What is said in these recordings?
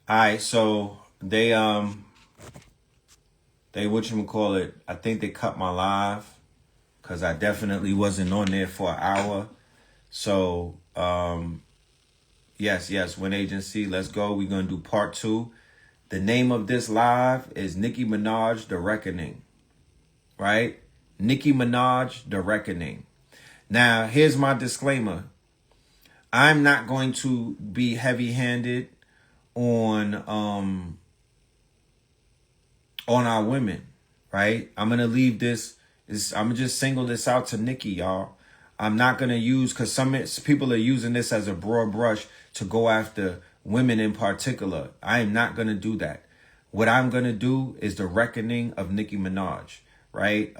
All right, so they whatchamacallit, I think they cut my live because I definitely wasn't on there for an hour. So yes, Winagency, let's go. We're gonna do part two. The name of this live is Nicki Minaj, The Reckoning. Right? Nicki Minaj, The Reckoning. Now, here's my disclaimer. I'm not going to be heavy-handed on on our women, right? I'm gonna leave this. I'm gonna just single this out to Nicki, y'all. I'm not gonna use because some people are using this as a broad brush to go after women in particular. I am not gonna do that. What I'm gonna do is the reckoning of Nicki Minaj, right?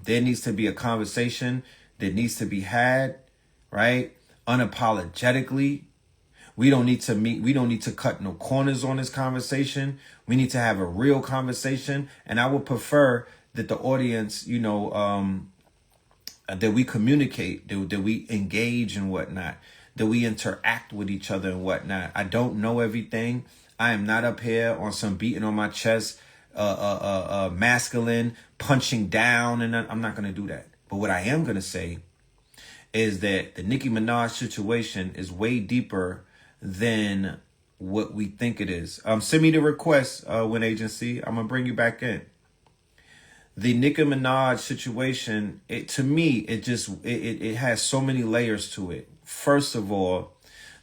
There needs to be a conversation that needs to be had, right? Unapologetically, we don't need to meet. We don't need to cut no corners on this conversation. We need to have a real conversation. And I would prefer that the audience, that we communicate, that we engage and whatnot, that we interact with each other and whatnot. I don't know everything. I am not up here on some beating on my chest, masculine, punching down. And I'm not going to do that. But what I am going to say is that the Nicki Minaj situation is way deeper than what we think it is. Send me the request, Winagency. I'm gonna bring you back in. The Nicki Minaj situation, to me, it has so many layers to it. First of all,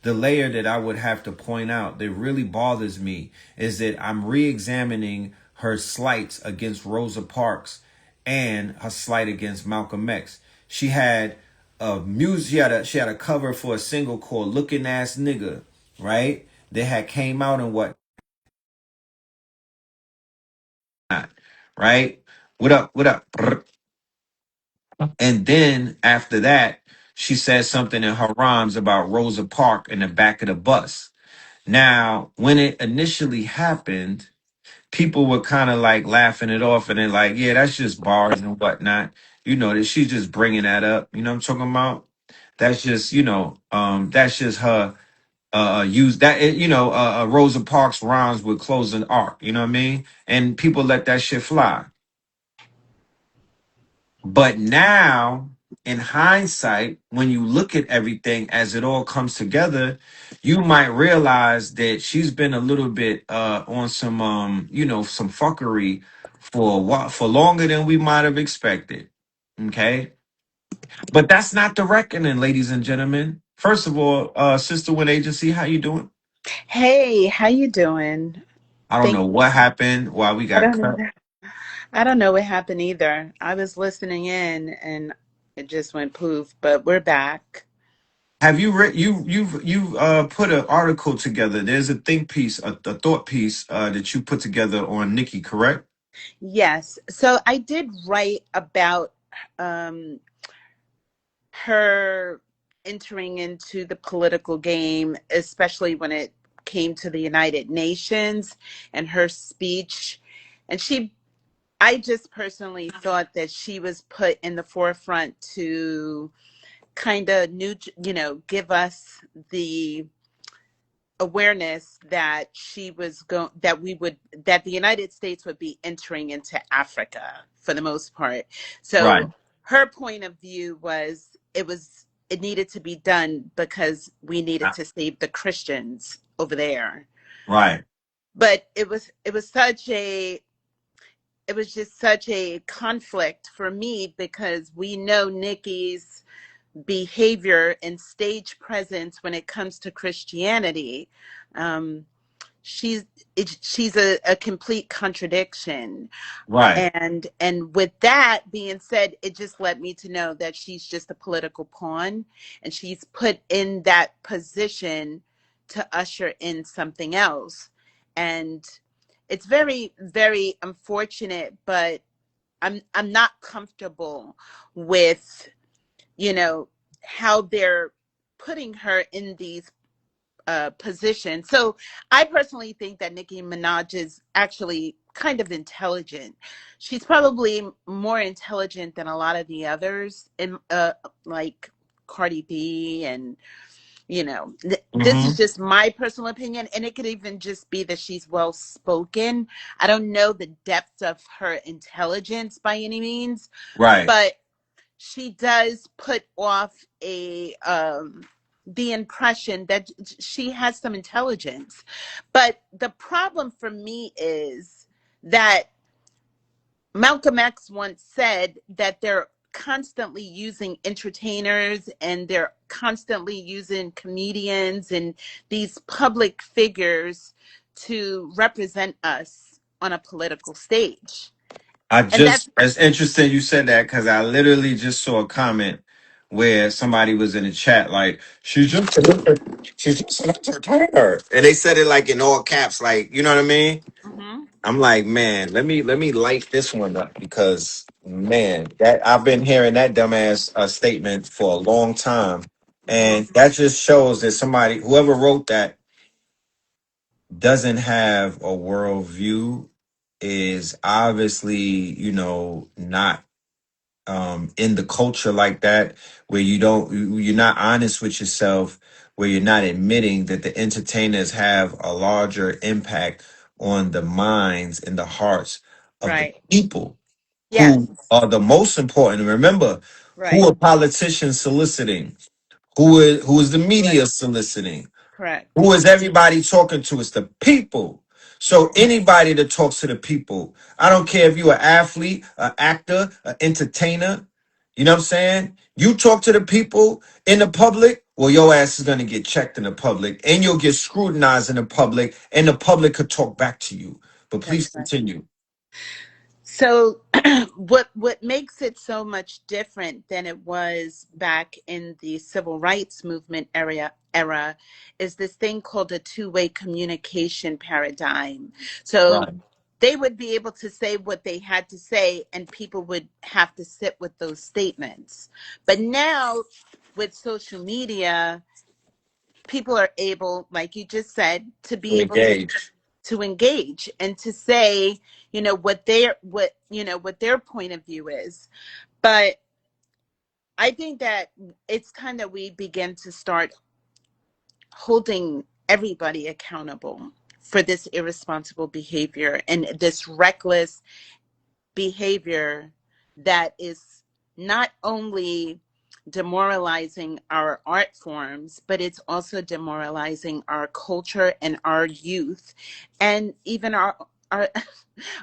the layer that I would have to point out that really bothers me is that I'm re-examining her slights against Rosa Parks and her slight against Malcolm X. She had a music. She had a cover for a single called "Looking Ass Nigga," right? They had came out and what, right? What up? What up? And then after that, she said something in her rhymes about Rosa Parks in the back of the bus. Now, when it initially happened, people were kind of like laughing it off and then like, yeah, that's just bars and whatnot. You know, that she's just bringing that up. You know what I'm talking about? That's just, that's just her use that, Rosa Parks rhymes with closing arc. You know what I mean? And people let that shit fly. But now, in hindsight, when you look at everything as it all comes together, you might realize that she's been a little bit on some some fuckery for a while, for longer than we might have expected. Okay. But that's not the reckoning, ladies and gentlemen. First of all, Sister Win Agency, how you doing? Hey, how you doing? I don't Thank know what happened, why we I got don't cut. know. I don't know what happened either. I was listening in and it just went poof, but we're back. Have you read you put an article together? There's a think piece, a thought piece that you put together on Nikki, correct? Yes. So I did write about um her entering into the political game, especially when it came to the United Nations and her speech. And I just personally thought that she was put in the forefront to kind of give us the awareness that she was going that we would that the United States would be entering into Africa for the most part. Right, So her point of view was it needed to be done because we needed uh, to save the Christians over there. right, But it was just such a conflict for me because we know Nikki's behavior and stage presence when it comes to Christianity. Um, she's she's a complete contradiction, right, and with that being said, it just led me to know that she's just a political pawn, and she's put in that position to usher in something else, and it's very very unfortunate, but I'm not comfortable with you know, how they're putting her in these positions. So I personally think that Nicki Minaj is actually kind of intelligent. She's probably more intelligent than a lot of the others, in like Cardi B and This is Hmm. just my personal opinion, and it could even just be that she's well spoken. I don't know the depth of her intelligence by any means, Right. but she does put off a the impression that she has some intelligence. But the problem for me is that Malcolm X once said that they're constantly using entertainers and they're constantly using comedians and these public figures to represent us on a political stage. And that's It's interesting you said that because I literally just saw a comment where somebody was in the chat like, she's just an entertainer. And they said it like in all caps, like, you know what I mean? Mhm. I'm like, man, let me light this one up because man, that I've been hearing that dumbass statement for a long time. Mhm. And that just shows that somebody, whoever wrote that, doesn't have a worldview, is obviously, not in the culture like that, where you're not honest with yourself, where you're not admitting that the entertainers have a larger impact on the minds and the hearts of the Right. people who Yes. are the most important. Remember, who Right. are politicians soliciting? Who is the media Correct. soliciting? Correct. Who is everybody talking to? It's the people. So Mhm. anybody that talks to the people, I don't care if you're an athlete, an actor, an entertainer, you know what I'm saying? You talk to the people in the public, well, your ass is gonna get checked in the public and you'll get scrutinized in the public, and the public could talk back to you. But please That's right. continue. So what makes it so much different than it was back in the civil rights movement era is this thing called a two-way communication paradigm. So Right. they would be able to say what they had to say and people would have to sit with those statements. But now with social media, people are able, like you just said, to To be able engage. to engage and to say, what their point of view is. But I think that it's time that we begin to start holding everybody accountable for this irresponsible behavior and this reckless behavior that is not only demoralizing our art forms, but it's also demoralizing our culture and our youth, and even our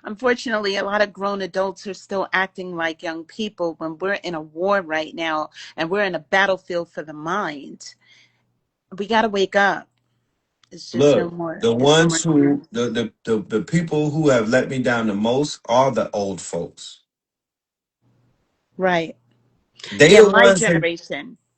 unfortunately, a lot of grown adults are still acting like young people when we're in a war right now and we're in a battlefield for the mind. We got to wake up. It's just no Look, more. the It's no ones more time. who the people who have let me down the most are the old folks. Right. They Yeah, the ones that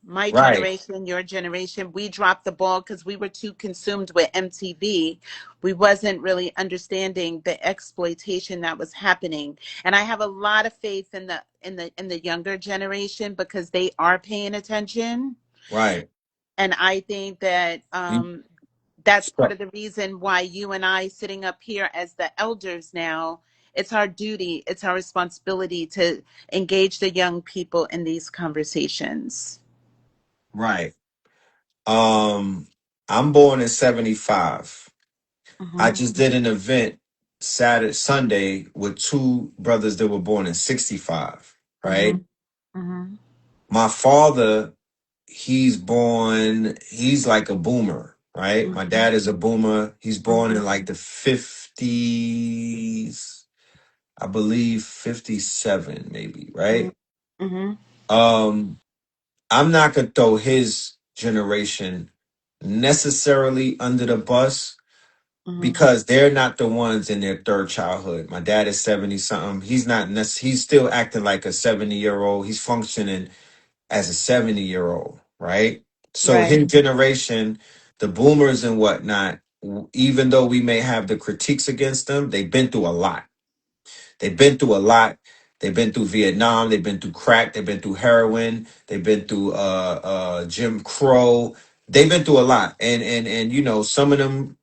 my right. generation, your generation, we dropped the ball because we were too consumed with MTV. We wasn't really understanding the exploitation that was happening. And I have a lot of faith in the younger generation because they are paying attention. Right. And I think that You that's part stuck. of the reason why you and I sitting up here as the elders now, it's our duty, it's our responsibility to engage the young people in these conversations. Right. Um, I'm born in 75. I Mhm. just did an event Saturday, Sunday with two brothers that were born in 65. Right. Mhm. Mhm. My father, he's like a boomer, right? My Mhm. dad is a boomer. He's born in Mhm. like the 50s, I believe 57 maybe, Mhm. right? Mhm. Um, I'm not gonna throw his generation necessarily under the bus Mhm. because they're not the ones in their third childhood. My dad is 70 something. He's still acting like a 70-year-old. He's functioning as a 70-year-old, right? So Right. his generation, the boomers and whatnot, even though we may have the critiques against them, they've been through a lot. They've been through a lot. They've been through Vietnam. They've been through crack. They've been through heroin. They've been through Jim Crow. They've been through a lot, and some of them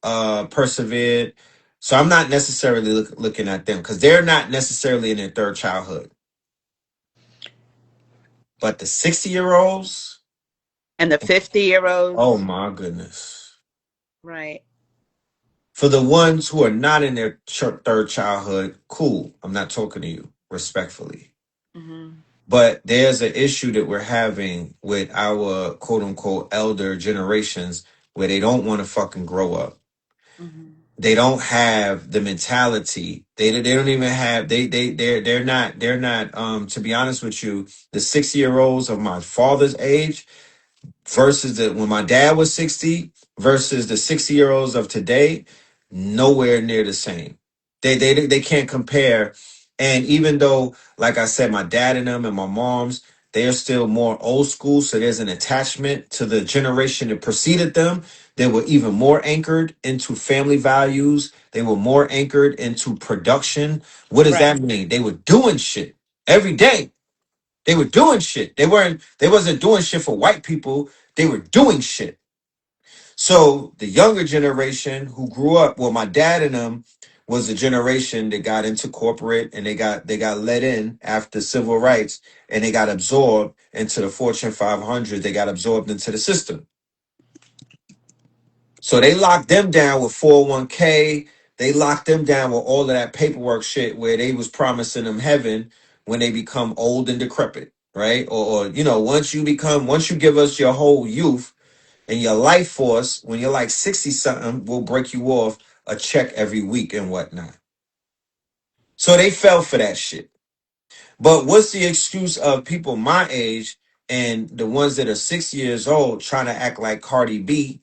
persevered. So I'm not necessarily looking at them because they're not necessarily in their third childhood. But the 60-year-olds, And the 50-year Oh olds. my goodness. Right. For the ones who are not in their third childhood, cool. I'm not talking to you respectfully. Mm-hmm. But there's an issue that we're having with our quote unquote elder generations where they don't want to fucking grow up. Mm-hmm. They don't have the mentality. They don't even have they're not to be honest with you, the 6 year olds of my father's age versus the when my dad was 60 versus the 60 year olds of today, nowhere near the same. They can't compare. And even though, like I said, my dad and them and my mom's, they are still more old school, so there's an attachment to the generation that preceded them. They were even more anchored into family values. They were more anchored into production. What does Right. that mean? They were doing shit every day. They were doing shit. They wasn't doing shit for white people. They were doing shit. So the younger generation who grew up, well, my dad and them was the generation that got into corporate and they got let in after civil rights and they got absorbed into the Fortune 500. They got absorbed into the system. So they locked them down with 401k. They locked them down with all of that paperwork shit where they was promising them heaven when they become old and decrepit, right? Or once you give us your whole youth and your life force, when you're like 60 something, we'll break you off a check every week and whatnot. So they fell for that shit. But what's the excuse of people my age and the ones that are 6 years old trying to act like Cardi B,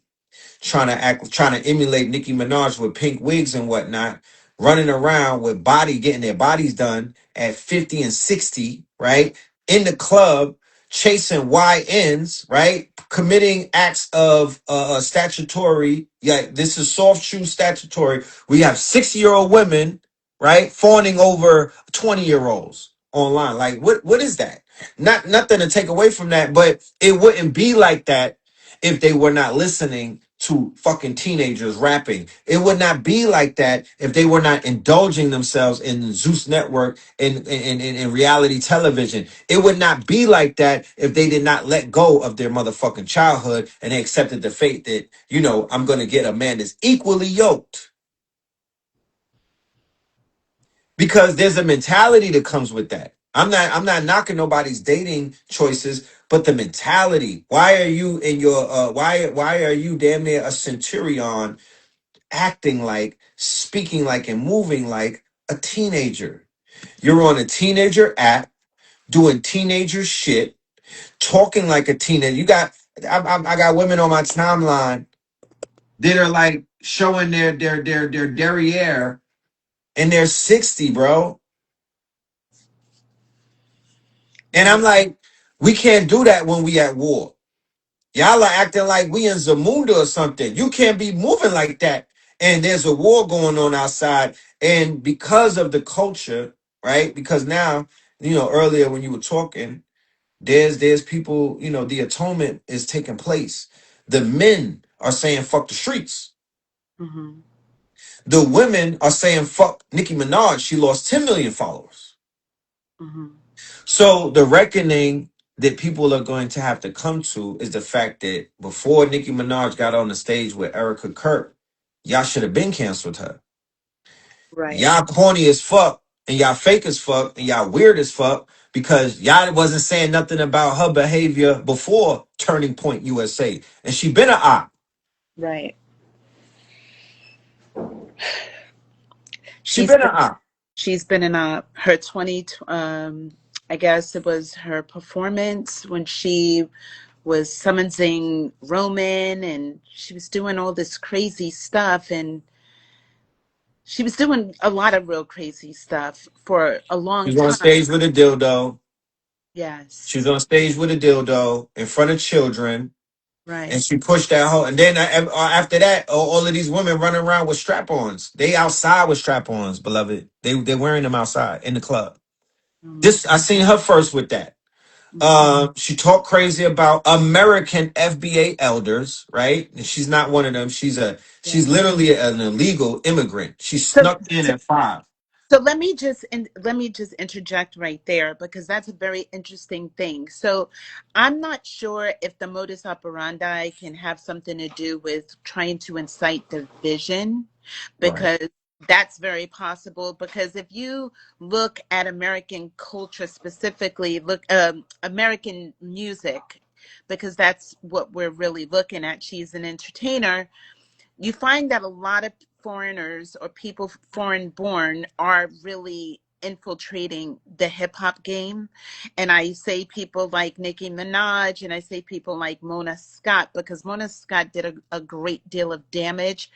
trying to emulate Nicki Minaj with pink wigs and whatnot, running around with getting their bodies done at 50 and 60, right? In the club, chasing YNs, right? Committing acts of statutory, yeah, this is soft shoe statutory. We have 6 year old women, right? Fawning over 20 year olds online. Like, what is that? Nothing to take away from that, but it wouldn't be like that if they were not listening to fucking teenagers rapping. It would not be like that if they were not indulging themselves in the Zeus Network and reality television. It would not be like that if they did not let go of their motherfucking childhood and they accepted the fate that, I'm going to get a man that's equally yoked. Because there's a mentality that comes with that. I'm not knocking nobody's dating choices, but the mentality. Why are you in your why are you damn near a centurion acting like, speaking like and moving like a teenager? You're on a teenager app doing teenager shit, talking like a teenager. I got women on my timeline that are like showing their derriere and they're 60, bro. And I'm Right. like, we can't do that when we at war. Y'all are acting like we in Zamunda or something. You can't be moving like that. And there's a war going on outside. And because of the culture, right? Because now, earlier when you were talking, there's people, the atonement is taking place. The men are saying fuck the streets. Mm-hmm. The women are saying fuck Nicki Minaj. She lost 10 million followers. Mm-hmm. So the reckoning that people are going to have to come to is the fact that before Nicki Minaj got on the stage with Erica Kirk, y'all should have been canceled her. Right. Y'all corny as fuck and y'all fake as fuck and y'all weird as fuck because y'all wasn't saying nothing about her behavior before Turning Point USA. And she been a op. Right. She She's been a been op. she's been in her 20 I guess it was her performance when she was summoning Roman and she was doing all this crazy stuff, and she was doing a lot of real crazy stuff for a She long was on time. stage with a dildo. She was Yes. on stage with a dildo in front of children. And Right. she pushed that whole. And then after that, all of these women running around with strap-ons. They outside with strap-ons, beloved. They're wearing them outside in the club. Oh my This God. I seen her first with that. Hmm. She talked crazy about American FBA elders, right? And she's not one of them. She's Yeah. literally an illegal immigrant. She So, snuck in so at 5. So let me just interject right there because that's a very interesting thing. So I'm not sure if the modus operandi can have something to do with trying to incite division, Right. because that's very possible. Because if you look at American culture specifically, look American music, because that's what we're really looking at. She's an entertainer. You find that a lot of foreigners or people foreign born are really infiltrating the hip hop game. And I say people like Nicki Minaj, and I say people like Mona Scott, because Mona Scott did a great deal of damage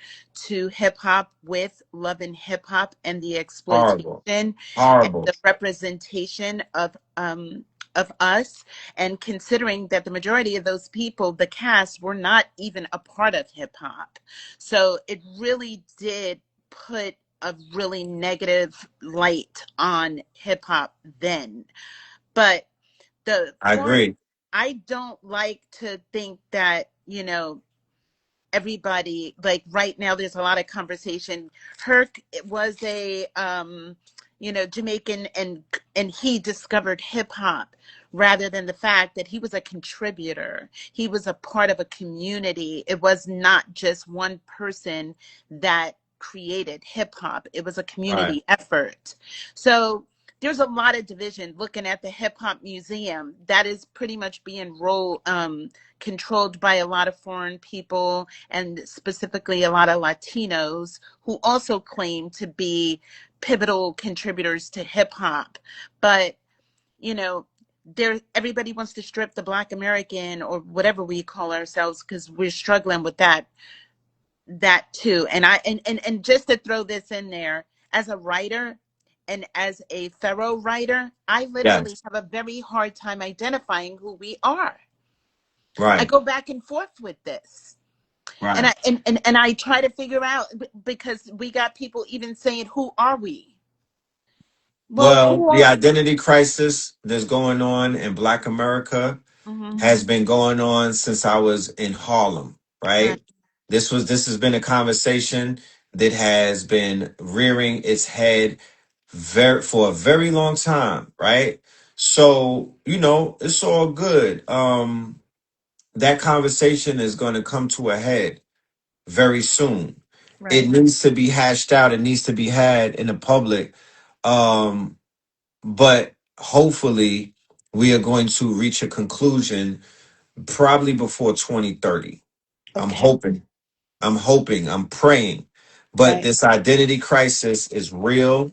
to hip hop with Love and Hip Hop and the exploitation Horrible. and Horrible. the representation of us, and considering that the majority of those people, the cast, were not even a part of hip hop. So it really did put a really negative light on hip hop then. But the I foreign, agree. I don't like to think that, everybody, like right now there's a lot of conversation. Herc was a Jamaican, and he discovered hip hop, rather than the fact that he was a contributor. He was a part of a community. It was not just one person that created hip hop. It was a Right. community effort. So there's a lot of division. Looking at the hip hop museum, that is pretty much being controlled by a lot of foreign people, and specifically a lot of Latinos who also claim to be pivotal contributors to hip hop. But, you know, there everybody wants to strip the Black American, or whatever we call ourselves, because we're struggling with that too. And just to throw this in there, as a writer and as a thorough writer, I literally Yes. have a very hard time identifying who we are. I Right. go back and forth with this. And Right. and I try to figure out, because we got people even saying, "Who are we?" Well, Well, who the are identity crisis that's going on in Black America hmm has been going on since I was in Harlem, right, right? This has been a conversation that has been rearing its head for a very long time, right? So, it's all good. That conversation is going to come to a head very soon. It right, needs to be hashed out. It needs to be had in the public. Um, but hopefully we are going to reach a conclusion probably before 2030. I'm okay, hoping. I'm hoping. I'm praying. But right. this identity crisis is real.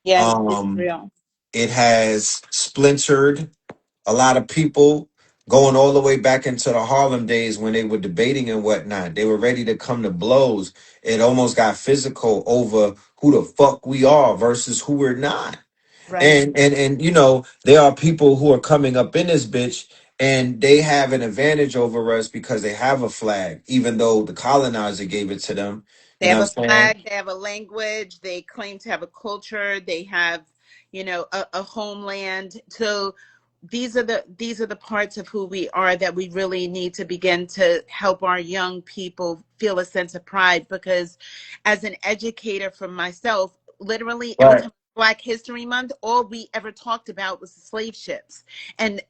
Yes, it's Um, real. it has splintered a lot of people, going all the way back into the Harlem days when they were debating and whatnot. They were ready to come to blows. It almost got physical over who the fuck we are versus who we're not. Right. And there are people who are coming up in this bitch, and they have an advantage over us because they have a flag, even though the colonizer gave it to them. They You know have what a I'm saying? flag, they have a language, they claim to have a culture, they have, a homeland. So these are the parts of who we are that we really need to begin to help our young people feel a sense of pride. Because as an educator for myself, literally every Right. time Black History Month, all we ever talked about was the slave ships. And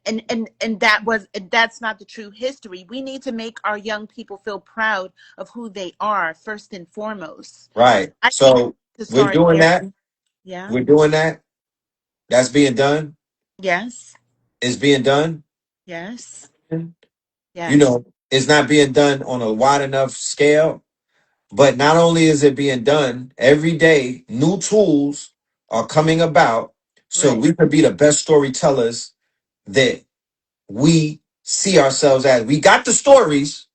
that's not the true history. We need to make our young people feel proud of who they are, first and foremost. Right. I think So to we're start doing there. that. Yeah. We're doing that. That's being done. Yes. It's being done. Yes. You Yes. know, it's not being done on a wide enough scale. But not only is it being done, every day new tools are coming about so Right. we could be the best storytellers that we see ourselves as. We got the stories.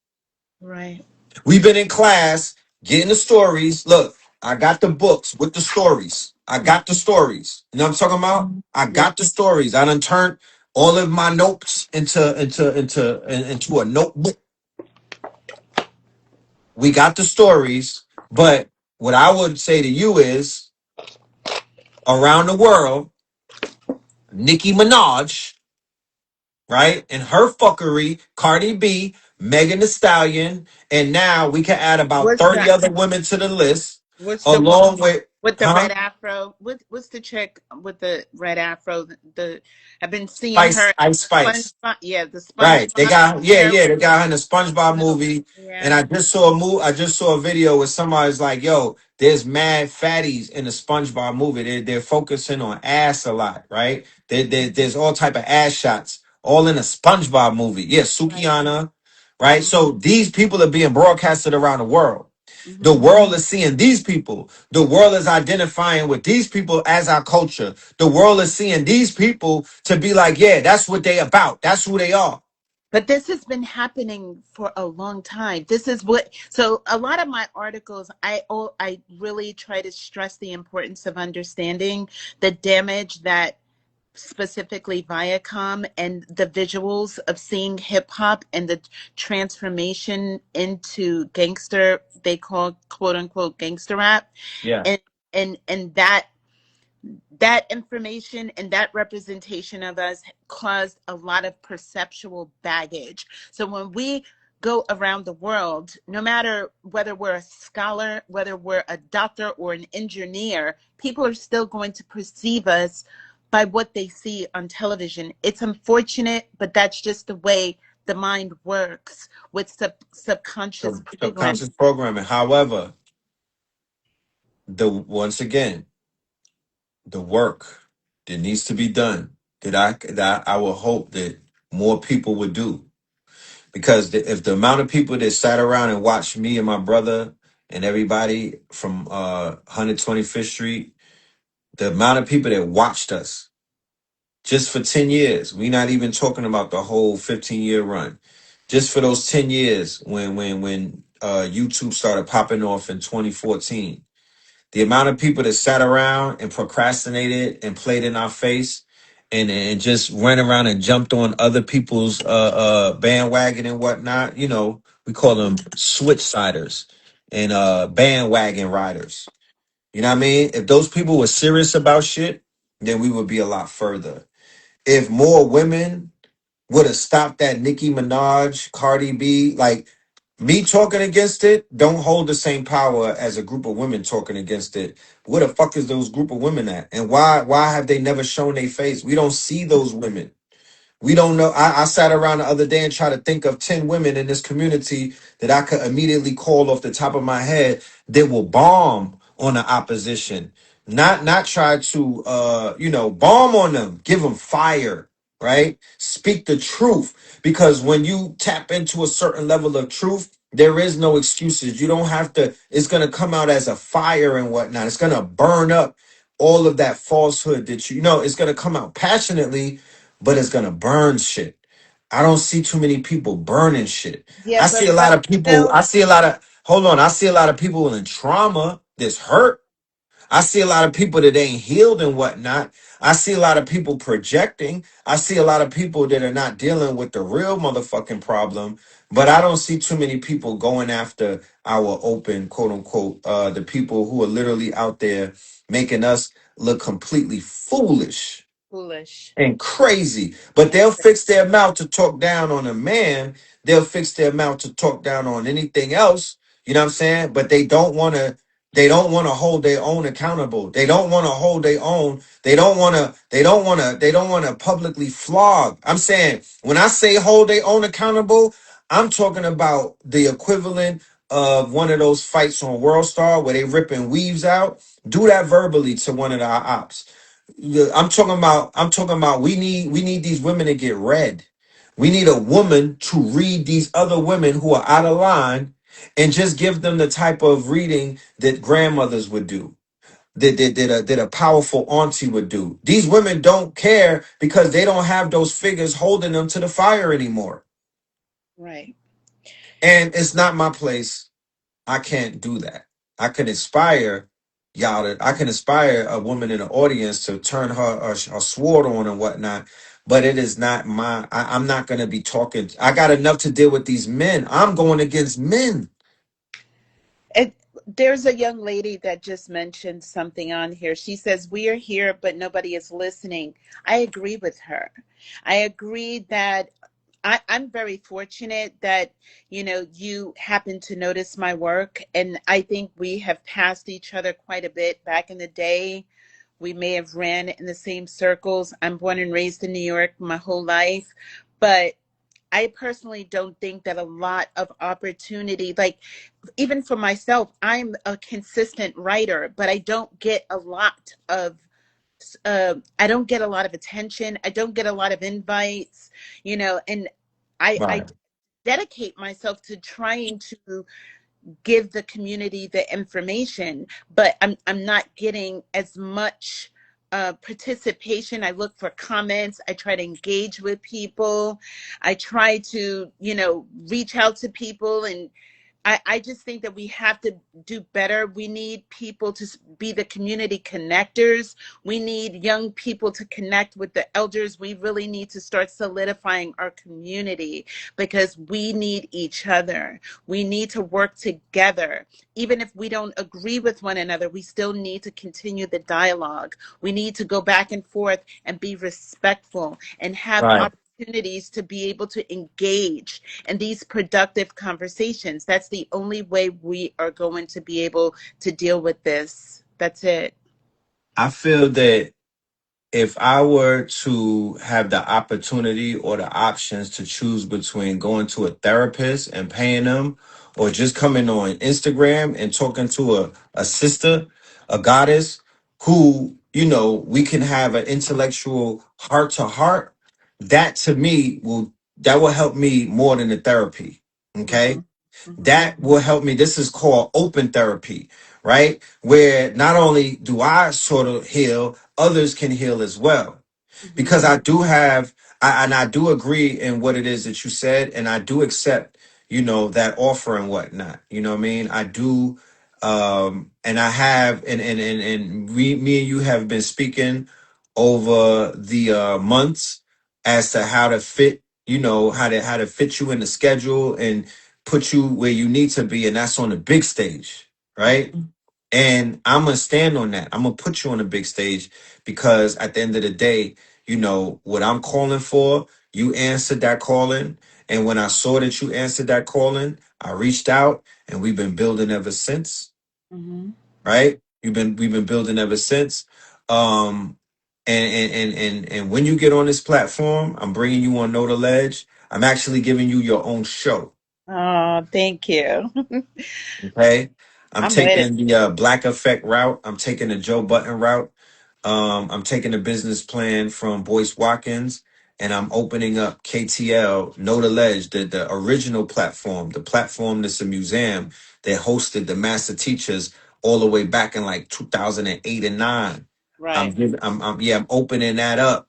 Right. We've been in class getting the stories. Look, I got the books with the stories. I got the stories. You know what I'm talking about? I Yeah. got the stories. I done turned all of my notes into a notebook. We got the stories, but what I would say to you is around the world, Nicki Minaj, right? And her fuckery, Cardi B, Megan Thee Stallion, and now we can add about What's 30 that? other women to the list, What's the one? along with With the Huh? red afro, what's the chick with the red afro? The I've been seeing her Spice, Ice Spice. SpongeBob. Yeah, the Right. They SpongeBob got hair yeah, with they got her in the the SpongeBob little. movie. And Yeah, I just saw a video where somebody's like, yo, there's mad fatties in the SpongeBob movie. They're focusing on ass a lot, right? There's all type of ass shots, all in a SpongeBob movie. Yeah, right. Sukiana, right? Mm-hmm. So these people are being broadcasted around the world. The Mm-hmm. world is seeing these people. The world is identifying with these people as our culture. The world is seeing these people to be like, yeah, that's what they about. That's who they are. But this has been happening for a long time. This is what, so a lot of my articles, I really try to stress the importance of understanding the damage that specifically Viacom and the visuals of seeing hip hop and the transformation into gangster, they call quote unquote gangster rap, Yeah. and and that information and that representation of us caused a lot of perceptual baggage. So when we go around the world, no matter whether we're a scholar, whether we're a doctor or an engineer, people are still going to perceive us by what they see on television. It's unfortunate, but that's just the way the mind works with subconscious programming. Subconscious programming. However, the once again, the work that needs to be done that I will hope that more people would do. Because if the amount of people that sat around and watched me and my brother and everybody from 125th Street, the amount of people that watched us just for 10 years, we're not even talking about the whole 15-year run. Just for those 10 years when YouTube started popping off in 2014, the amount of people that sat around and procrastinated and played in our face and just ran around and jumped on other people's bandwagon and whatnot, you know, we call them switch siders and bandwagon riders. You know what I mean? If those people were serious about shit, then we would be a lot further. If more women would have stopped that Nicki Minaj, Cardi B, like me talking against it, don't hold the same power as a group of women talking against it. Where the fuck is those group of women at? And why have they never shown their face? We don't see those women. We don't know. I sat around the other day and tried to think of 10 women in this community that I could immediately call off the top of my head that will bomb on the opposition. Not try to bomb on them, give them fire, right? Speak the truth. Because when you tap into a certain level of truth, there is no excuses. You don't have to, it's gonna come out as a fire and whatnot. It's gonna burn up all of that falsehood that it's gonna come out passionately, but it's gonna burn shit. I don't see too many people burning shit. Yeah, I see a lot but of people, no, I see a lot of hold on, I see a lot of people in trauma that's hurt. I see a lot of people that ain't healed and whatnot. I see a lot of people projecting. I see a lot of people that are not dealing with the real motherfucking problem. But I don't see too many people going after our open, quote unquote, the people who are literally out there making us look completely foolish foolish. and crazy. But they'll fix their mouth to talk down on a man. They'll fix their mouth to talk down on anything else. You know what I'm saying? But they don't want to. They don't want to hold their own accountable. They don't want to hold their own. They don't want to. They don't want to. They don't want to publicly flog. I'm saying when I say hold their own accountable, I'm talking about the equivalent of one of those fights on World Star where they ripping weaves out. Do that verbally to one of our ops. I'm talking about we need these women to get read. We need a woman to read these other women who are out of line and just give them the type of reading that grandmothers would do. That a powerful auntie would do. These women don't care because they don't have those figures holding them to the fire anymore. Right. And it's not my place. I can't do that. I can inspire I can inspire a woman in the audience to turn her sword on and whatnot. But it is not I'm not going to be talking. I got enough to deal with these men. I'm going against men. And there's a young lady that just mentioned something on here. She says, we are here, but nobody is listening. I agree with her. I agree that I'm very fortunate that, you happen to notice my work. And I think we have passed each other quite a bit back in the day. We may have ran in the same circles. I'm born and raised in New York my whole life. But I personally don't think that a lot of opportunity, like even for myself, I'm a consistent writer, but I don't get a lot of attention. I don't get a lot of invites, and I Right. dedicate myself to trying to give the community the information, but I'm not getting as much participation. I look for comments. I try to engage with people. I try to, reach out to people, and I just think that we have to do better. We need people to be the community connectors. We need young people to connect with the elders. We really need to start solidifying our community because we need each other. We need to work together. Even if we don't agree with one another, we still need to continue the dialogue. We need to go back and forth and be respectful and have Right. opportunities to be able to engage in these productive conversations. That's the only way we are going to be able to deal with this. That's it. I feel that if I were to have the opportunity or the options to choose between going to a therapist and paying them or just coming on Instagram and talking to a sister, a goddess who, we can have an intellectual heart to heart, that to me will help me more than the therapy. Okay? Mm-hmm. Mm-hmm. That will help me. This is called open therapy, right? Where not only do I sort of heal, others can heal as well. Because Mm-hmm. I do have, and I do agree in what it is that you said, and I do accept, that offer and whatnot. You know what I mean? I do, and I have, and me and you have been speaking over the months as to how to fit, how to fit you in the schedule and put you where you need to be, and that's on the big stage, right? And I'm gonna stand on that. I'm gonna put you on the big stage because at the end of the day, what I'm calling for, you answered that calling. And when I saw that you answered that calling, I reached out and we've been building ever since, Mm-hmm. right? We've been building ever since. Um and when you get on this platform, I'm bringing you on Know the Ledge. I'm actually giving you your own show. Oh, thank you. Okay. I'm I'm with it. taking the Black Effect route. I'm taking the Joe Button route. I'm taking a business plan from Boyce Watkins, and I'm opening up KTL, Know the Ledge, the original platform, the platform that's a museum that hosted the master teachers all the way back in like 2008 and 9. Right. I'm opening that up.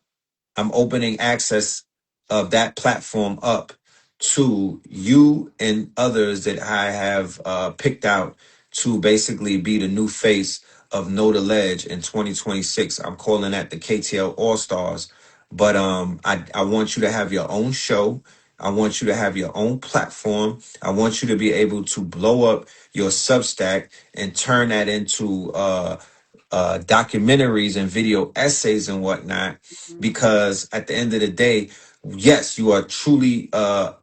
I'm opening access of that platform up to you and others that I have picked out to basically be the new face of Know the Ledge in 2026. I'm calling that the KTL All Stars. But I want you to have your own show. I want you to have your own platform. I want you to be able to blow up your Substack and turn that into documentaries and video essays and whatnot, Mm-hmm. because at the end of the day, yes, you are truly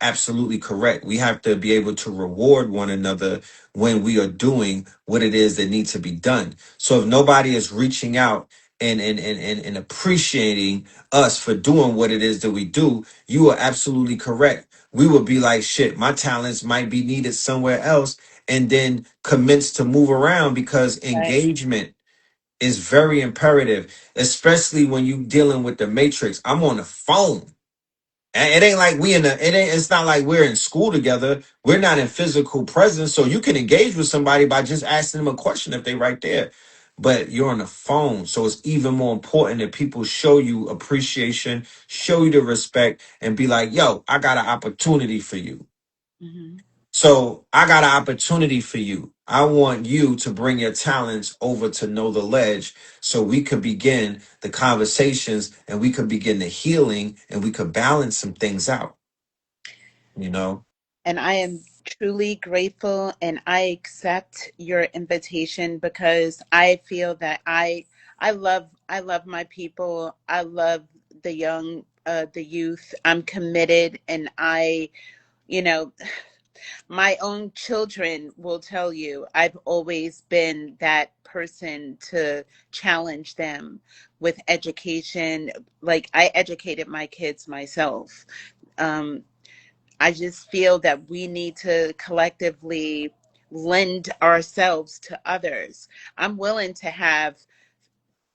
absolutely correct. We have to be able to reward one another when we are doing what it is that needs to be done. So if nobody is reaching out and appreciating us for doing what it is that we do, you are absolutely correct. We would be like, shit, my talents might be needed somewhere else, and then commence to move around because Right. engagement is very imperative, especially when you dealing with the matrix. I'm on the phone. And it ain't like it's not like we're in school together. We're not in physical presence. So you can engage with somebody by just asking them a question if they right there. But you're on the phone. So it's even more important that people show you appreciation, show you the respect, and be like, yo, I got an opportunity for you. Mm-hmm. So I got an opportunity for you. I want you to bring your talents over to Know the Ledge so we could begin the conversations and we could begin the healing and we could balance some things out, you know? And I am truly grateful and I accept your invitation because I feel that I love my people. I love the young the youth. I'm committed, and you know, my own children will tell you I've always been that person to challenge them with education. Like, I educated my kids myself. Um, I just feel that we need to collectively lend ourselves to others. I'm willing to have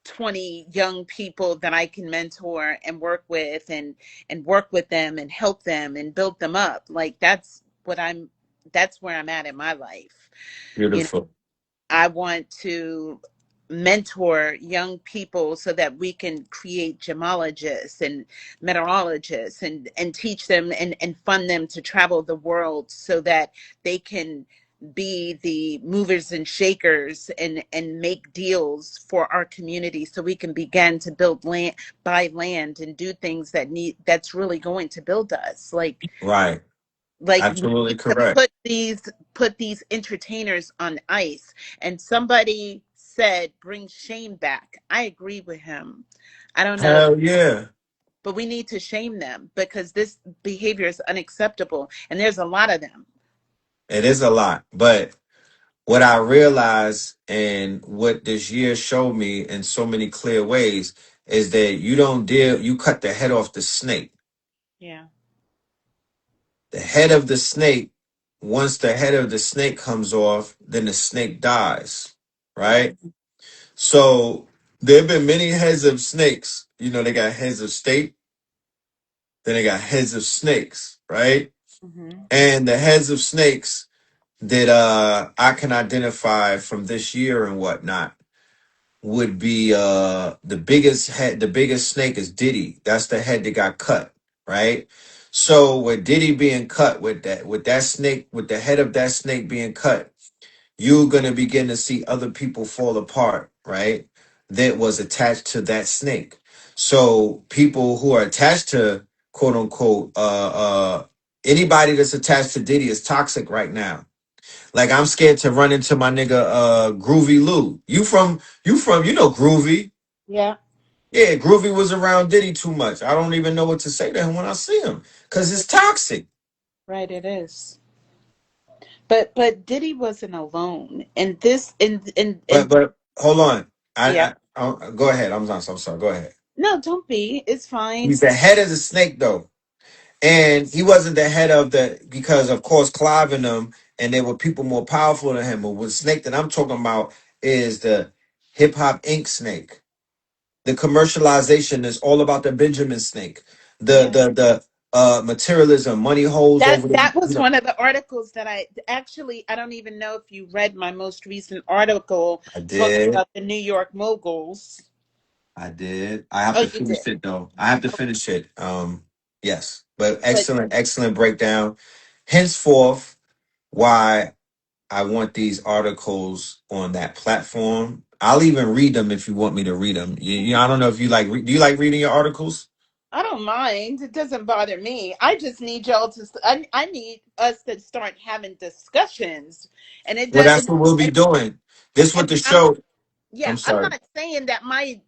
20 young people that I can mentor and work with, and work with them and help them and build them up. Like, that's where I'm at in my life. You know, Beautiful. I want to mentor young people so that we can create gemologists and meteorologists, and teach them, and fund them to travel the world so that they can be the movers and shakers, and make deals for our community, so we can begin to build land, buy land, and do things that's really going to build us. Right. Like, we Absolutely need to correct. put these entertainers on ice. And somebody said, bring shame back. I agree with him. I don't know, Hell yeah. but we need to shame them, because this behavior is unacceptable, and there's a lot of them. It is a lot. But what I realized and what this year showed me in so many clear ways is that you cut the head off the snake. Yeah. The head of the snake, once the head of the snake comes off, then the snake dies. Yeah. Right? So there have been many heads of snakes. You know, they got heads of state, then they got heads of snakes, right? Hmm. And the heads of snakes that I can identify from this year and whatnot would be the biggest snake is Diddy. That's the head that got cut, right? So with Diddy being cut, with that snake, with the head of that snake being cut, you're gonna begin to see other people fall apart, right? That was attached to that snake. So people who are attached to quote unquote anybody that's attached to Diddy is toxic right now. Like I'm scared to run into my nigga Groovy Lou. You know Groovy. Yeah. Yeah, Groovy was around Diddy too much. I don't even know what to say to him when I see him. Cause it's toxic. Right, it is. But Diddy wasn't alone. And this and But hold on. yeah. Go ahead. I'm sorry. Go ahead. No, don't be. It's fine. He's the head of the snake though. And he wasn't the head of the because of course Clive and them and there were people more powerful than him. But the snake that I'm talking about is the hip hop ink snake. The commercialization is all about the Benjamin snake. Yeah. The materialism, money holes over the That was one of the articles that I don't even know if you read my most recent article I talking did. about the New York moguls. I did. I have Oh, to you did. finish it though. I have to Oh, finish it. Yes. But but excellent breakdown. Henceforth, why I want these articles on that platform. I'll even read them if you want me to read them. I don't know if you like. Do you like reading your articles? I don't mind. It doesn't bother me. I just need y'all to. I need us to start having discussions, and it Well, does. that's what we'll be doing. This And what the I'm show. yeah, I'm I'm sorry. not saying that my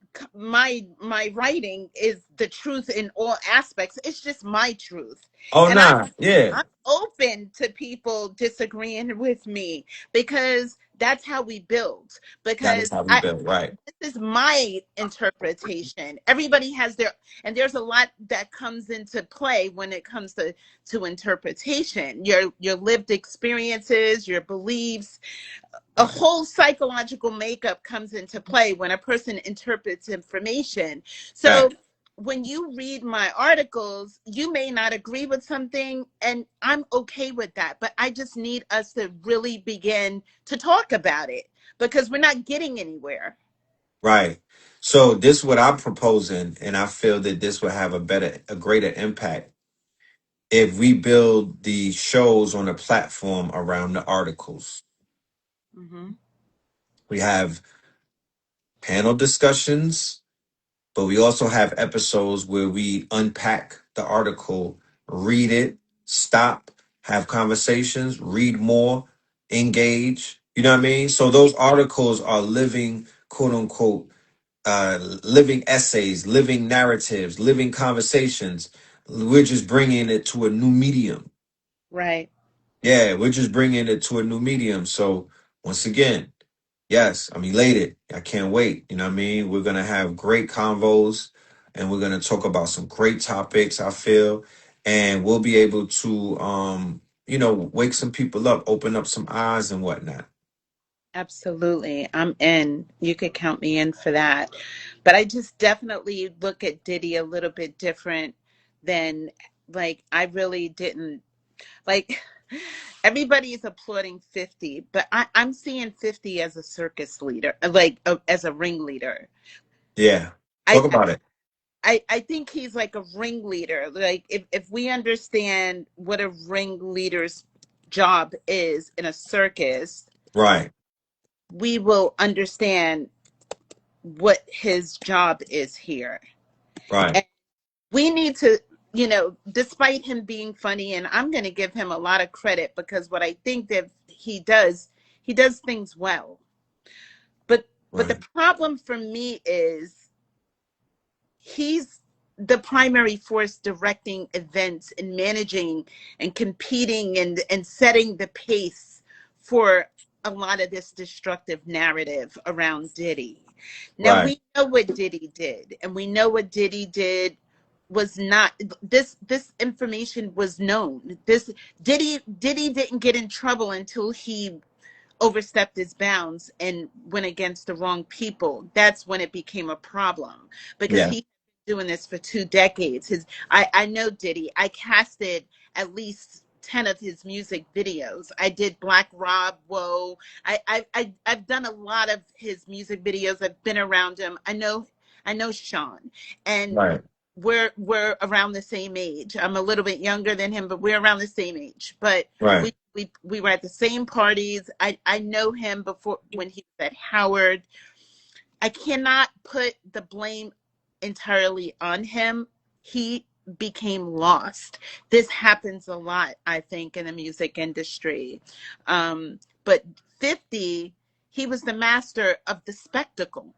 writing is the truth in all aspects. It's just my truth. Oh And nah, yeah. I'm open to people disagreeing with me, because that's how we build. That is Because how we build, right? this is my interpretation. Everybody has their, and there's a lot that comes into play when it comes to interpretation. Your lived experiences, your beliefs, a whole psychological makeup comes into play when a person interprets information. So Fact. when you read my articles, you may not agree with something, and I'm okay with that. But I just need us to really begin to talk about it, because we're not getting anywhere. Right. So this what I'm proposing, and I feel that this will have a greater impact if we build the shows on a platform around the articles. Hmm. We have panel discussions, but we also have episodes where we unpack the article, read it, stop, have conversations, read more, engage. You know what I mean? So those articles are living, quote unquote, living essays, living narratives, living conversations. We're just bringing it to a new medium. Right. Yeah, we're just bringing it to a new medium. So once again, yes, I'm elated. I can't wait. You know what I mean? We're gonna have great convos, and we're gonna talk about some great topics. I feel, and we'll be able to, wake some people up, open up some eyes and whatnot. Absolutely. I'm in. You could count me in for that. But I just definitely look at Diddy a little bit different than, like, I really didn't like everybody is applauding 50, but I'm seeing 50 as a circus leader, like as a ringleader. Yeah, I, talk about it. I think he's like a ringleader. Like if we understand what a ringleader's job is in a circus, Right, we will understand what his job is here. right, And we need to, despite him being funny, and I'm going to give him a lot of credit because what I think that he does things well. But the right, problem for me is he's the primary force directing events and managing and competing and setting the pace for a lot of this destructive narrative around Diddy. Now right, we know what Diddy did, and we know what Diddy did was not this information was known. This Diddy didn't get in trouble until he overstepped his bounds and went against the wrong people. That's when it became a problem because yeah, he's been doing this for 2 decades. I know Diddy. I casted at least 10 of his music videos. I did Black Rob, Whoa. I've done a lot of his music videos. I've been around him. I know Sean, and right, we're around the same age. I'm a little bit younger than him, but we're around the same age. But right, we were at the same parties. I know him before when he was at Howard. I cannot put the blame entirely on him. He became lost. This happens a lot, I think, in the music industry. But 50, he was the master of the spectacle.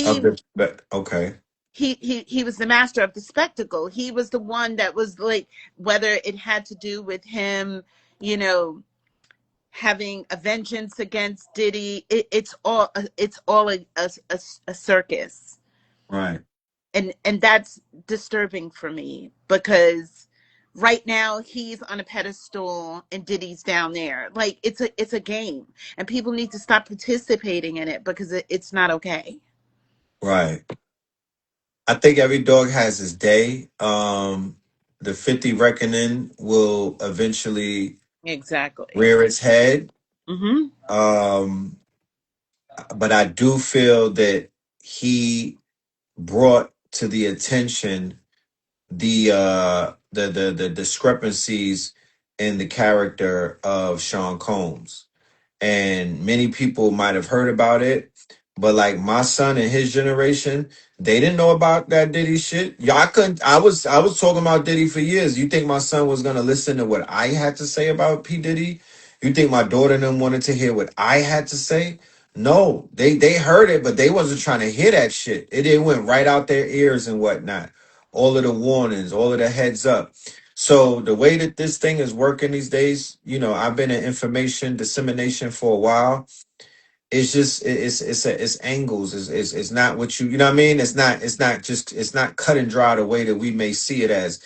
of He this, but okay, he was the master of the spectacle. He was the one that was like, whether it had to do with him, you know, having a vengeance against Diddy. It's all a circus, right, and that's disturbing for me because right now he's on a pedestal and Diddy's down there. Like it's a game, and people need to stop participating in it because it's not okay. right. I think every dog has his day. The 50 reckoning will eventually Exactly. rear its head. Hmm. Um, but I do feel that he brought to the attention the discrepancies in the character of Sean Combs, and many people might have heard about it, but like my son and his generation, they didn't know about that Diddy shit. Y'all couldn't. I was talking about Diddy for years. You think my son was gonna listen to what I had to say about P Diddy? You think my daughter and them wanted to hear what I had to say? No, they heard it, but they wasn't trying to hear that shit. It went right out their ears and whatnot. All of the warnings, all of the heads up. So the way that this thing is working these days, I've been in information dissemination for a while. It's just it's angles. It's not what you know what I mean. It's not cut and dry the way that we may see it as.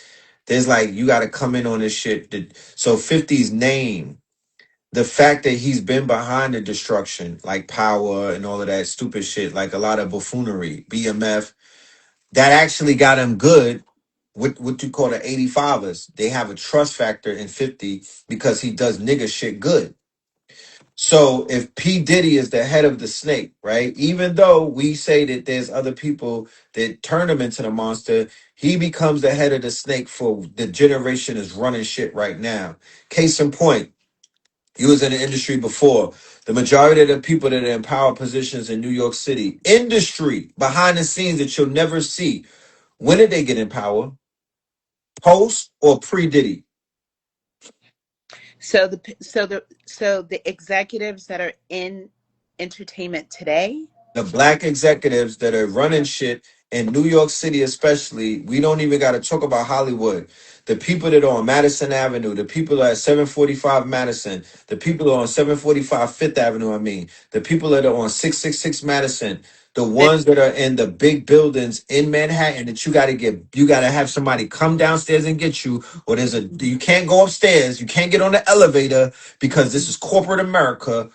There's like you got to come in on this shit. So 50's name, the fact that he's been behind the destruction, like power and all of that stupid shit, like a lot of buffoonery, BMF, that actually got him good with what you call the 85ers. They have a trust factor in 50 because he does nigga shit good. So if P. Diddy is the head of the snake, right? Even though we say that there's other people that turn him into the monster, he becomes the head of the snake for the generation is running shit right now. Case in point, you was in the industry before. The majority of the people that are in power positions in New York City, industry behind the scenes that you'll never see. When did they get in power? Post or pre Diddy? So the executives that are in entertainment today, the black executives that are running shit in New York City, especially. We don't even got to talk about Hollywood. The people that are on Madison Avenue, the people at 745 Madison, the people that are on 745 Fifth Avenue, I mean, the people that are on 666 Madison, the The, ones that are in the big buildings in Manhattan that you got to have somebody come downstairs and get you, or you can't go upstairs, you can't get on the elevator because this is corporate America.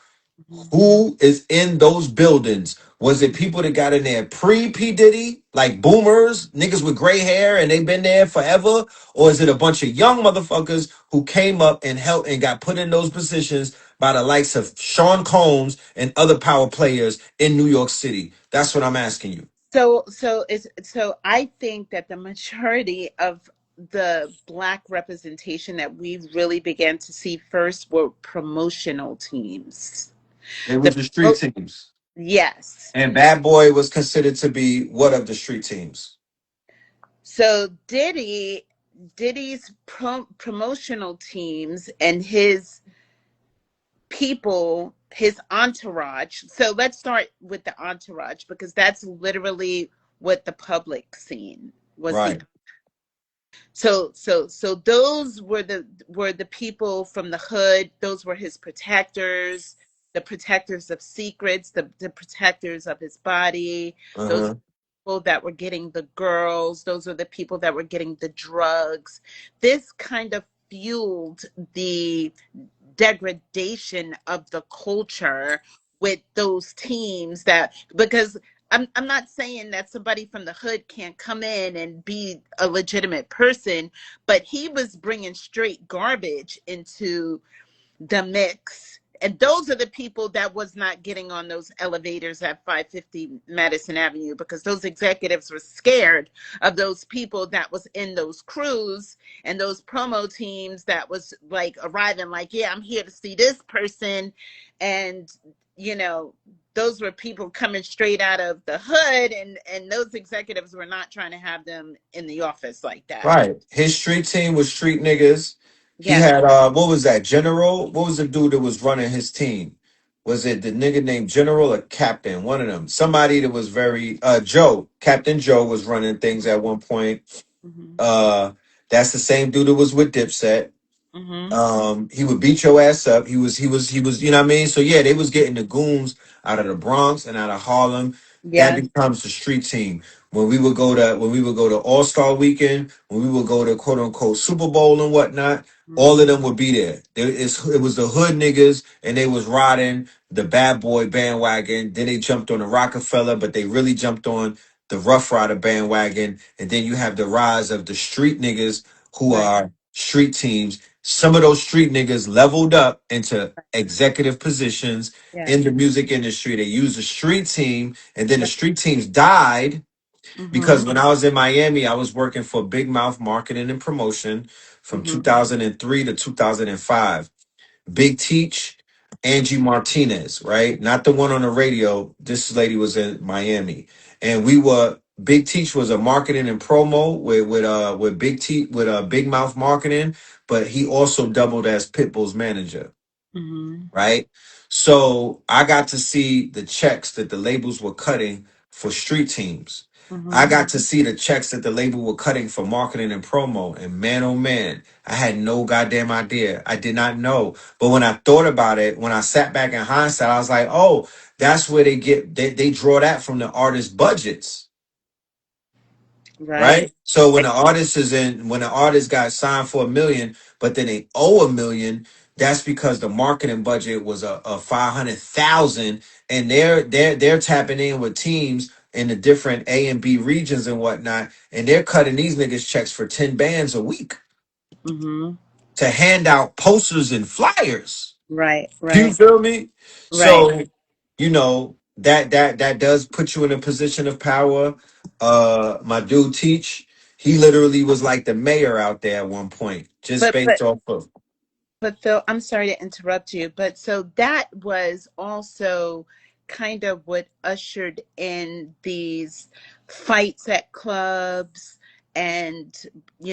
Mhm. Who is in those buildings? Was it people that got in there pre P Diddy, like boomers, niggas with gray hair, and they've been there forever, or is it a bunch of young motherfuckers who came up and helped and got put in those positions by the likes of Sean Combs and other power players in New York City? That's what I'm asking you. so I think that the majority of the black representation that we really began to see first were promotional teams. It The was the street teams, yes. and Bad Boy was considered to be what of the street teams? So Diddy's promotional teams and his people, his entourage. So let's start with the entourage because that's literally what the public seen was the Right. so those were the people from the hood. Those were his protectors, the protectors of secrets, the protectors of his body. Uh Those huh. people that were getting the girls. Those are the people that were getting the drugs. This kind of fueled the degradation of the culture with those teams that because I'm not saying that somebody from the hood can't come in and be a legitimate person, but he was bringing straight garbage into the mix. And those are the people that was not getting on those elevators at 550 Madison Avenue because those executives were scared of those people that was in those crews and those promo teams that was like arriving like, yeah, I'm here to see this person. And, you know, those were people coming straight out of the hood and those executives were not trying to have them in the office like that. Right. His street team was street niggas. He Yes. had what was that? General? What was the dude that was running his team? Was it the nigga named General or Captain? One of them. Somebody that was very Joe. Captain Joe was running things at one point. Hmm. Uh that's the same dude that was with Dipset. Hmm. He would beat your ass up. You know what I mean? So yeah, they was getting the goons out of the Bronx and out of Harlem. That Yes. becomes the street team. When we would go to All-Star weekend, when we would go to quote unquote Super Bowl and whatnot, all Hmm. of them would be there. It was the hood niggas and they was riding the bad boy bandwagon. Then they jumped on the Rockefeller, but they really jumped on the Rough Rider bandwagon. And then you have the rise of the street niggas who Right. are street teams. Some of those street niggas leveled up into executive positions in the Yes. music industry. They used the street team, and then the street teams died Mm-hmm. because when I was in Miami, I was working for Big Mouth Marketing and Promotion from Mm-hmm. 2003 to 2005. Big Teach, Angie Martinez, right? Not the one on the radio. This lady was in Miami, and we were Big Teach was a marketing and promo with Big Mouth Marketing, but he also doubled as Pitbull's manager, Mm-hmm. right? So I got to see the checks that the labels were cutting for street teams. I Mm-hmm. got to see the checks that the label were cutting for marketing and promo. And man, oh man, I had no goddamn idea. I did not know. But when I thought about it, when I sat back in hindsight, I was like, oh, that's where they draw that from the artist budgets. Right. Right. So when the artist got signed for 1 million, but then they owe 1 million, that's because the marketing budget was a 500,000, and they're tapping in with teams in the different A and B regions and whatnot, and they're cutting these niggas checks for 10 bands a week Mm-hmm. to hand out posters and flyers. Right. You Right. feel me? Right. So, that does put you in a position of power. My dude Teach, he literally was like the mayor out there at one point, just But based but off of but Phil, I'm sorry to interrupt you, but so that was also kind of what ushered in these fights at clubs and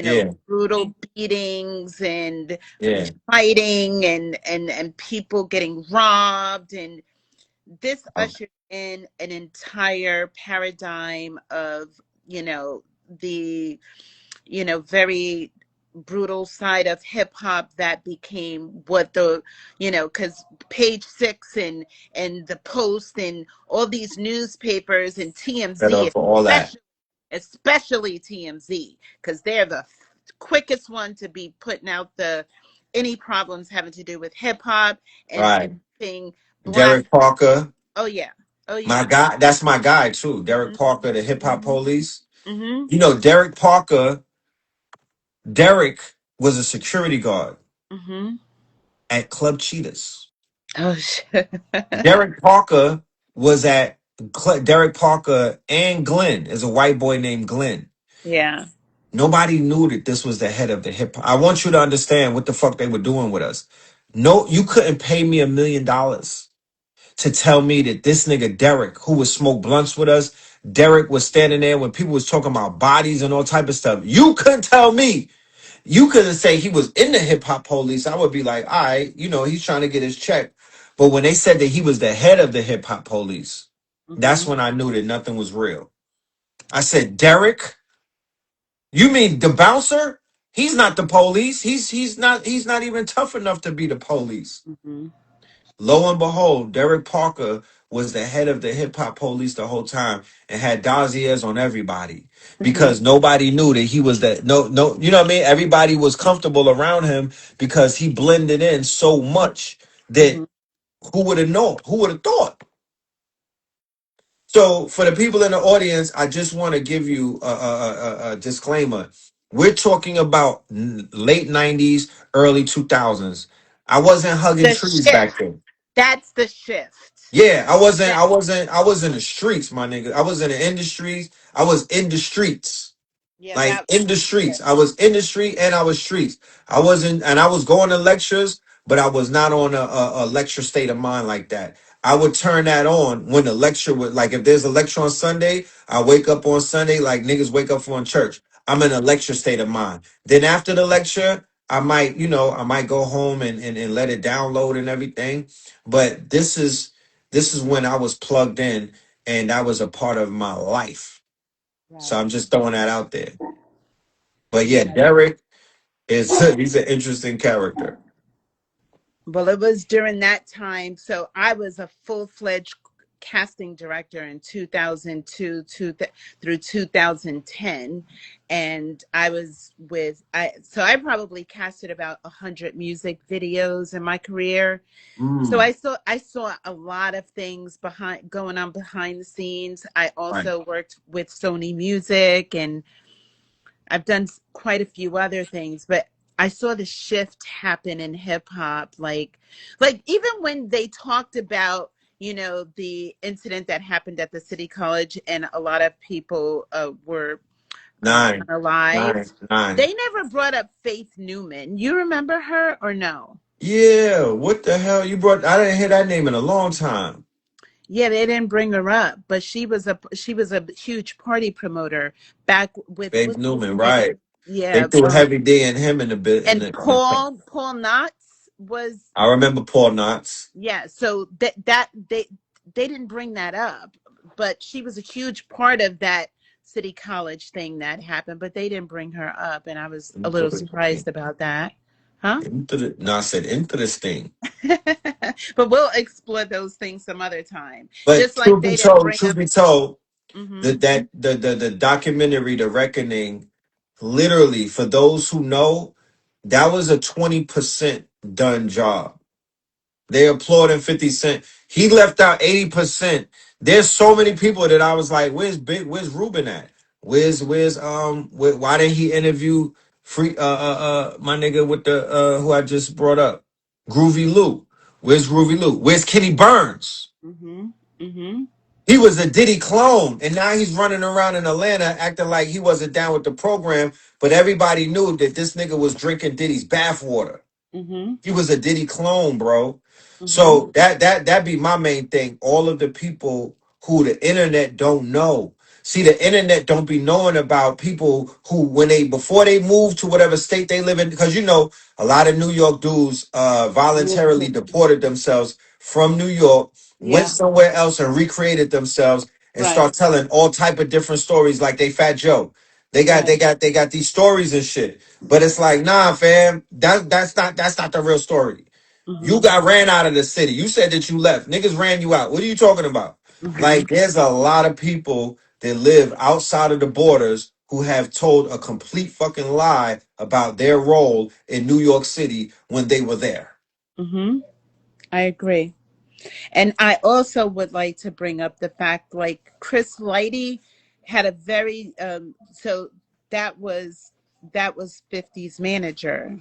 yeah, brutal beatings and yeah. fighting and people getting robbed and this Um, ushered in an entire paradigm of, you know, the, very brutal side of hip hop that became what the, because Page Six and the Post and all these newspapers and Set TMZ, up for all that. especially TMZ, because they're the quickest one to be putting out the any problems having to do with hip hop and Right. anything black. Derek Parker, Oh yeah, oh my yeah. guy. That's my guy too. Derek Mhm, Parker, the hip hop mhm, police. mhm, You know, Derek Parker. Derek was a security guard mhm. at Club Cheetahs. Oh shit. Derek Parker was at Derek Parker and Glenn is a white boy named Glenn. Yeah. Nobody knew that this was the head of the hip hop. I want you to understand what the fuck they were doing with us. No, you couldn't pay me $1 million to tell me that this nigga Derek, who would smoke blunts with us, Derek was standing there when people was talking about bodies and all type of stuff. You couldn't tell me. You couldn't say he was in the hip hop police. I would be like, all right, he's trying to get his check. But when they said that he was the head of the hip hop police, that's Mhm, when I knew that nothing was real. I said, Derek, you mean the bouncer? He's not the police. He's not even tough enough to be the police. mhm, Lo and behold, Derek Parker was the head of the hip hop police the whole time and had dossiers on everybody mhm, because nobody knew that he was that. No, no, you know what I mean? Everybody was comfortable around him because he blended in so much that mhm. who would have known? Who would have thought? So, for the people in the audience, I just want to give you a disclaimer. We're talking about late 90s, early 2000s. I wasn't hugging The trees shift. back then. That's the shift. Yeah, I wasn't. That. I was in the streets, my nigga. I was in the industries. I was in the streets. Yeah, Like that in the shift. streets. I was in the street and I was streets. I wasn't, and I was going to lectures, but I was not on a lecture state of mind like that. I would turn that on when the lecture would, like, if there's a lecture on Sunday, I wake up on Sunday like niggas wake up for in church. I'm in a lecture state of mind. Then after the lecture, I might go home and let it download and everything. But this is when I was plugged in and that was a part of my life. So I'm Right. just throwing that out there. But yeah, Yeah. Derek is he's an interesting character. Well, it was during that time. So I was a full fledged casting director in 2002 through 2010. And I was so I probably casted about 100 music videos in my career. So Mm, I saw a lot of things behind going on behind the scenes. I right. also worked with Sony Music and I've done quite a few other things, but I saw the shift happen in hip hop. Like even when they talked about, the incident that happened at the City College and a lot of people were Nine, nine, unalived, nine. they never brought up Faith Newman. You remember her or no? Yeah, what the hell you brought? I didn't hear that name in a long time. Yeah, they didn't bring her up, but she was a huge party promoter back with Faith what's his Newman, name? right? They Yeah, threw a heavy D in him in the bit in and the in the thing. Paul Knotts was, I remember Paul Knotts. yeah. So that they didn't bring that up, but she was a huge part of that City College thing that happened, but they didn't bring her up, and I was a little Interesting. surprised about that, huh? No, I said interesting. But we'll explore those things some other time. But Just like they didn't bring truth up. be told, Hmm. the documentary, The Reckoning, literally for those who know, that was a 20% done job. They applauding 50 Cent. He left out 80%. There's so many people that I was like, where's Ruben at? Why didn't he interview my nigga with the who I just brought up? Groovy Lou. Where's Groovy Lou? Where's Kenny Burns? Hmm. Hmm. He was a Diddy clone, and now he's running around in Atlanta acting like he wasn't down with the program, but everybody knew that this nigga was drinking Diddy's bathwater. Hmm. He was a Diddy clone, bro. Hmm. So that be my main thing. All of the people who the internet don't know. See, the internet don't be knowing about people who, when they before they move to whatever state they live in, because a lot of New York dudes voluntarily deported themselves from New York went Yeah. somewhere else and recreated themselves and Right. start telling all type of different stories like they Fat Joe. Right. They got these stories and shit. But it's like, nah, fam, that's not the real story. You Mhm. got ran out of the city. You said that you left. Niggas ran you out. What are you talking about? Mhm. Like, there's a lot of people that live outside of the borders who have told a complete fucking lie about their role in New York City when they were there. Mhm. I agree. And I also would like to bring up the fact like Chris Lighty had a very so that was that was 50's manager,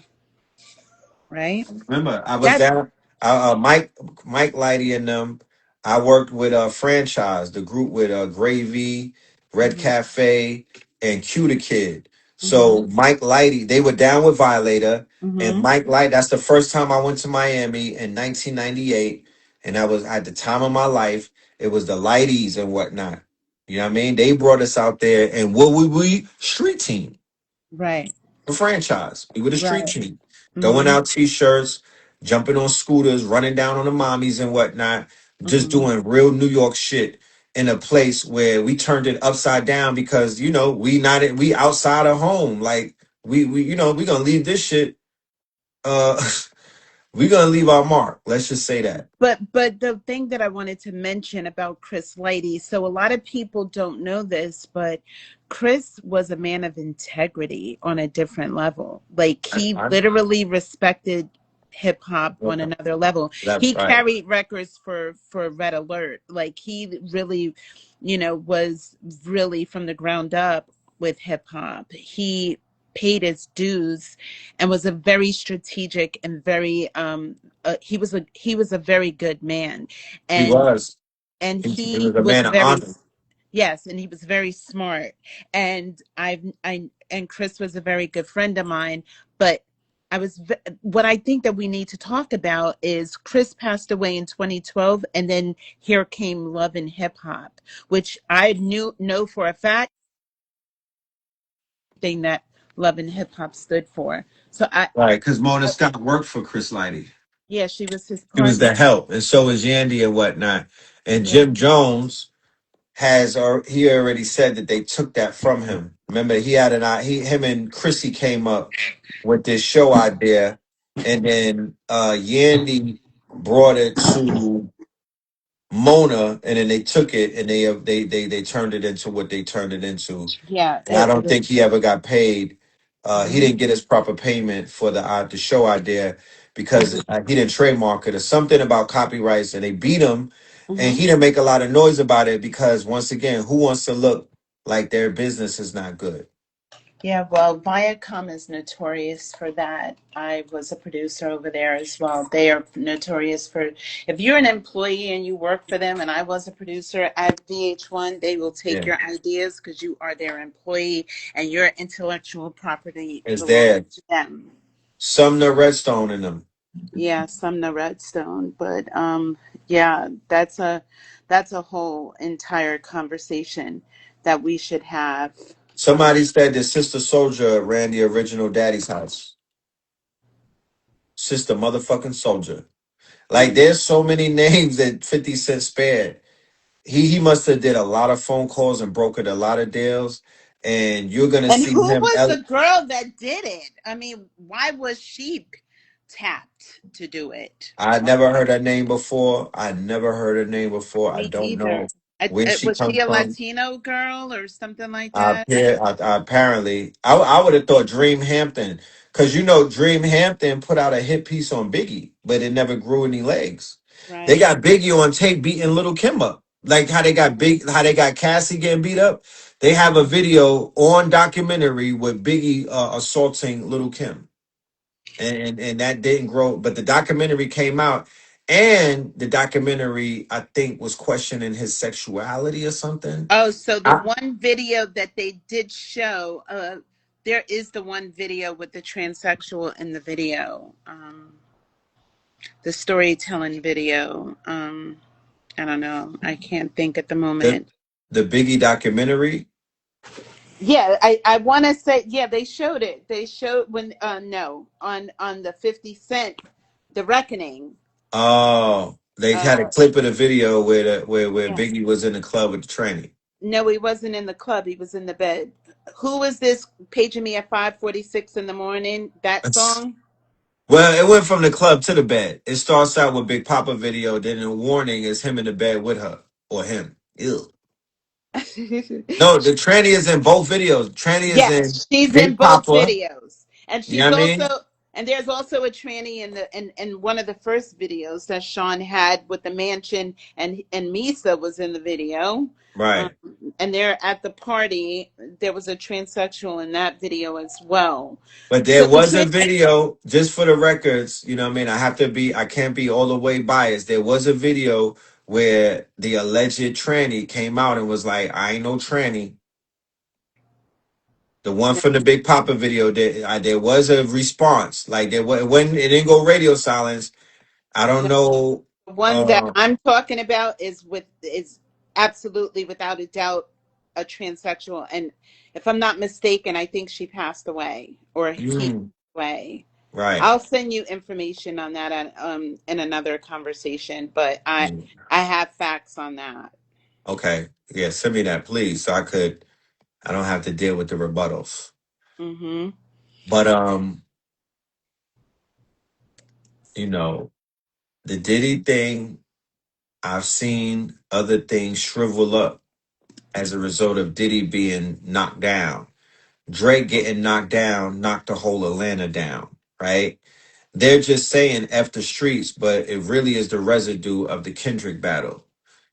right? Remember, I was That down. Mike Lighty and them. I worked with a franchise, the group with Gravy, Red mhm. Cafe, and Q the Kid. So Mhm. Mike Lighty, they were down with Violator, and Mhm. Mike Light. That's the first time I went to Miami in 1998, and I was at the time of my life. It was the Lighties and whatnot. You know what I mean? They brought us out there, and what would we street team? Right. The franchise. We were the street Right. team. Throwing Mhm. out t-shirts, jumping on scooters, running down on the mommies and whatnot, just Mhm. doing real New York shit in a place where we turned it upside down because we outside of home. Like we gonna leave this shit uh we gonna leave our mark. Let's just say that. But the thing that I wanted to mention about Chris Lighty, so a lot of people don't know this, but Chris was a man of integrity on a different level. Like he I literally respected hip hop on another level. that's He right. carried records for Red Alert. Like he really, was really from the ground up with hip hop. He paid his dues and was a very strategic and very he was a very good man, He and was. He he was a was man of very honor. yes, and he was very smart. And I Chris was a very good friend of mine, but what I think that we need to talk about is Chris passed away in 2012, and then here came Love and Hip Hop, which I know for a fact thing that Love and Hip Hop stood for. So Right, because Mona Scott worked for Chris Lighty. yeah, she was his He was partner. the help, and so is Yandy and whatnot. And Yeah. Jim Jones he already said that they took that from him. Remember, he had him and Chrissy came up with this show idea, and then Yandy brought it to Mona, and then they took it and they turned it into what they turned it into. Yeah, And I it don't was. think he ever got paid. He Mhm. didn't get his proper payment for the show idea because he didn't trademark it or something about copyrights, and they beat him. And Mhm. he didn't make a lot of noise about it because once again, who wants to look like their business is not good? Yeah, well, Viacom is notorious for that. I was a producer over there as well. They are notorious for if you're an employee and you work for them, and I was a producer at VH1, they will take Yeah, your ideas because you are their employee and your intellectual property it's belongs there. to them. Sumner Redstone in them. Yeah, Sumner Redstone, but yeah, that's a whole entire conversation that we should have. Um, Somebody said that Sister Soldier ran the original Daddy's house. Sister motherfucking Soldier. Like mm. there's so many names that 50 Cent spared. He must have did a lot of phone calls and brokered a lot of deals. And you're gonna And see who him. was the girl that did it? I mean, why was she tapped to do it? I never heard her name before. I never heard her name before. I Me don't either. know where she Was she comes a from. Latino girl or something like that? Apparently, I would have thought Dream Hampton, because Dream Hampton put out a hit piece on Biggie, but it never grew any legs. They Right. got Biggie on tape beating Little Kim up, like how they got Cassie getting beat up. They have a video on documentary with Biggie assaulting Little Kim, and that didn't grow. But the documentary came out, and the documentary I think was questioning his sexuality or something. Oh, so the one video that they did show, there is the one video with the transsexual in the video, the storytelling video. I don't know. I can't think at the the moment. the Biggie documentary. Yeah, I want to say yeah, they showed it. They showed when no on the 50 Cent, The Reckoning. Oh. They had a Uh, clip of the video where where yeah. Biggie was in the club with the tranny. No, he wasn't in the club. He was in the bed. Who was this paging me at 5:46 in the morning? That song? Well, it went from the club to the bed. It starts out with Big Papa video, then the warning is him in the bed with her or him. Ew. No, the tranny is in both videos. Tranny is in Yes, she's in Big both Papa. videos, and You know she's what I also mean? and there's also a tranny in one of the first videos that Sean had with the mansion, and Misa was in the video, um, Right. and they're at the party. There was a transsexual in that video as well. But So there the was a trans video, just for the records, you know what I mean? I can't be all the way biased. There was a video where the alleged tranny came out and was like, I ain't no tranny. The one no, from the Big Papa video, there was a response. Like there was, when it didn't go radio silence. I don't no, know. the one that I'm talking about is absolutely without a doubt a transsexual, and if I'm not mistaken, I think she passed away or he passed mm, away. right. I'll send you information on that in another conversation, but Mm, I have facts on that. okay. Yeah, send me that, please, so I don't have to deal with the rebuttals. Hmm. But you know, the Diddy thing, I've seen other things shrivel up as a result of Diddy being knocked down. Drake getting knocked down, knocked the whole Atlanta down, right? They're just saying F the streets, but it really is the residue of the Kendrick battle.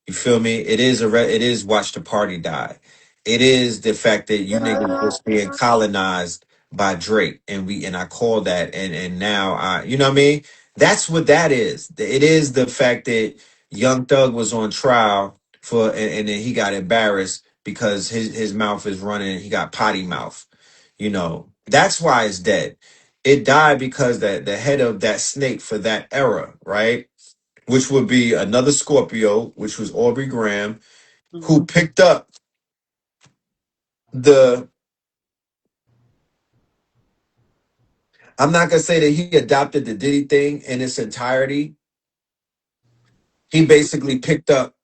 You feel me? It is watch the party die. It is the fact that you niggas was being colonized by Drake, and I call that, and now I, you know what I mean? That's what that is. It is the fact that Young Thug was on trial for, and then he got embarrassed because his mouth is running. He got potty mouth. You know that's why it's dead. It died because that the head of that snake for that era, right? Which would be another Scorpio, which was Aubrey Graham, Hmm. who picked up the. I'm not gonna say that he adopted the Diddy thing in its entirety. He basically picked up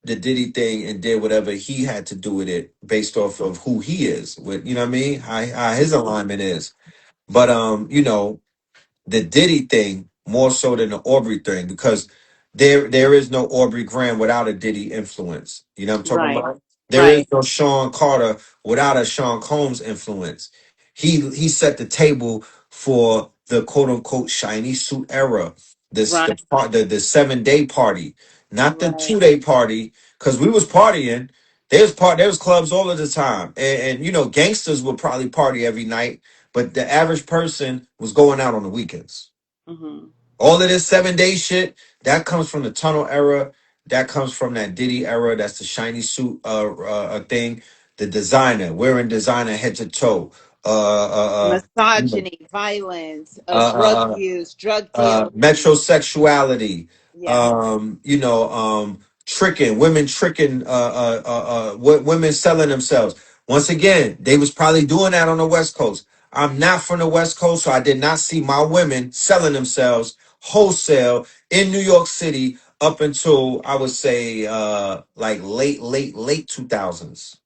the Diddy thing and did whatever he had to do with it based off of who he is, with you know what I mean, how his alignment is. But you know, the Diddy thing more so than the Aubrey thing because there is no Aubrey Graham without a Diddy influence. You know what I'm talking Right, about? There is right, no Sean Carter without a Sean Combs influence. He set the table for the quote unquote shiny suit era. This right, the 7 day party, not the right. 2 day party, because we was partying. There was clubs all of the time, and you know gangsters would probably party every night, but the average person was going out on the weekends. Hmm. All of this 7 day shit that comes from the tunnel era. That comes from that Diddy era. That's the shiny suit thing. The designer wearing designer head to toe. You know, Misogyny, violence, uh, drug uh, use, drug dealing. metrosexuality, Yes. you know, tricking women, tricking, women selling themselves. Once again, they was probably doing that on the West Coast. I'm not from the West Coast, so I did not see my women selling themselves wholesale in New York City up until I would say like late 2000s.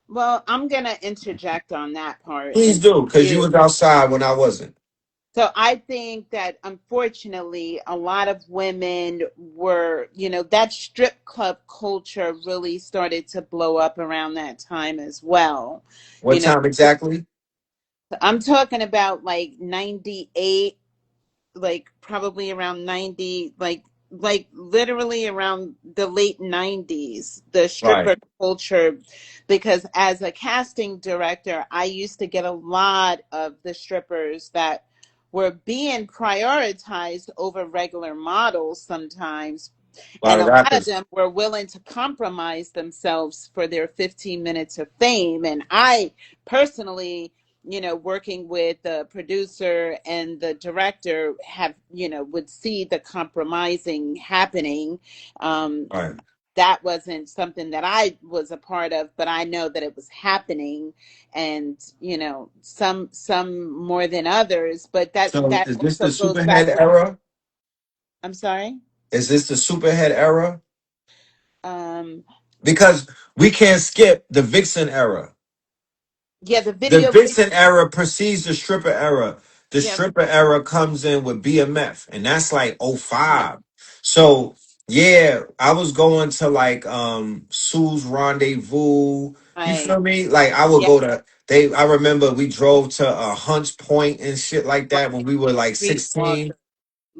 Well, I'm going to interject on that part Please and do, because you you. was outside when I wasn't. So I think that unfortunately, a lot of women were, that strip club culture really started to blow up around that time as well. What You know, time exactly? I'm talking about like 98, like probably around 90, like literally around the late 90s, the Right. stripper culture, because as a casting director I used to get a lot of the strippers that were being prioritized over regular models sometimes, A lot and of a lot of rappers. them were willing to compromise themselves for their 15 minutes of fame. And I personally, working with the producer and the director, have, would see the compromising happening. Um, Right. that wasn't something that I was a part of, but I know that it was happening, and some more than others. But that So that is this the also goes superhead back to. era? I'm sorry. Is this the superhead era? Um, Because we can't skip the Vixen era. yeah, the The video Vixen era precedes the stripper era. The yeah, stripper era comes in with BMF, and that's like yeah, '05. So yeah, I was going to like Sue's Rendezvous. You right, feel me? Like I would yeah, go to they I remember we drove to Hunts Point and shit like right. that when we were like Street 16. Walker,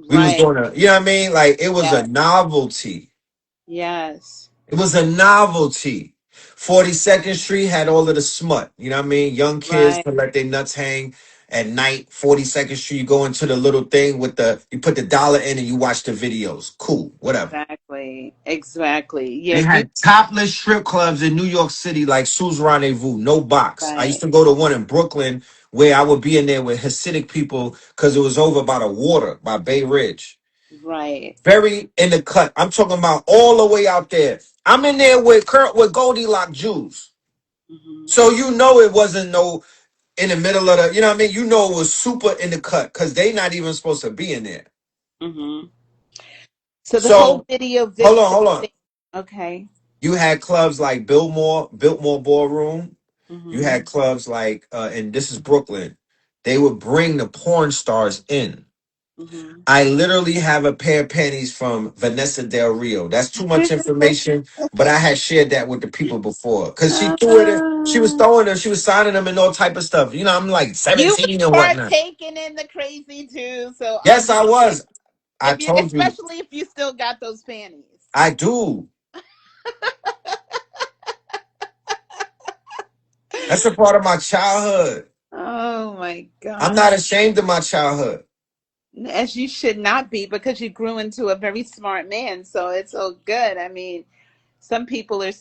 We was right, going to, you know what I mean? Like it was a yeah, novelty. yes, It was a novelty. 42nd Street had all of the smut. You know what I mean? Young kids right, to let their nuts hang at night. 42nd Street, you go into the little thing with you put the dollar in and you watch the videos. Cool, whatever. exactly, exactly. Yeah, They you had topless strip clubs in New York City like Sue's Rendezvous, no box. I used right, to go to one in Brooklyn where I would be in there with Hasidic people because it was over by the water, by Bay Ridge. right. Very in the cut. I'm talking about all the way out there. I'm in there with Goldilocks Jews. Hmm. So you know it wasn't no in the middle of the, you know what I mean? You know it was super in the cut because they not even supposed to be in there. Hmm. So the whole So video hold on, vixen hold on. thing, okay. You had clubs like Biltmore Ballroom. You Hmm. had clubs like and this is Brooklyn. They would bring the porn stars in. Hmm. I literally have a pair of panties from Vanessa Del Rio. That's too much information, but I had shared that with the people before because she threw it in. She was Uh, throwing them. She was signing them and all type of stuff. You know, I'm like you were 17 and whatnot. partaking in the crazy too, so I Yes, get I it. was. I If you, told you, especially if you still got those panties. I do. That's a part of my childhood. Oh my I'm God. not ashamed of my childhood. As you should not be because you grew into a very smart man. So it's all good. I mean, some people are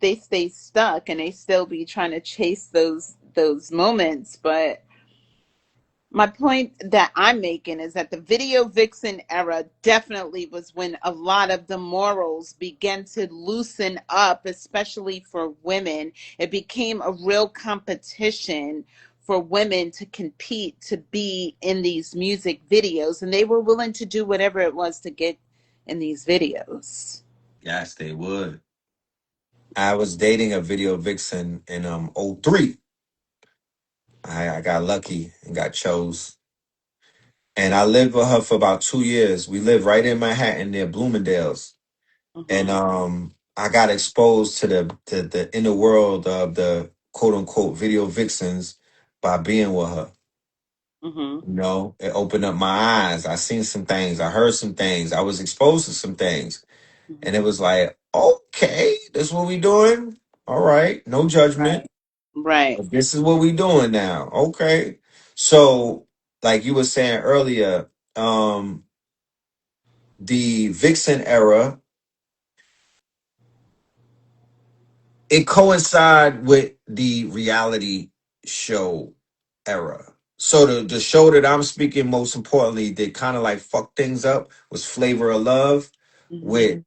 they stay stuck and they still be trying to chase those moments. But my point that I'm making is that the video vixen era definitely was when a lot of the morals began to loosen up, especially for women. It became a real competition for women to compete to be in these music videos, and they were willing to do whatever it was to get in these videos. Yes, they would. I was dating a video vixen in '03. I got lucky and got chose. And I lived with her for about 2 years. We lived right in Manhattan near Bloomingdale's. And Hmm. I got exposed to the inner world of the quote unquote video vixens by being with her. Hmm. You know, it opened up my eyes. I seen some things. I heard some things. I was exposed to some things. And it Hmm. was like, okay, this what we doing? All right, no judgment. Right. Right. But this is what we doing now. Okay. So, like you were saying earlier, the Vixen era, it coincide with the reality show era. So the show that I'm speaking most importantly that kind of like fucked things up was Flavor of Love with Hmm.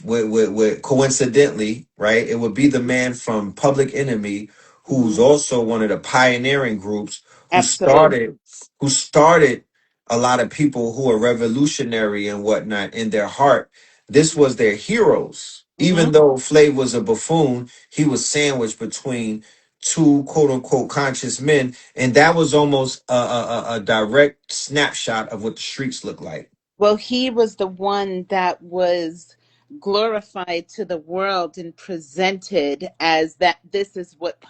with coincidentally, right? It would be the man from Public Enemy, who's Hmm. also one of the pioneering groups Absolutely. who started a lot of people who are revolutionary and whatnot in their heart. This was their heroes. Hmm. Even though Flav was a buffoon, he was sandwiched between two quote unquote conscious men, and that was almost a direct snapshot of what the streets look like. Well, he was the one that was glorified to the world and presented as that this is what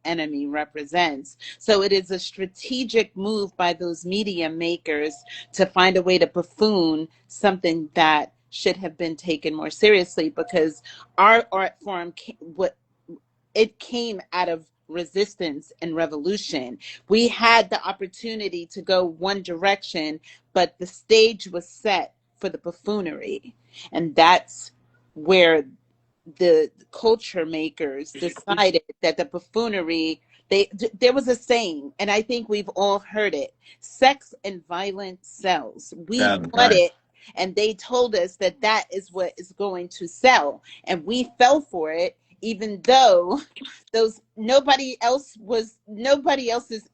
enemy represents. So it is a strategic move by those media makers to find a way to buffoon something that should have been taken more seriously because our art form what it came out of resistance and revolution. We had the opportunity to go one direction, but the stage was set for the buffoonery. And that's where the culture makers decided that the buffoonery there was a saying and I think we've all heard it: sex and violence sells. We bought Right. it and they told us that that is what is going to sell and we fell for it even though those nobody else's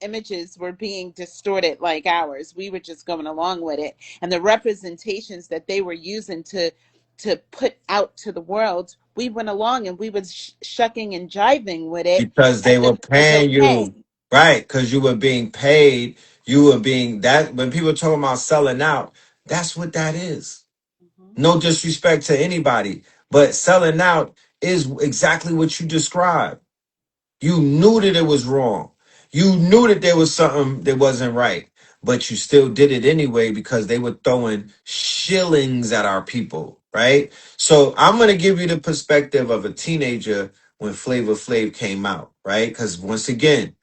images were being distorted like ours. We were just going along with it, and the representations that they were using to put out to the world, we went along and we was shucking and jiving with it because as they if were it was paying okay. you, right? Because you were being paid. You were being that when people talking about selling out, that's what that is. Mhm. No disrespect to anybody, but selling out is exactly what you described. You knew that it was wrong. You knew that there was something that wasn't right, but you still did it anyway because they were throwing shillings at our people, right? So I'm gonna give you the perspective of a teenager when Flavor Flav came out, right? Because once again,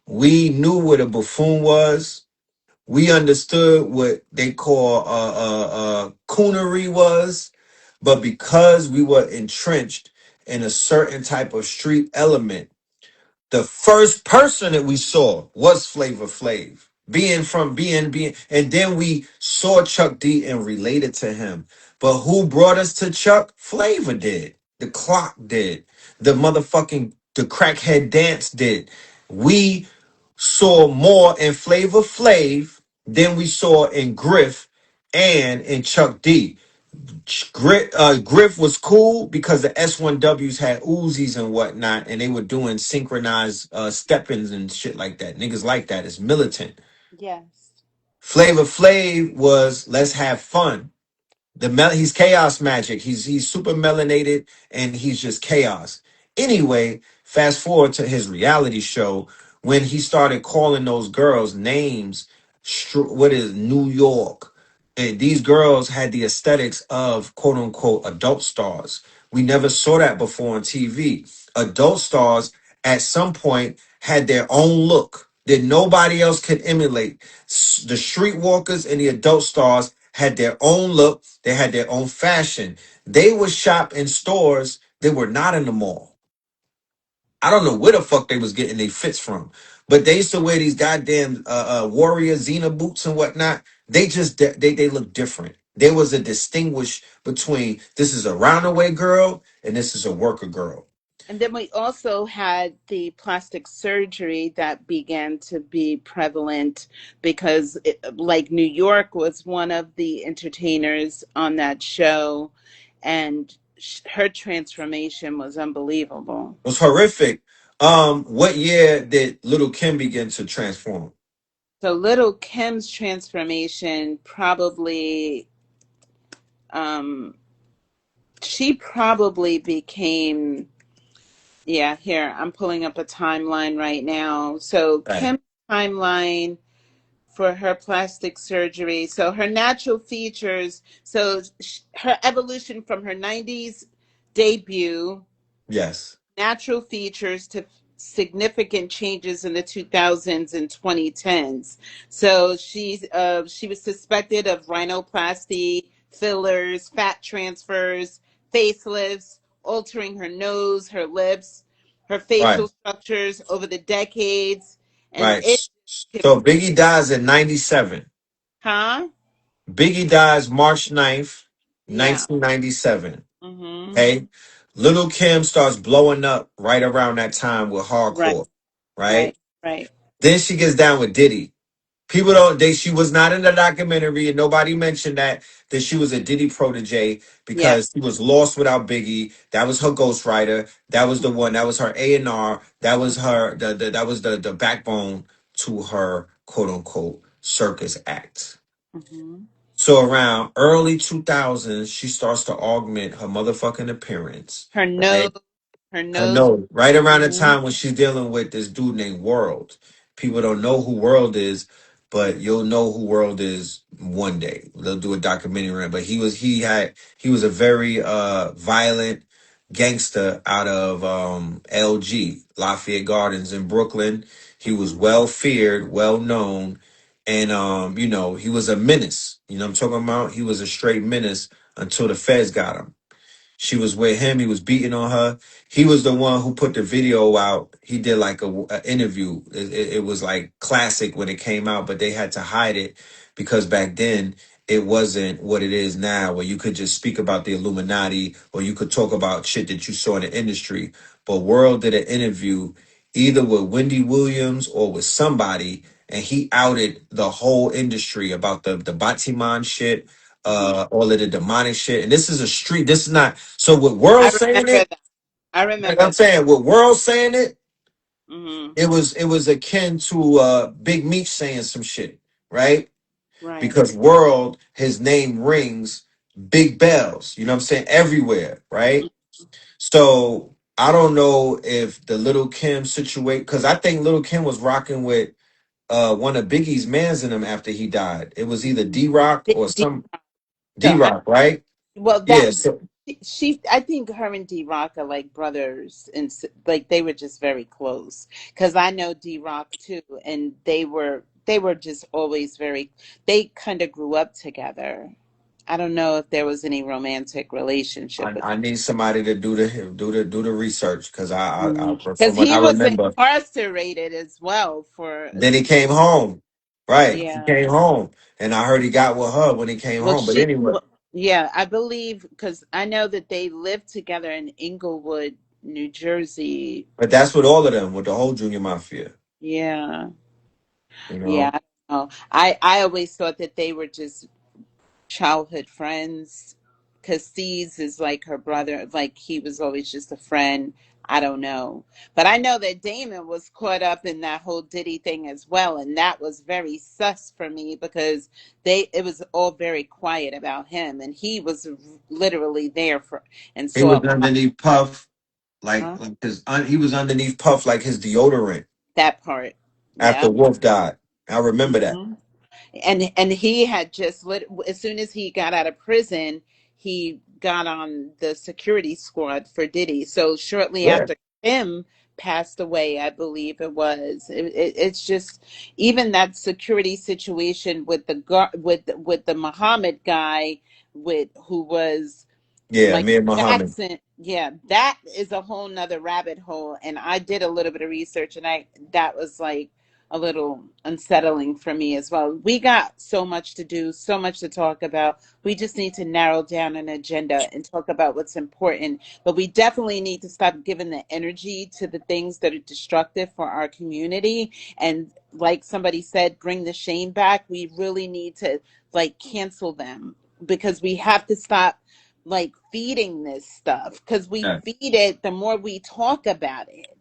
we knew what a buffoon was. We understood what they call coonery was, but because we were entrenched in a certain type of street element, the first person that we saw was Flavor Flav. Being, and then we saw Chuck D and related to him. But who brought us to Chuck? Flavor did. The clock did. The crackhead dance did. We saw more in Flavor Flav than we saw in Griff and in Chuck D. Griff was cool because the S1Ws had Uzis and whatnot, and they were doing synchronized steppings and shit like that. Niggas like that. It's militant. Yes. Flavor Flav was let's have fun. He's chaos magic. He's super melanated and he's just chaos. Anyway, fast forward to his reality show when he started calling those girls names. What is New York? And these girls had the aesthetics of quote unquote adult stars. We never saw that before on TV. Adult stars at some point had their own look that nobody else could emulate. The streetwalkers and the adult stars had their own look. They had their own fashion. They would shop in stores that were not in the mall. I don't know where the fuck they was getting their fits from, but they used to wear these goddamn warrior Xena boots and whatnot. They look different. There was a distinguish between this is a roundaway girl and this is a worker girl. And then we also had the plastic surgery that began to be prevalent because, like, New York was one of the entertainers on that show, and her transformation was unbelievable. It was horrific. What year did Little Kim begin to transform? So, Little Kim's transformation probably, um, she probably became, yeah, here, I'm pulling up a timeline right now. So, Right. Kim's timeline for her plastic surgery. So her natural features, so her evolution from her 90s debut, Yes. natural features to significant changes in the 2000s and 2010s. So she was suspected of rhinoplasty, fillers, fat transfers, facelifts, altering her nose, her lips, her Right. facial structures over the decades, and Right. it, So Biggie dies in 97. huh? Biggie dies March 9th, Yeah. 1997. Mm-hmm. Okay. Little Kim starts blowing up right around that time with Right, hardcore. Right. right, right. Then she gets down with Diddy. People don't they she was not in the documentary and nobody mentioned that she was a Diddy protege Yeah. because she was lost without Biggie. That was her ghostwriter. That was the one. That was her A&R. That was her that was the backbone to her quote unquote circus act. Mm-hmm. So around early 2000s, she starts to augment her motherfucking appearance, Her right? nose, her I nose. know. Right around the Mm-hmm. time when she's dealing with this dude named World. People don't know who World is, but you'll know who World is one day. They'll do a documentary on it. But he was a very violent gangster out of LG, Lafayette Gardens in Brooklyn. He was well feared, well known, and he was a menace. You know what I'm talking about? He was a straight menace until the feds got him. She was with him. He was beating on her. He was the one who put the video out. He did like a interview. It was like classic when it came out, but they had to hide it because back then it wasn't what it is now, where you could just speak about the Illuminati or you could talk about shit that you saw in the industry. but World did an interview either with Wendy Williams or with somebody, and he outed the whole industry about the Batiman shit, Mhm. all of the demonic shit. And this is a street. This is not so with World I saying remember it. that. I Like I'm remember that. saying, with World saying it, Hmm. it was akin to Big Meech saying some shit, right? Right. Because World, his name rings big bells. You know what I'm saying? Everywhere, right? So I don't know if the Little Kim situation, because I think Little Kim was rocking with one of Biggie's mans in him after he died. It was either D Rock or D- some so D Rock, right? well, Yeah. that So she, I think her and D Rock are like brothers, and like they were just very close. Because I know D Rock too, and they were just always very. They kind of grew up together. I don't know if there was any romantic relationship with I need somebody to do the research because them. from Because what he I was remember. incarcerated as well for a Then he came home. Right. He yeah. came home. And I heard he got with her when he came Well, home. But anyway, yeah, I believe because I know that they lived together in Inglewood, New Jersey. but that's with all of them, with the whole Junior Mafia, Yeah, you yeah. know. I don't know. I always thought that they were just childhood friends because C's is like her brother, like he was always just a friend. I don't know. But I know that Damon was caught up in that whole Diddy thing as well. And that was very sus for me because it was all very quiet about him. And he was literally there for, and He was saw underneath Puff, huh? he was underneath Puff like his deodorant That part. after Yeah. Wolf died. I remember that. Mhm. And he had just as soon as he got out of prison, he got on the security squad for Diddy. So shortly Yeah. after him passed away, I believe it was. It's just even that security situation with the Muhammad guy with who was Yeah, Mike me and Muhammad. Jackson. Yeah, that is a whole nother rabbit hole. And I did a little bit of research, and I that was like a little unsettling for me as well. We got so much to do, so much to talk about. We just need to narrow down an agenda and talk about what's important. But we definitely need to stop giving the energy to the things that are destructive for our community. And like somebody said, bring the shame back. We really need to like cancel them because we have to stop like feeding this stuff because we Yeah. feed it the more we talk about it.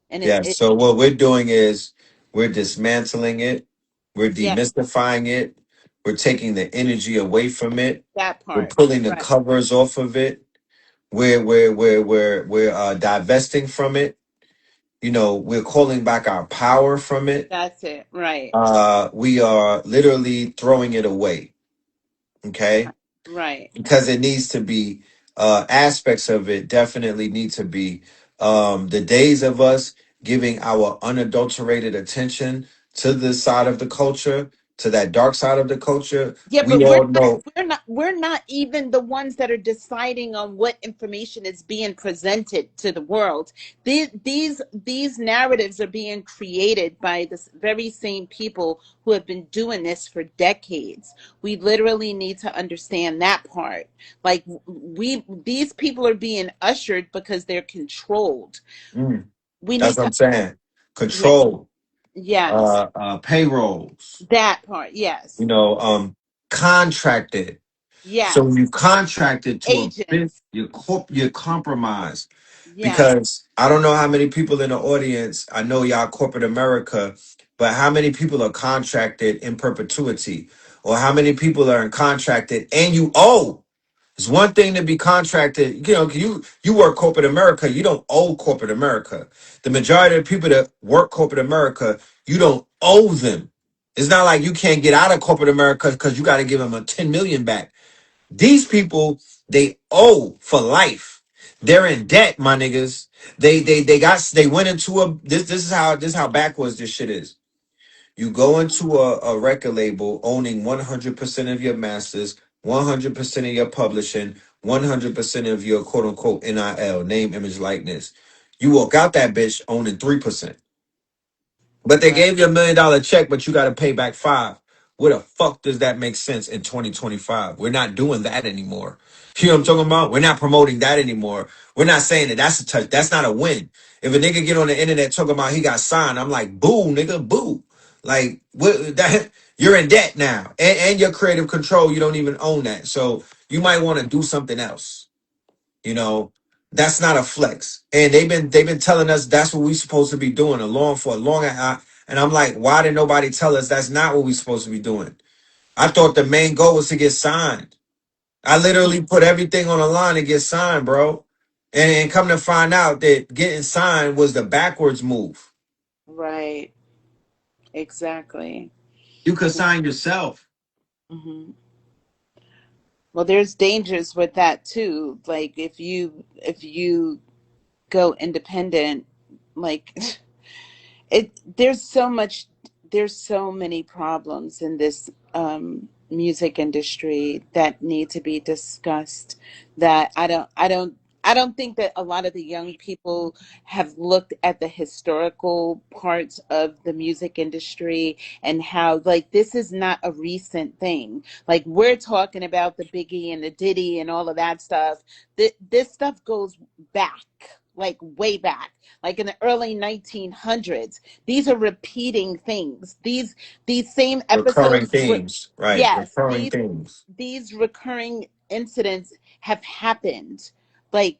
And Yeah. it So what we're doing is we're dismantling it, we're yeah, demystifying it, we're taking the energy away from it, that we're part. pulling the Right. covers off of it, we're divesting from it. You know, we're calling back our power from it. That's it. Right. We are literally throwing it away. Okay, Right. Right. because it needs to be aspects of it definitely need to be the days of us giving our unadulterated attention to this side of the culture, to that dark side of the culture. Yeah, We but we're all not know. we're not we're not even the ones that are deciding on what information is being presented to the world. These narratives are being created by the very same people who have been doing this for decades. We literally need to understand that part. Like we these people are being ushered because they're controlled. Mm, We that's need what to I'm saying. yeah, Control, yes. payrolls, That part, yes. contracted. So when Yes. you contracted to a bit, Agents. you're compromised. Yes. Because I don't know how many people in the audience, I know y'all corporate America, but how many people are contracted in perpetuity? Or how many people are in contracted and you owe? It's one thing to be contracted. You work corporate America, you don't owe corporate America. The majority of people that work corporate America, you don't owe them. It's not like you can't get out of corporate America because you got to give them a 10 million back. These people, they owe for life. They're in debt, my niggas. They went into a this is how backwards this shit is. You go into a record label owning 100% of your masters, 100% of your publishing, 100% of your quote unquote NIL, name, image, likeness. You walk out that bitch owning 3%. But they Right. gave you $1 million check, but you got to pay back five. Where the fuck does that make sense in 2025? We're not doing that anymore. You know what I'm talking about? We're not promoting that anymore. We're not saying that that's a touch. That's not a win. If a nigga get on the internet talking about he got signed, I'm like, boo, nigga, boo. Like, what that you're in debt now. And your creative control, you don't even own that. So you might want to do something else. You know, that's not a flex. And they've been telling us that's what we supposed to be doing along for a long and I'm like, why did nobody tell us that's not what we supposed to be doing? I thought the main goal was to get signed. I literally put everything on the line to get signed, bro. And come to find out that getting signed was the backwards move. Right. Exactly. You could sign yourself. Hmm. Well, there's dangers with that too. Like if you go independent, like it there's so many problems in this music industry that need to be discussed, that I don't think that a lot of the young people have looked at the historical parts of the music industry, and how, like, this is not a recent thing. Like, we're talking about the Biggie and the Diddy and all of that stuff. This stuff goes back, like way back, like in the early 1900s. These are repeating things. These same Recurring episodes were, themes. Right. yes, Recurring themes. these recurring incidents have happened, like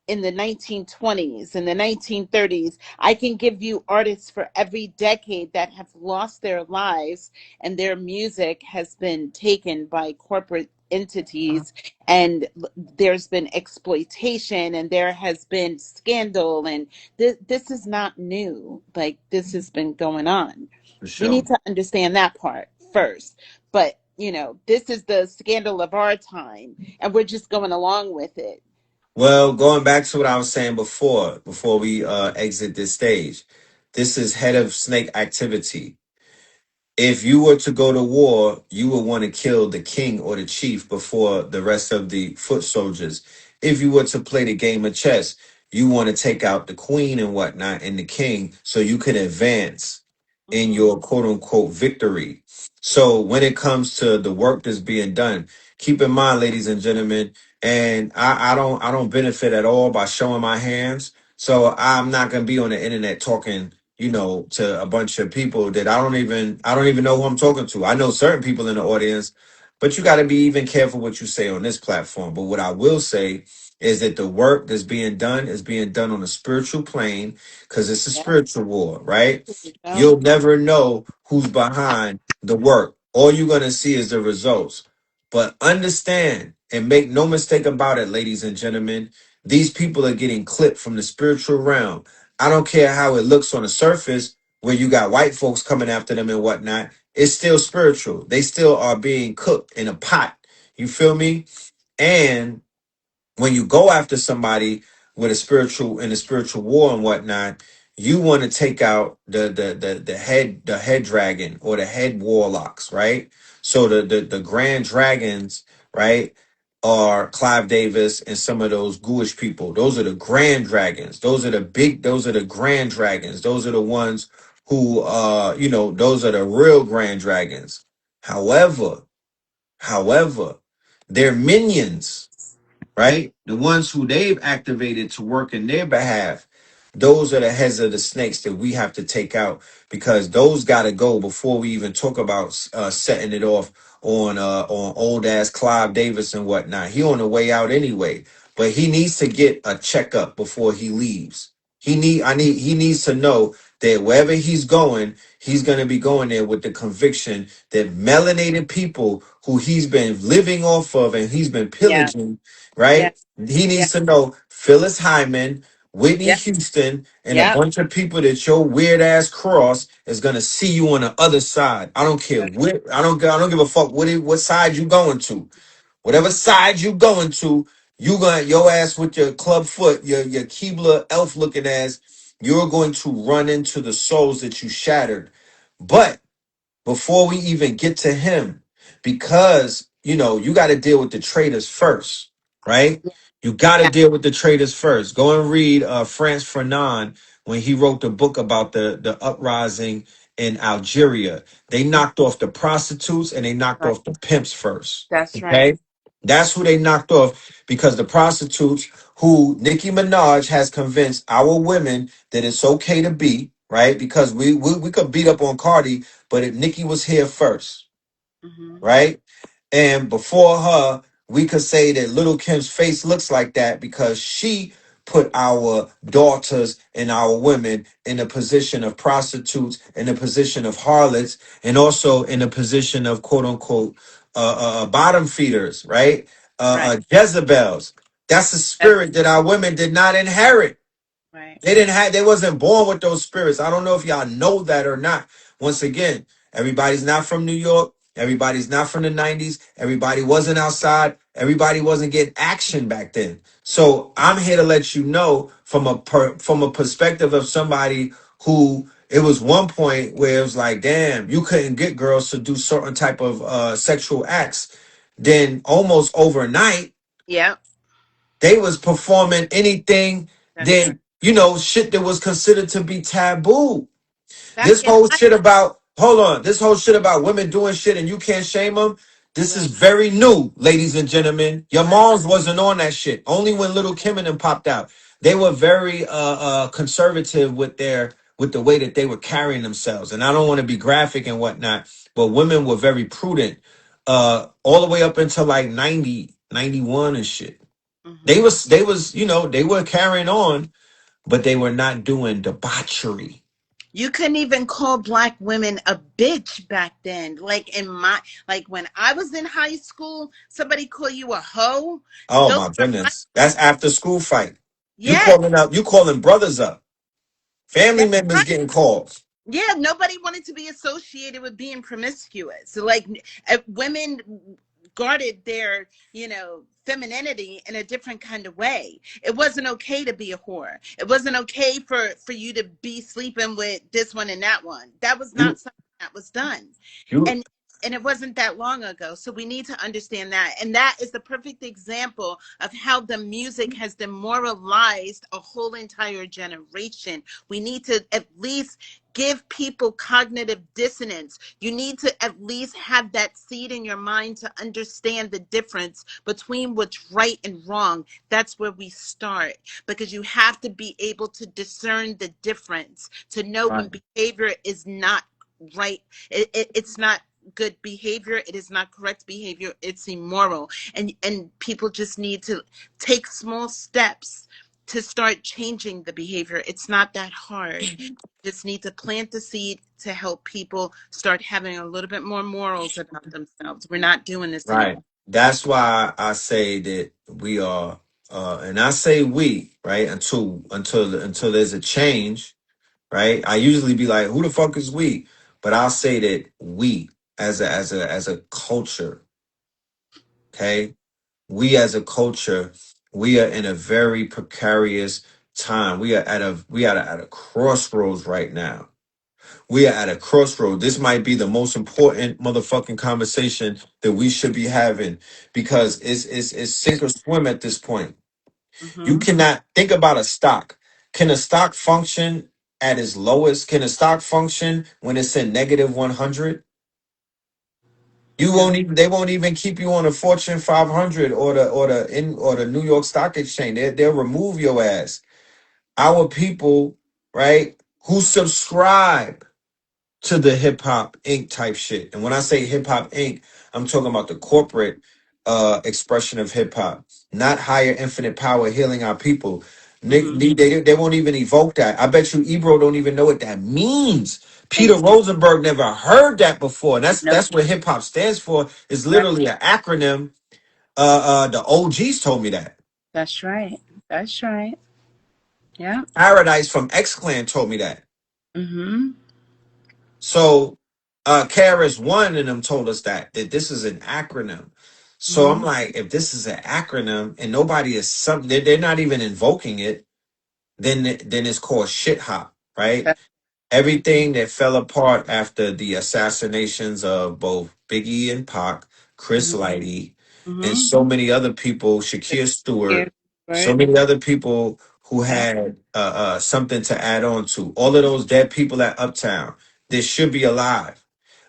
in the 1920s and the 1930s. I can give you artists for every decade that have lost their lives, and their music has been taken by corporate entities, and there's been exploitation, and there has been scandal, and this is not new. Like, this has been going on. For We sure. need to understand that part first. But, this is the scandal of our time, and we're just going along with it. Well, going back to what I was saying before we exit this stage, this is head of snake activity. If you were to go to war, you would want to kill the king or the chief before the rest of the foot soldiers. If you were to play the game of chess, you want to take out the queen and whatnot and the king so you can advance in Hmm. your quote unquote victory. So when it comes to the work that's being done, keep in mind, ladies and gentlemen, and I don't benefit at all by showing my hands. So I'm not gonna be on the internet talking, to a bunch of people that I don't even know who I'm talking to. I know certain people in the audience, but you got to be even careful what you say on this platform. But what I will say is that the work that's being done is being done on a spiritual plane because it's a Yeah, spiritual war, right? there you go. You'll never know who's behind the work. All you're going to see is the results. But understand and make no mistake about it, ladies and gentlemen, these people are getting clipped from the spiritual realm. I don't care how it looks on the surface where you got white folks coming after them and whatnot. It's still spiritual. They still are being cooked in a pot. You feel me? And when you go after somebody with a spiritual war and whatnot, you want to take out the head dragon or the head warlocks, right? So the grand dragons, right, are Clive Davis and some of those Jewish people. Those are the grand dragons. Those are the grand dragons. Those are the ones who those are the real grand dragons. However, however, they're minions, right? The ones who they've activated to work in their behalf, those are the heads of the snakes that we have to take out because those got to go before we even talk about setting it off on old ass Clive Davis and whatnot. He on the way out anyway, but he needs to get a checkup before he leaves. He needs to know that wherever he's going to be going there with the conviction that melanated people who he's been living off of and he's been Yeah, pillaging, yeah, right? He yeah, needs to know Phyllis Hyman, Whitney yeah, Houston, and a yeah. bunch of people that your weird ass cross is gonna see you on the other side. I don't care what I don't give a fuck what side you going to. Whatever Mhm. side you going to, you gonna your ass with your club foot, your Keebler elf looking ass, you're going to run into the souls that you shattered. But before we even get to him, because you got to deal with the traitors first, right? Yeah, You got to yeah, deal with the traitors first. Go and read Frantz Fanon when he wrote the book about the uprising in Algeria. They knocked off the prostitutes and they knocked Right. off the pimps first. That's right. Okay? That's who they knocked off because the prostitutes who Nicki Minaj has convinced our women that it's okay to be, right? Because we could beat up on Cardi, but if Nicki was here first, Hmm. right? And before her, we could say that Little Kim's face looks like that because she put our daughters and our women in a position of prostitutes, in a position of harlots, and also in a position of quote unquote bottom feeders, right? Right. Jezebels. That's a That's spirit that our women did not inherit. right. They wasn't born with those spirits. I don't know if y'all know that or not. Once again, everybody's not from New York. Everybody's not from the 90s. Everybody wasn't outside. Everybody wasn't getting action back then. So I'm here to let you know from from a perspective of somebody who it was one point where it was like, damn, you couldn't get girls to do certain type of sexual acts. Then almost overnight, Yep. they was performing anything That's right. that, shit that was considered to be taboo. Back This in whole my shit about, hold on, this whole shit about women doing shit and you can't shame them. This is right. very new, ladies and gentlemen. Your That's moms wasn't on that shit. Only when Little Kim and them popped out. They were very conservative with the way that they were carrying themselves. And I don't want to be graphic and whatnot, but women were very prudent all the way up until like 90, 91 and shit. They hmm was they was, they were carrying on, but they were not doing debauchery. You couldn't even call black women a bitch back then. Like in my like when I was in high school, somebody call you a hoe. Oh Those my were black. goodness. That's after school fight. Yes, You calling brothers up. Family that's members right. getting calls. Yeah, nobody wanted to be associated with being promiscuous. So, like, women guarded their, femininity in a different kind of way. It wasn't okay to be a whore. It wasn't okay for you to be sleeping with this one and that one. That was You not something that was done. you And and it wasn't that long ago. So we need to understand that. And that is the perfect example of how the music has demoralized a whole entire generation. We need to at least give people cognitive dissonance. You need to at least have that seed in your mind to understand the difference between what's right and wrong. That's where we start because you have to be able to discern the difference, to know right, when behavior is not right. It's not good behavior, it is not correct behavior, it's immoral. And people just need to take small steps to start changing the behavior. It's not that hard. Just need to plant the seed to help people start having a little bit more morals about themselves. We're not doing this anymore. right. That's why I say that we are and I say we, right? Until there's a change, right? I usually be like, who the fuck is we? But I'll say that we as a culture, okay? We as a culture, we are in a very precarious time. We are at a crossroads right now. We are at a crossroad. This might be the most important motherfucking conversation that we should be having because it's sink or swim at this point. You Mm-hmm. cannot think about a stock. Can a stock function at its lowest? Can a stock function when it's in negative 100? You No. won't even they won't even keep you on the Fortune 500 or the New York Stock Exchange. They'll remove your ass. Our people, right, who subscribe to the Hip Hop Inc. type shit. And when I say Hip Hop Inc., I'm talking about the corporate expression of hip hop, not higher infinite power healing our people. Mm-hmm. They won't even evoke that. I bet you Ebro don't even know what that means. Peter Exactly. Rosenberg never heard that before. And that's Nope. that's what hip hop stands for. Is That, literally an acronym. The OGs told me that. that's right. That's right. Yeah. Paradise from X Clan told me that. Mm-hmm. So Karis One and them told us that this is an acronym. So I'm Mm-hmm. like, if this is an acronym and nobody is something, they're not even invoking it, then it's called shit hop, right? That, Everything that fell apart after the assassinations of both Biggie and Pac, Chris mm-hmm. Lighty, and Mm-hmm. so many other people, Shakir Here, Stewart, so right. many other people who Yeah. had something to add on to. All of those dead people at Uptown, that should be alive.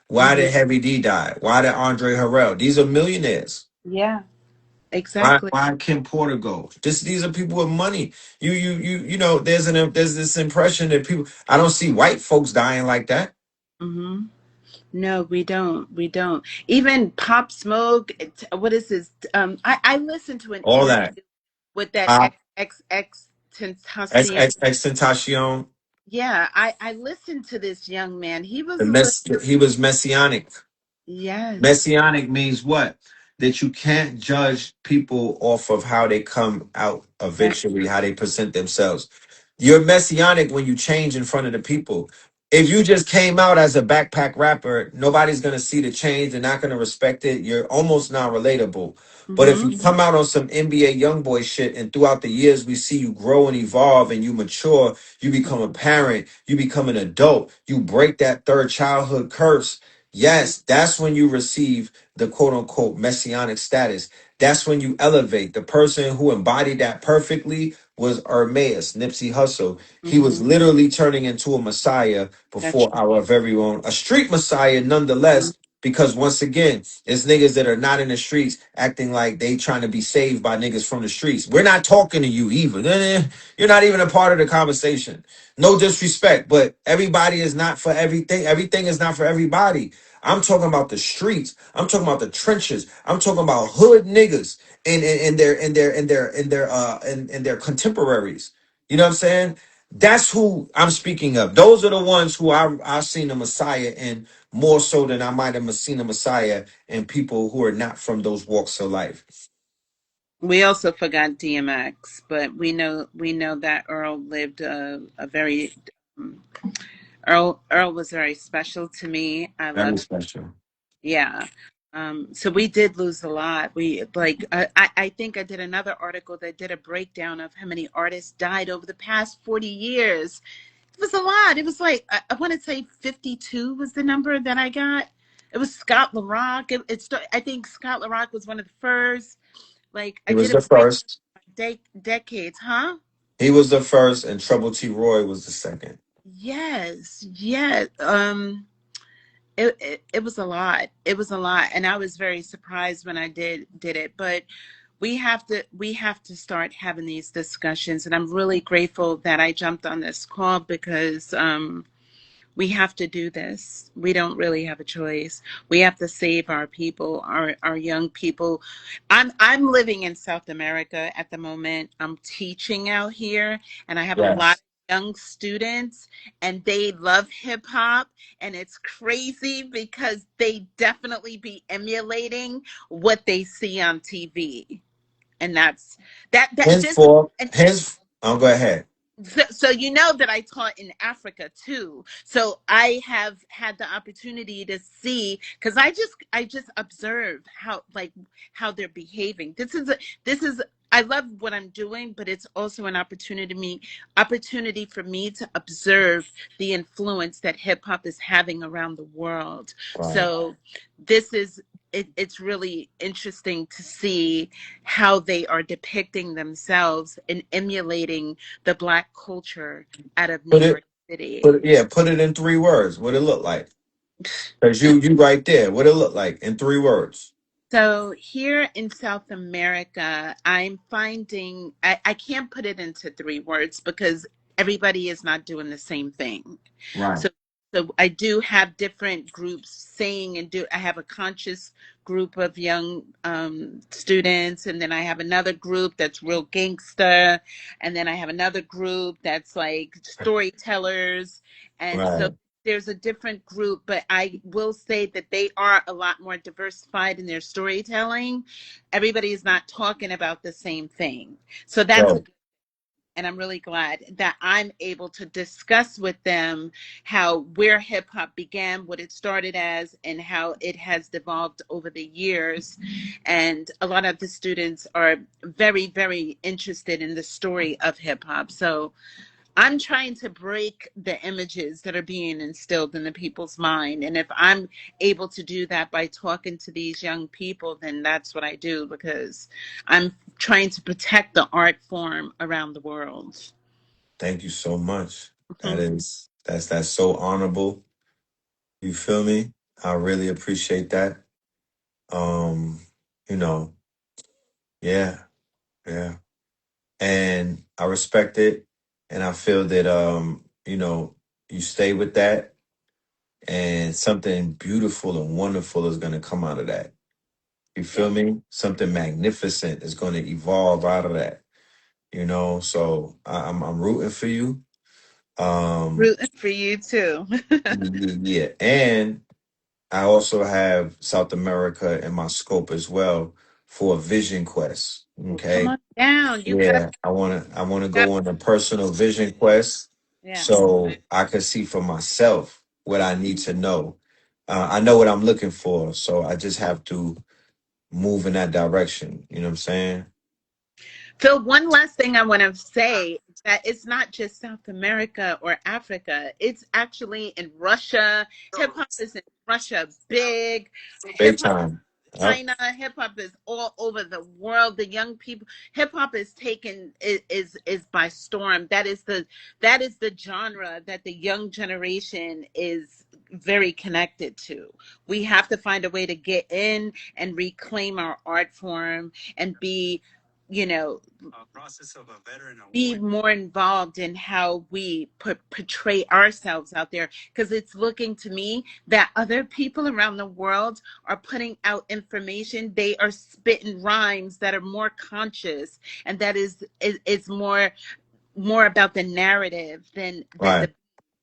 Why Hmm. did Heavy D die? Why did Andre Harrell? These are millionaires. Yeah, Why exactly. why Kim Porter go? These are people with money. You know, there's this impression that people, I don't see white folks dying like that. Hmm. No, we don't. We don't. Even Pop Smoke. What is this? I listened to an All interview that. with that Uh, XXX Tentacion. Tentacion, Yeah, I listened to this young man. He the was a little. mess he was messianic. Yes. Messianic means what? That you can't judge people off of how they come out of Yeah. victory, how they present themselves. You're messianic when you change in front of the people. If you just came out as a backpack rapper, nobody's gonna see the change. They're not gonna respect it. You're almost non-relatable. But if Hmm. you come out on some NBA YoungBoy shit, and throughout the years we see you grow and evolve, and you mature, you become a parent, you become an adult, you break that third childhood curse. Yes, that's when you receive the quote unquote messianic status. That's when you elevate. The person who embodied that perfectly was Ermaeus, Nipsey Hussle. He was Hmm. literally turning into a messiah That's before our very own, a street messiah nonetheless, because once again, it's niggas that are not in the streets acting like they trying to be saved by niggas from the streets. We're not talking to you either. You're not even a part of the conversation. No disrespect, but everybody is not for everything. Everything is not for everybody. I'm talking about the streets. I'm talking about the trenches. I'm talking about hood niggas and their contemporaries. You know what I'm saying? That's who I'm speaking of. Those are the ones who I've seen the Messiah in more so than I might have seen the Messiah in people who are not from those walks of life. We also forgot DMX, but we know that Earl lived a very um, Earl was very special to me. I Very loved, special. yeah. So we did lose a lot. We like I think I did another article that did a breakdown of how many artists died over the past 40 years. It was a lot. It was like I want to say 52 was the number that I got. It was Scott LaRock. I think Scott LaRock was one of the first. Like I He was did a the break first. decades, huh? He was the first, and Trouble T. Roy was the second. Yes, yes. It was a lot. It was a lot, and I was very surprised when I did it. But we have to start having these discussions, and I'm really grateful that I jumped on this call because we have to do this. We don't really have a choice. We have to save our people, our young people. I'm living in South America at the moment. I'm teaching out here, and I have a lot Yes. of young students, and they love hip hop, and it's crazy because they definitely be emulating what they see on TV, and that just Henceforth, and oh, go ahead. so you know that I taught in Africa too. So I have had the opportunity to see because I just observe how they're behaving. This is I love what I'm doing, but it's also an opportunity for me to observe the influence that hip hop is having around the world. Right. So this is it's really interesting to see how they are depicting themselves and emulating the Black culture out of New Put it, York City. put it in 3 words. What it look like? Because you right there. What it look like in 3 words? So here in South America, I'm finding I can't put it into 3 words because everybody is not doing the same thing. Right. So so I do have different groups saying and do I have a conscious group of young students, and then I have another group that's real gangster, and then I have another group that's like storytellers, and so Right. there's a different group, but I will say that they are a lot more diversified in their storytelling. Everybody is not talking about the same thing. So that's a Right. good, and I'm really glad that I'm able to discuss with them how where hip hop began, what it started as, and how it has devolved over the years. And a lot of the students are very, very interested in the story of hip hop. So I'm trying to break the images that are being instilled in the people's mind. And if I'm able to do that by talking to these young people, then that's what I do because I'm trying to protect the art form around the world. Thank you so much. Mhm. That's so honorable. You feel me? I really appreciate that. Um, you know, yeah, yeah. And I respect it. And I feel that you stay with that and something beautiful and wonderful is gonna come out of that. You feel Yeah. me? Something magnificent is gonna evolve out of that. So I'm rooting for you. Um, Rooting for you too. yeah, and I also have South America in my scope as well for a vision quest. Well, come Okay. on down. You got Yeah, I wanna that. go on a personal vision quest Yeah. so I can see for myself what I need to know. I know what I'm looking for, so I just have to move in that direction. You know what I'm saying? Phil, one last thing I want to say is that it's not just South America or Africa. It's actually in Russia. Hip hop is in Russia big. Big Hip hop time. Yep. China, hip hop is all over the world. The young people, hip hop is taken is by storm. That is the genre that the young generation is very connected to. We have to find a way to get in and reclaim our art form and be, you know, be more involved in how we portray ourselves out there, because it's looking to me that other people around the world are putting out information. They are spitting rhymes that are more conscious, and that is more about the narrative than Right.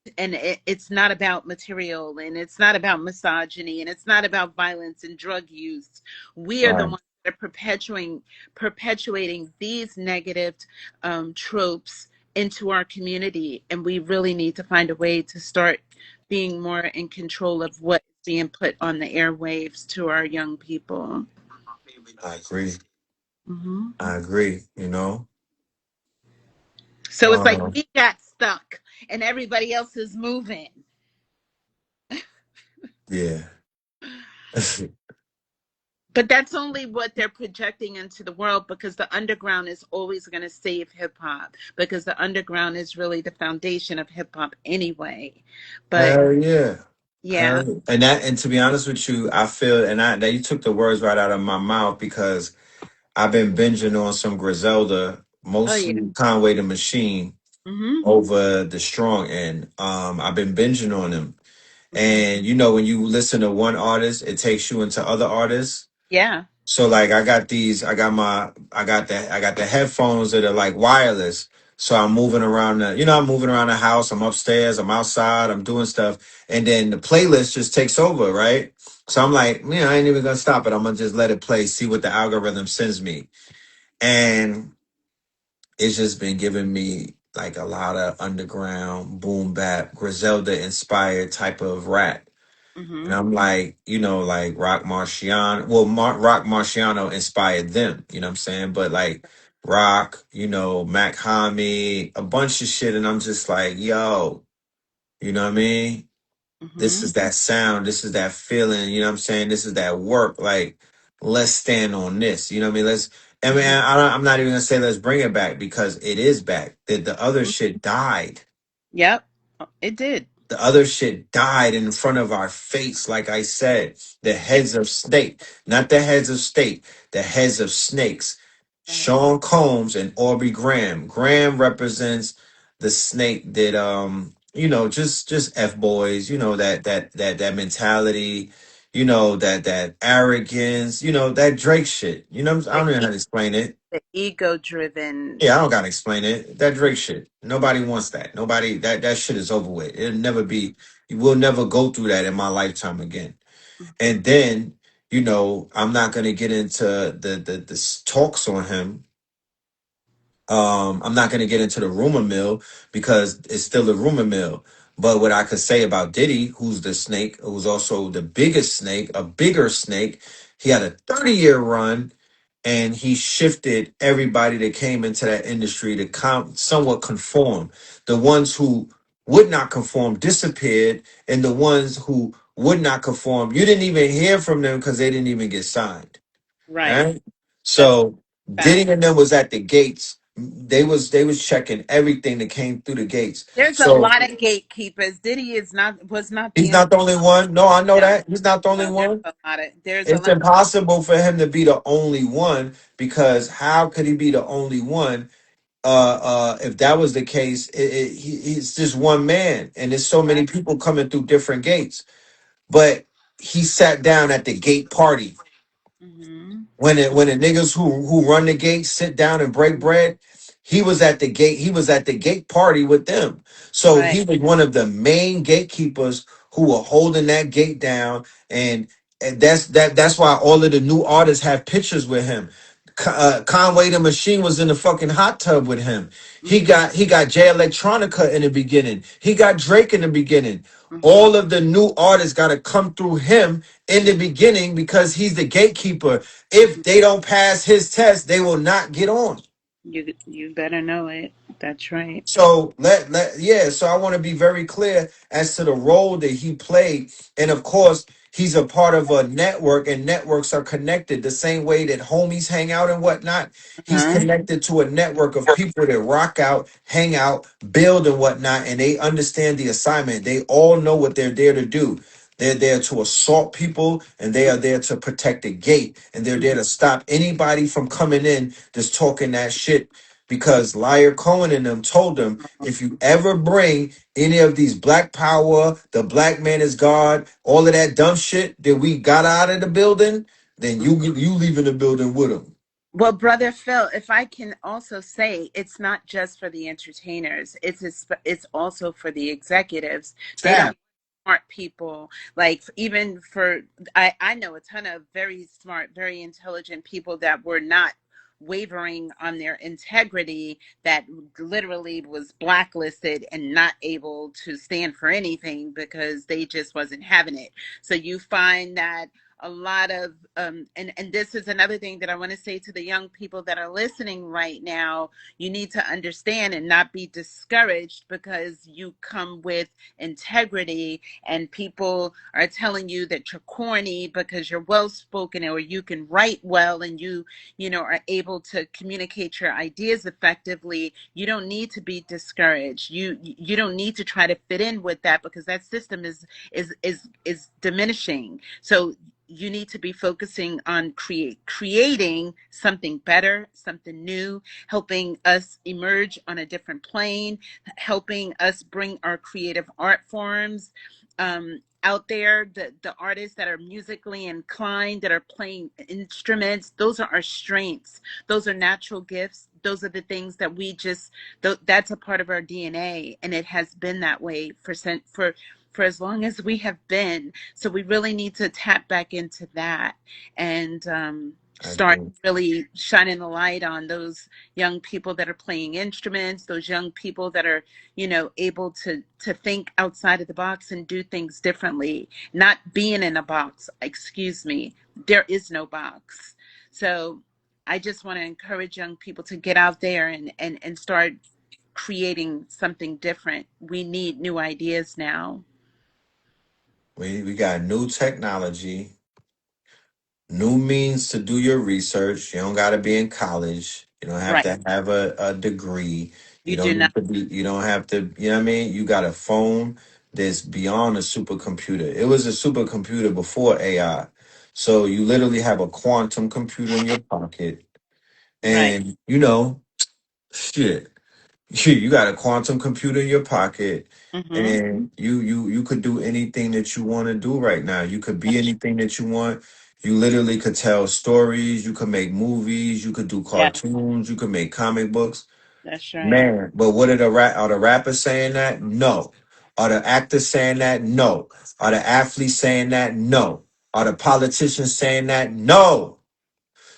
the, and it's not about material, and it's not about misogyny, and it's not about violence and drug use. We are the Right. ones that are perpetuating these negative tropes into our community, and we really need to find a way to start being more in control of what is being put on the airwaves to our young people. I agree. Hmm. I agree. So it's like Um, we got stuck and everybody else is moving. yeah. But that's only what they're projecting into the world, because the underground is always going to save hip hop, because the underground is really the foundation of hip hop anyway. But Hell yeah. yeah. Hell, and to be honest with you, I feel and I that you took the words right out of my mouth because I've been binging on some Griselda, Oh yeah. mostly Conway the Machine Mhm. over the strong end. I've been binging on him. Mhm. And when you listen to one artist, it takes you into other artists. Yeah. So like I got the headphones that are like wireless. So I'm moving around the house, I'm upstairs, I'm outside, I'm doing stuff, and then the playlist just takes over, right? So I'm like, I ain't even gonna stop it. I'm gonna just let it play, see what the algorithm sends me. And it's just been giving me like a lot of underground boom bap, Griselda inspired type of rap. And Mhm. I'm like, like Rock Marciano. Well, Rock Marciano inspired them, you know what I'm saying? But like Rock, Mac Hami, a bunch of shit. And I'm just like, yo, you know what I mean? This Mhm. is that sound. This is that feeling. You know what I'm saying? This is that work. Like, let's stand on this. You know what I mean? I mean, Mhm. I'm not even going to say let's bring it back because it is back. The other Mhm. shit died. Yep. It did. The other shit died in front of our face, like I said. The Yeah. heads of state, not the heads of state, the heads of snakes. Right. Sean Combs and Aubrey Graham. Graham represents the snake that just F boys, that mentality, that arrogance, that Drake shit. I The don't know how to explain it. the ego driven. Yeah, I don't gotta explain it. That Drake shit. Nobody wants that. Nobody that shit is over with. It'll never be you will never go through that in my lifetime again. And then, I'm not gonna get into the talks on him. I'm not gonna get into the rumor mill because it's still a rumor mill. But what I could say about Diddy, who's the snake, who's also the biggest snake, a bigger snake, he had a 30-year run and he shifted everybody that came into that industry to somewhat conform. The ones who would not conform disappeared, and the ones who would not conform, you didn't even hear from them because they didn't even get signed. Right. Right? That's So fact. Diddy and them was at the gates They was checking everything that came through the gates. There's a So lot of gatekeepers. Diddy is not was not he's the only not the only one. No, I know no, that he's not the only no, there's one. a lot of there's a It's lot impossible for him to be the only one, because how could he be the only one? If that was the case, he's just one man, and there's so right. many people coming through different gates. But he sat down at the gate party. Mm-hmm. When the niggas who run the gate sit down and break bread, he was at the gate. He was at the gate party with them. So Right. he was one of the main gatekeepers who were holding that gate down, and that's why all of the new artists have pictures with him. Conway the Machine was in the fucking hot tub with him. Mm-hmm. He got Jay Electronica in the beginning. He got Drake in the beginning. Mm-hmm. All of the new artists got to come through him in the beginning, because he's the gatekeeper. If they don't pass his test, they will not get on. You better know it. That's right. So yeah, so I want to be very clear as to the role that he played. And of course, he's a part of a network, and networks are connected the same way that homies hang out and whatnot. He's Uh-huh. connected to a network of people that rock out, hang out, build and whatnot, and they understand the assignment. They all know what they're there to do. They're there to assault people, and they are there to protect the gate, and they're there to stop anybody from coming in that's talking that shit, because Liar Cohen and them told them, if you ever bring any of these black power, the black man is God, all of that dumb shit that we got out of the building, then you leaving the building with them. Well, brother Phil, if I can also say, it's not just for the entertainers. It's also for the executives. They don't Tab. smart people. Like even for I know a ton of very smart, very intelligent people that were not wavering on their integrity, that literally was blacklisted and not able to stand for anything because they just wasn't having it. So you find that a lot of and this is another thing that I want to say to the young people that are listening right now. You need to understand and not be discouraged because you come with integrity and people are telling you that you're corny because you're well spoken or you can write well and you know are able to communicate your ideas effectively. You don't need to be discouraged. You don't need to try to fit in with that because that system is diminishing. So you need to be focusing on creating something better, something new, helping us emerge on a different plane, helping us bring our creative art forms out there. The artists that are musically inclined, that are playing instruments, those are our strengths. Those are natural gifts. Those are the things that we just that's a part of our DNA, and it has been that way for as long as we have been. So we really need to tap back into that and I start agree. really shining the light on those young people that are playing instruments, those young people that are, you know, able to think outside of the box and do things differently, not being in a box. Excuse me, there is no box. So I just want to encourage young people to get out there and start creating something different. We need new ideas now. We got new technology, new means to do your research. You don't got to be in college. You don't have Right. to have a degree. You You do don't not. need to be, you don't have to, you know what I mean? You got a phone that's beyond a supercomputer. It was a supercomputer before AI. So you literally have a quantum computer in your pocket, Right. and you know, shit. You got a quantum computer in your pocket, Mm-hmm. and you could do anything that you want to do right now. You could be That's, anything that you want. You literally could tell stories, you could make movies, you could do yeah, cartoons, you could make comic books. that's right. Man, but what are the rappers saying that? No. Are the actors saying that? No. Are the athletes saying that? No. Are the politicians saying that? No.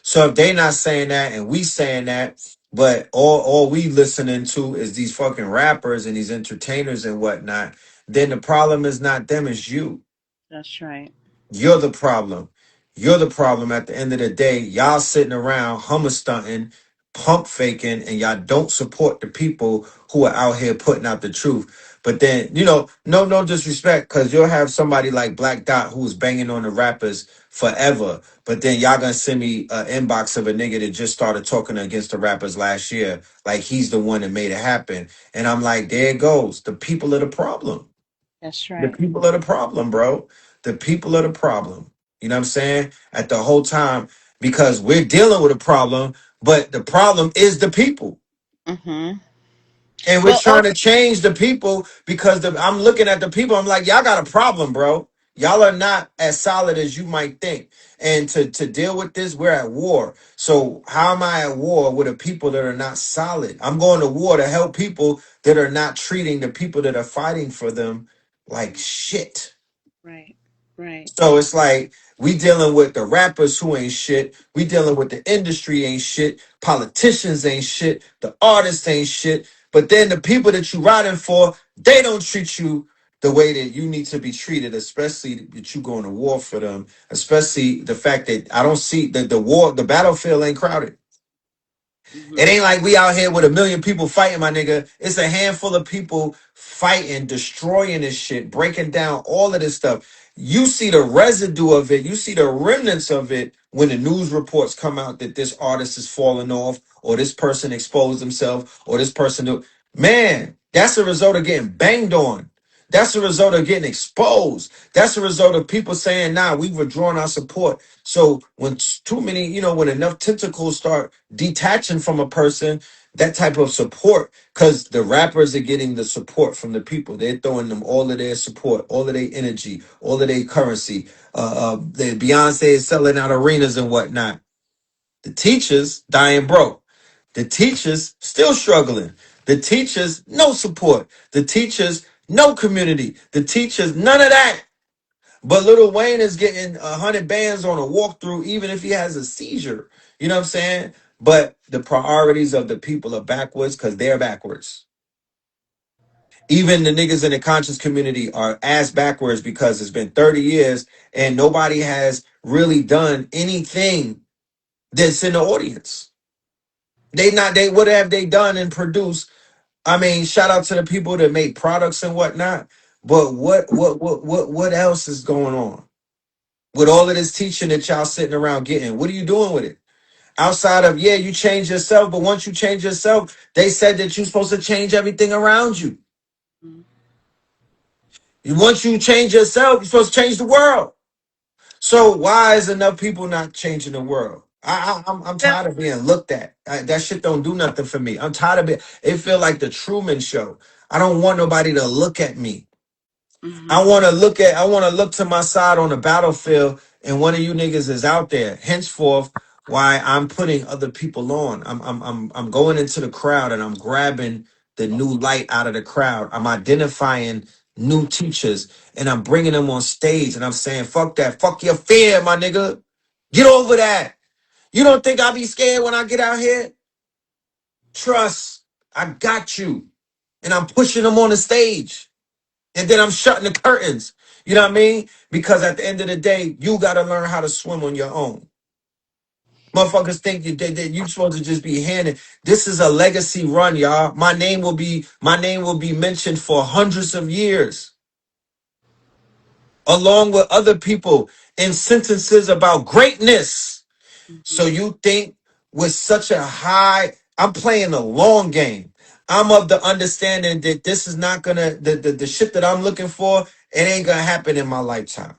So if they not saying that and we saying that, but all we listening to is these fucking rappers and these entertainers and whatnot, then the problem is not them, it's you. That's right. You're the problem. You're the problem at the end of the day. Y'all sitting around hummer stunting, pump faking, and y'all don't support the people who are out here putting out the truth. But then, you know, no disrespect, because you'll have somebody like Black Dot who's banging on the rappers forever. But then y'all gonna send me an inbox of a nigga that just started talking against the rappers last year, like he's the one that made it happen. And I'm like, there it goes. The people are the problem. That's The right. people are the problem, bro. The people are the problem. You know what I'm saying? At the whole time, because we're dealing with a problem, but the problem is the people. Mm-hmm. And we're Well, trying to change the people because I'm looking at the people. I'm like, y'all got a problem, bro. Y'all are not as solid as you might think. And to deal with this, we're at war. So how am I at war with the people that are not solid? I'm going to war to help people that are not treating the people that are fighting for them like shit. right, right. So it's like we dealing with the rappers who ain't shit. We dealing with the industry ain't shit. Politicians ain't shit. The artists ain't shit. But then the people that you riding for, they don't treat you the way that you need to be treated, especially that you going to war for them. Especially the fact that I don't see that the war, the battlefield ain't crowded. It Mm-hmm. ain't like we out here with a million people fighting, my nigga. It's a handful of people fighting, destroying this shit, breaking down all of this stuff. You see the residue of it. You see the remnants of it when the news reports come out that this artist is falling off, or this person exposed himself, or this person. Man, that's a result of getting banged on. That's a result of getting exposed. That's a result of people saying, nah, we've withdrawn our support. So when too many, you know, when enough tentacles start detaching from a person, that type of support, because the rappers are getting the support from the people. They're throwing them all of their support, all of their energy, all of their currency. The Beyonce is selling out arenas and whatnot. The teachers dying broke. The teachers still struggling. The teachers no support. The teachers no community. The teachers none of that. But Lil Wayne is getting 100 bands on a walkthrough, even if he has a seizure. You know what I'm saying? But the priorities of the people are backwards because they're backwards. Even the niggas in the conscious community are ass backwards because it's been 30 years and nobody has really done anything that's in the audience. They what have they done and produced? I mean, shout out to the people that make products and whatnot. But what else is going on? With all of this teaching that y'all sitting around getting, what are you doing with it? Outside of, yeah, you change yourself, but once you change yourself, they said that you're supposed to change everything around you. Once you change yourself, you're supposed to change the world. So why is enough people not changing the world? I'm Well, tired of being looked at. That shit don't do nothing for me. I'm tired of it. It feel like the Truman Show. I don't want nobody to look at me. mm-hmm. I want to look to my side on the battlefield, and one of you niggas is out there. Henceforth, why I'm putting other people on. I'm going into the crowd and I'm grabbing the new light out of the crowd. I'm identifying new teachers and I'm bringing them on stage and I'm saying, fuck that. Fuck your fear, my nigga. Get over that. You don't think I'll be scared when I get out here? Trust. I got you. And I'm pushing them on the stage. And then I'm shutting the curtains. You know what I mean? Because at the end of the day, you got to learn how to swim on your own. Motherfuckers think that you supposed to just be handed. This is a legacy run, y'all. My name will be mentioned for hundreds of years, along with other people in sentences about greatness. So Mm-hmm. you think with such a high, I'm playing a long game. I'm of the understanding that this is not gonna the shit that I'm looking for, it ain't gonna happen in my lifetime.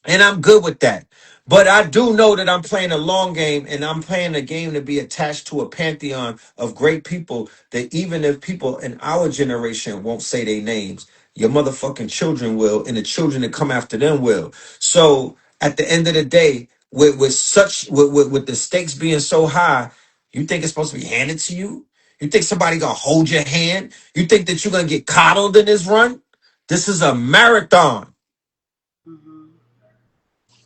And I'm good with that. But I do know that I'm playing a long game and I'm playing a game to be attached to a pantheon of great people that even if people in our generation won't say their names, your motherfucking children will, and the children that come after them will. So at the end of the day, with the stakes being so high, you think it's supposed to be handed to you? You think somebody gonna hold your hand? You think that you're gonna get coddled in this run? This is a marathon. Mm-hmm.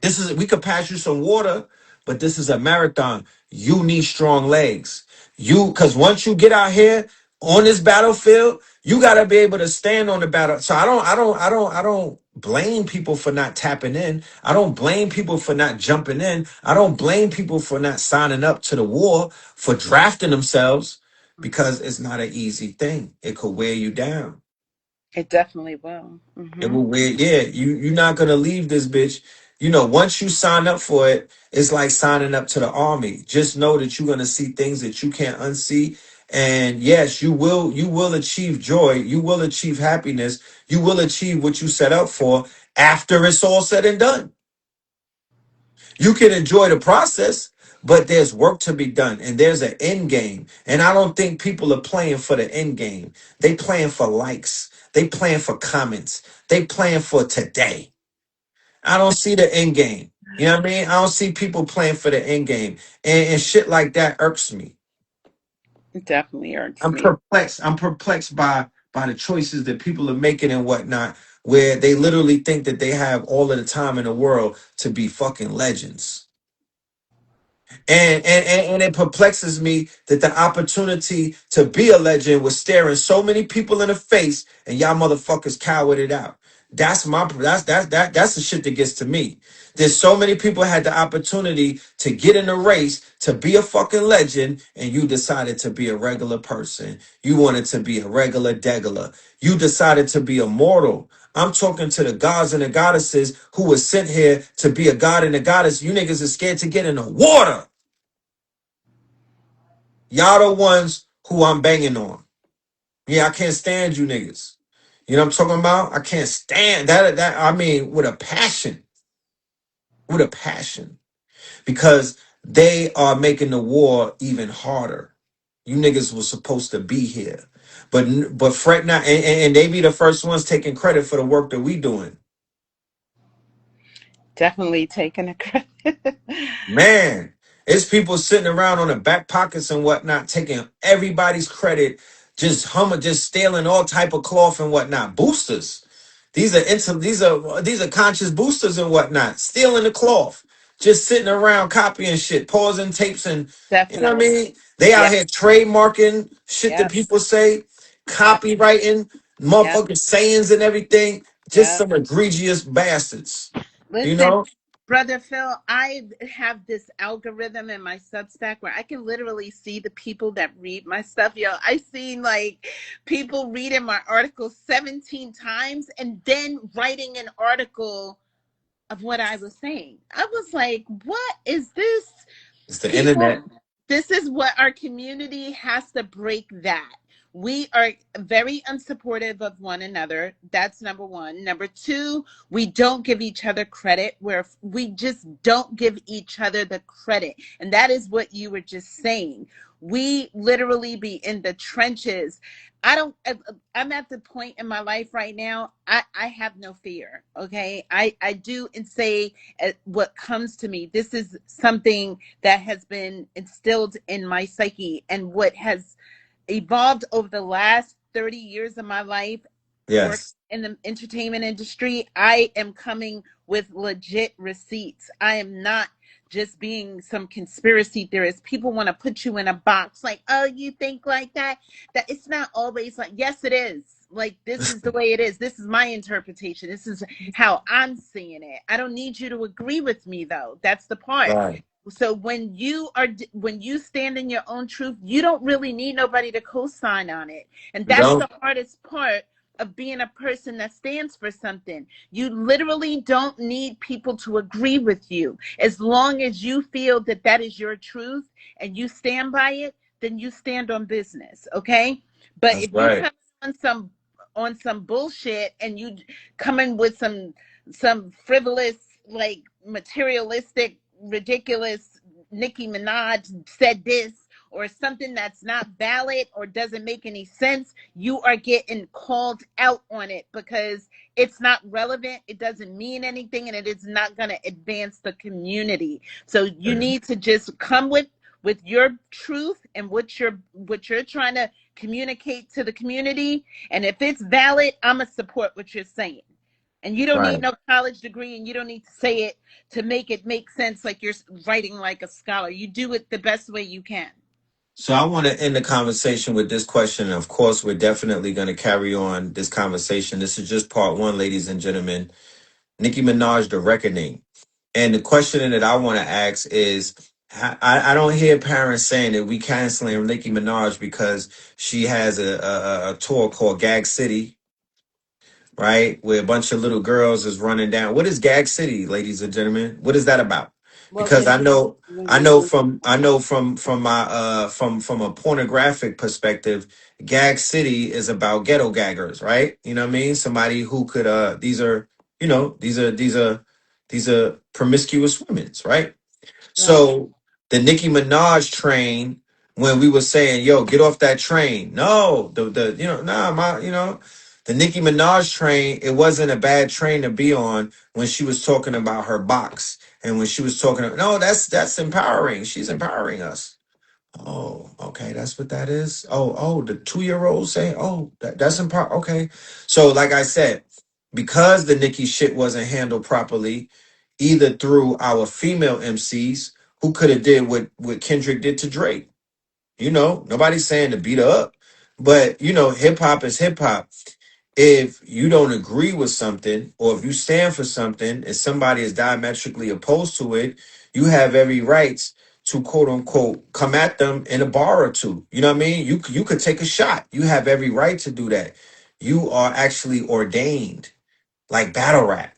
This is we could pass you some water, but this is a marathon. You need strong legs. Because once you get out here on this battlefield, you gotta be able to stand on the battle. So I don't blame people for not tapping in. I don't blame people for not jumping in. I don't blame people for not signing up to the war, for drafting themselves, because it's not an easy thing. It could wear you down. It definitely will. It Hmm. will wear, yeah, you're not gonna leave this bitch. You know, once you sign up for it, it's like signing up to the army. Just know that you're gonna see things that you can't unsee. And yes, you will achieve joy, you will achieve happiness, you will achieve what you set up for after it's all said and done. You can enjoy the process, but there's work to be done and there's an end game. And I don't think people are playing for the end game. They playing for likes. They playing for comments. They playing for today. I don't see the end game. You know what I mean? I don't see people playing for the end game. And shit like that irks me. It definitely irks I'm me. perplexed. I'm perplexed by the choices that people are making and whatnot, where they literally think that they have all of the time in the world to be fucking legends. And it perplexes me that the opportunity to be a legend was staring so many people in the face, and y'all motherfuckers cowered it out. That's the shit that gets to me. There's so many people had the opportunity to get in the race to be a fucking legend, and you decided to be a regular person. You wanted to be a regular degular. You decided to be a mortal. I'm talking to the gods and the goddesses who were sent here to be a god and a goddess. You niggas are scared to get in the water. Y'all the ones who I'm banging on. Yeah, I can't stand you niggas. You know what I'm talking about? I can't stand that. I mean, with a passion, because they are making the war even harder. You niggas were supposed to be here, but fret not, and they be the first ones taking credit for the work that we doing. Definitely taking a credit. Man, it's people sitting around on the back pockets and whatnot, taking everybody's credit, just stealing all type of cloth and whatnot. Boosters. These are conscious boosters and whatnot, stealing the cloth, just sitting around copying shit, pausing tapes, and you know what I Definitely. mean? They out Yep. here trademarking shit that Yep. people say, Yep. copywriting, Yep. motherfucking sayings and everything. Just Yep. some egregious bastards. You Listen, know? Brother Phil, I have this algorithm in my Substack where I can literally see the people that read my stuff. Yo, I seen like people reading my article 17 times and then writing an article of what I was saying. I was like, what is this? It's the People, internet. this is what our community has to break that. We are very unsupportive of one another. That's number one. Number two, we don't give each other credit, where we just don't give each other the credit. And that is what you were just saying. We literally be in the trenches. I don't, I'm at the point in my life right now. I have no fear. Okay. I do and say what comes to me. This is something that has been instilled in my psyche, and what has evolved over the last 30 years of my life working Yes. in the entertainment industry. I am coming with legit receipts. I am not just being some conspiracy theorist. People want to put you in a box like, oh, you think like that? That it's not always like, yes, it is. Like, this is the way it is. This is my interpretation. This is how I'm seeing it. I don't need you to agree with me, though. That's the part. Right. So when you stand in your own truth, you don't really need nobody to co-sign on it. And You that's the don't? hardest part of being a person that stands for something. You literally don't need people to agree with you. As long as you feel that that is your truth and you stand by it, then you stand on business, okay? But That's if you right. come on some bullshit and you come in with some frivolous, like, materialistic, ridiculous, Nicki Minaj said this, or something that's not valid or doesn't make any sense, you are getting called out on it because it's not relevant, it doesn't mean anything, and it is not going to advance the community. So you Yeah. need to just come with your truth and what you're trying to communicate to the community. And if it's valid, I'm gonna support what you're saying. And you don't need Right. no college degree, and you don't need to say to make it make sense like you're writing like a scholar. You do it the best way you can. So I want to end the conversation with this question. And of course, we're definitely going to carry on this conversation. This is just part one, ladies and gentlemen. Nicki Minaj, The Reckoning. And the question that I want to ask is, I don't hear parents saying that we canceling Nicki Minaj because she has a tour called Gag City. right? Where a bunch of little girls is running down. What is Gag City, ladies and gentlemen? What is that about? Well, Because then I you know when I you know from my from a pornographic perspective, Gag City is about ghetto gaggers, right? You know what I mean? Somebody who could these are, you know, these are promiscuous women's, right? right. So the Nicki Minaj train, when we were saying, "Yo, get off that train," no, the you know, nah, my you know, the Nicki Minaj train, it wasn't a bad train to be on when she was talking about her box and when she was talking. No, that's empowering. She's empowering us. Oh, okay, that's what that is. The 2-year-old saying, "Oh, that's empower." Okay, so like I said, because the Nicki shit wasn't handled properly, either through our female MCs who could have did what Kendrick did to Drake. You know, nobody's saying to beat her up, but you know, hip hop is hip hop. If you don't agree with something, or if you stand for something and somebody is diametrically opposed to it, you have every rights to quote unquote come at them in a bar or two. You know what I mean? You could take a shot. You have every right to do that. You are actually ordained like battle rap.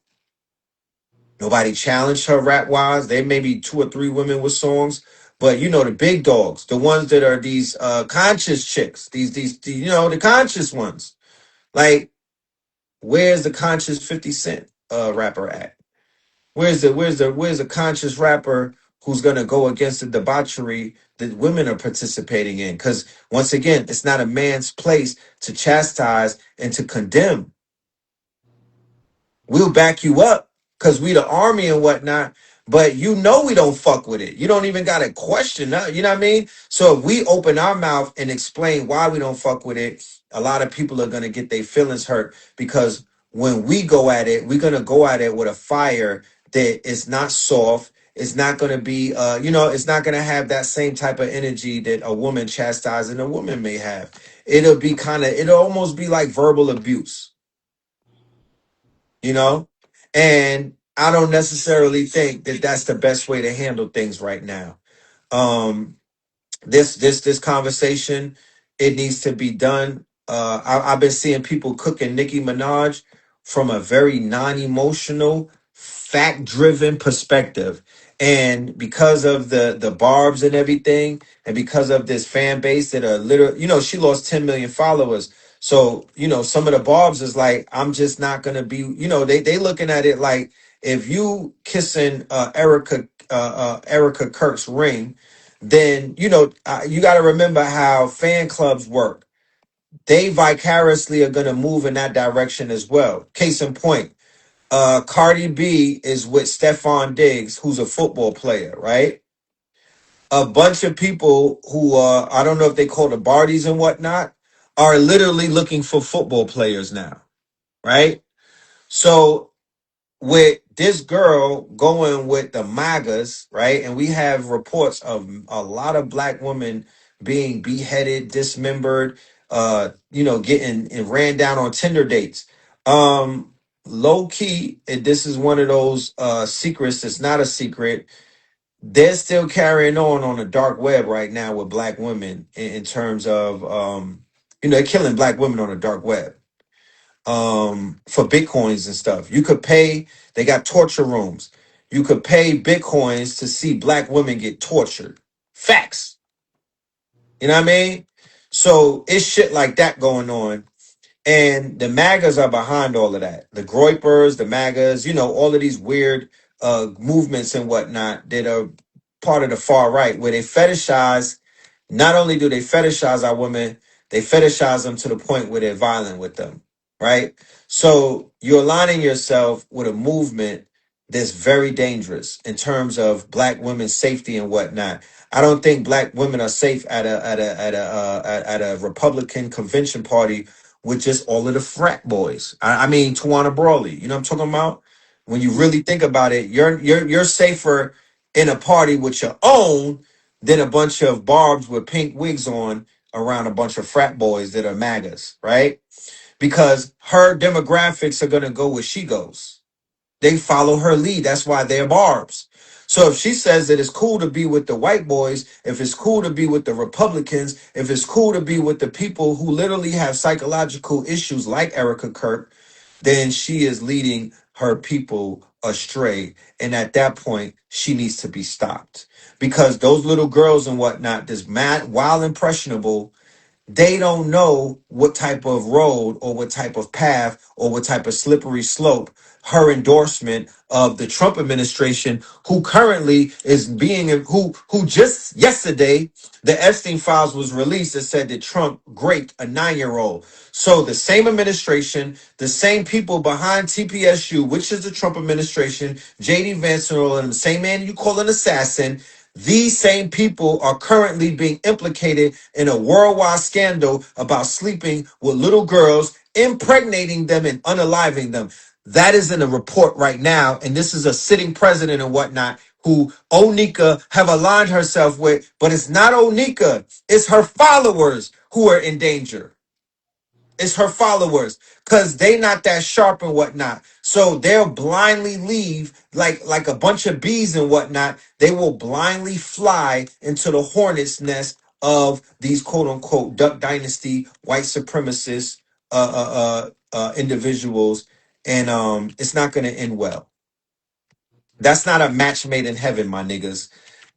Nobody challenged her rap wise. There may be 2 or 3 women with songs, but you know the big dogs, the ones that are these conscious chicks, you know the conscious ones. Like, where's the conscious 50 Cent rapper at? Where's the conscious rapper who's gonna go against the debauchery that women are participating in? Because once again, it's not a man's place to chastise and to condemn. We'll back you up because we the army and whatnot. But you know we don't fuck with it. You don't even gotta question that. You know what I mean? So if we open our mouth and explain why we don't fuck with it, a lot of people are gonna get their feelings hurt because when we go at it, we're gonna go at it with a fire that is not soft. It's not gonna be it's not gonna have that same type of energy that a woman chastising a woman may have. It'll almost be like verbal abuse, you know? And I don't necessarily think that that's the best way to handle things right now. Um, this conversation, it needs to be done. I've been seeing people cooking Nicki Minaj from a very non-emotional, fact-driven perspective. And because of the barbs and everything, and because of this fan base that are literally, she lost 10 million followers. So, some of the barbs is like, I'm just not gonna be, they looking at it like if you kissing Erica Kirk's ring, then you got to remember how fan clubs work. They vicariously are going to move in that direction as well. Case in point, Cardi B is with Stephon Diggs, who's a football player, right? A bunch of people who I don't know if they call the Bardies and whatnot, are literally looking for football players now, right? So with this girl going with the MAGAs, right? And we have reports of a lot of black women being beheaded, dismembered, getting and ran down on Tinder dates. Low key, and this is one of those secrets that's not a secret. They're still carrying on the dark web right now with black women in terms of they're killing black women on the dark web for bitcoins and stuff. You could pay, they got torture rooms. You could pay bitcoins to see black women get tortured. Facts. You know what I mean? So it's shit like that going on. And the MAGAs are behind all of that. The Groypers, the MAGAs, all of these weird movements and whatnot that are part of the far right, where they fetishize, not only do they fetishize our women, they fetishize them to the point where they're violent with them, right? So you're aligning yourself with a movement that's very dangerous in terms of black women's safety and whatnot. I don't think black women are safe at a Republican convention party with just all of the frat boys. I mean, Tawana Brawley. You know what I'm talking about? When you really think about it, you're safer in a party with your own than a bunch of barbs with pink wigs on around a bunch of frat boys that are MAGAs, right? Because her demographics are gonna go where she goes. They follow her lead. That's why they're barbs. So if she says that it's cool to be with the white boys, if it's cool to be with the Republicans, if it's cool to be with the people who literally have psychological issues like Erica Kirk, then she is leading her people astray. And at that point, she needs to be stopped. Because those little girls and whatnot, this mad, wild, impressionable, they don't know what type of road or what type of path or what type of slippery slope her endorsement of the Trump administration, who currently is being who just yesterday the Epstein files was released that said that Trump raped a 9-year-old. So the same administration, the same people behind TPSU, which is the Trump administration, JD Vance and all of them, the same man you call an assassin, these same people are currently being implicated in a worldwide scandal about sleeping with little girls, impregnating them and unaliving them. That is in a report right now. And this is a sitting president and whatnot who Onika have aligned herself with. But it's not Onika, it's her followers who are in danger. It's her followers because they not that sharp and whatnot. So they'll blindly leave like a bunch of bees and whatnot. They will blindly fly into the hornet's nest of these quote unquote Duck Dynasty white supremacist individuals, and it's not going to end well. That's not a match made in heaven, my niggas.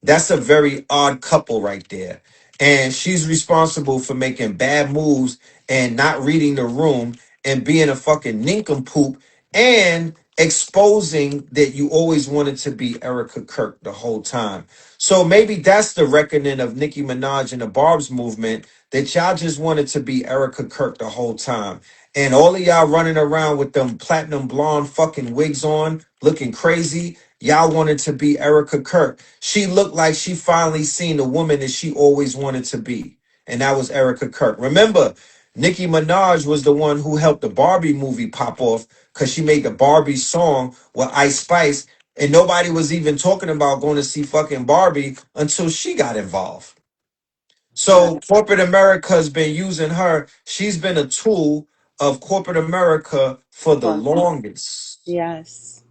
That's a very odd couple right there. And she's responsible for making bad moves and not reading the room and being a fucking nincompoop and exposing that you always wanted to be Erica Kirk the whole time. So maybe that's the reckoning of Nicki Minaj and the Barb's movement, that y'all just wanted to be Erica Kirk the whole time. And all of y'all running around with them platinum blonde fucking wigs on, looking crazy. Y'all wanted to be Erica Kirk. She looked like she finally seen the woman that she always wanted to be. And that was Erica Kirk. Remember, Nicki Minaj was the one who helped the Barbie movie pop off because she made the Barbie song with Ice Spice. And nobody was even talking about going to see fucking Barbie until she got involved. Right. So corporate America has been using her. She's been a tool of corporate America for the For longest. yes.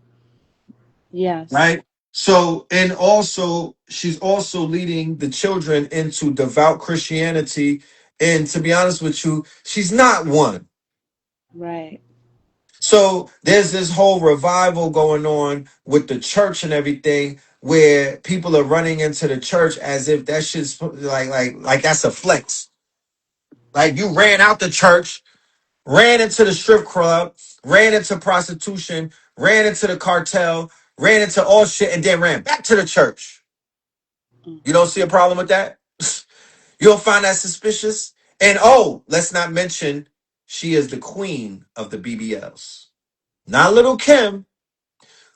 Yes. Right? So, and also, she's also leading the children into devout Christianity. And to be honest with you, she's not one. Right. So, there's this whole revival going on with the church and everything, where people are running into the church as if that shit's like that's a flex. Like you ran out the church, ran into the strip club, ran into prostitution, ran into the cartel, ran into all shit, and then ran back to the church. Mm. You don't see a problem with that? You don't find that suspicious? And oh, let's not mention she is the queen of the BBLs. Not Little Kim.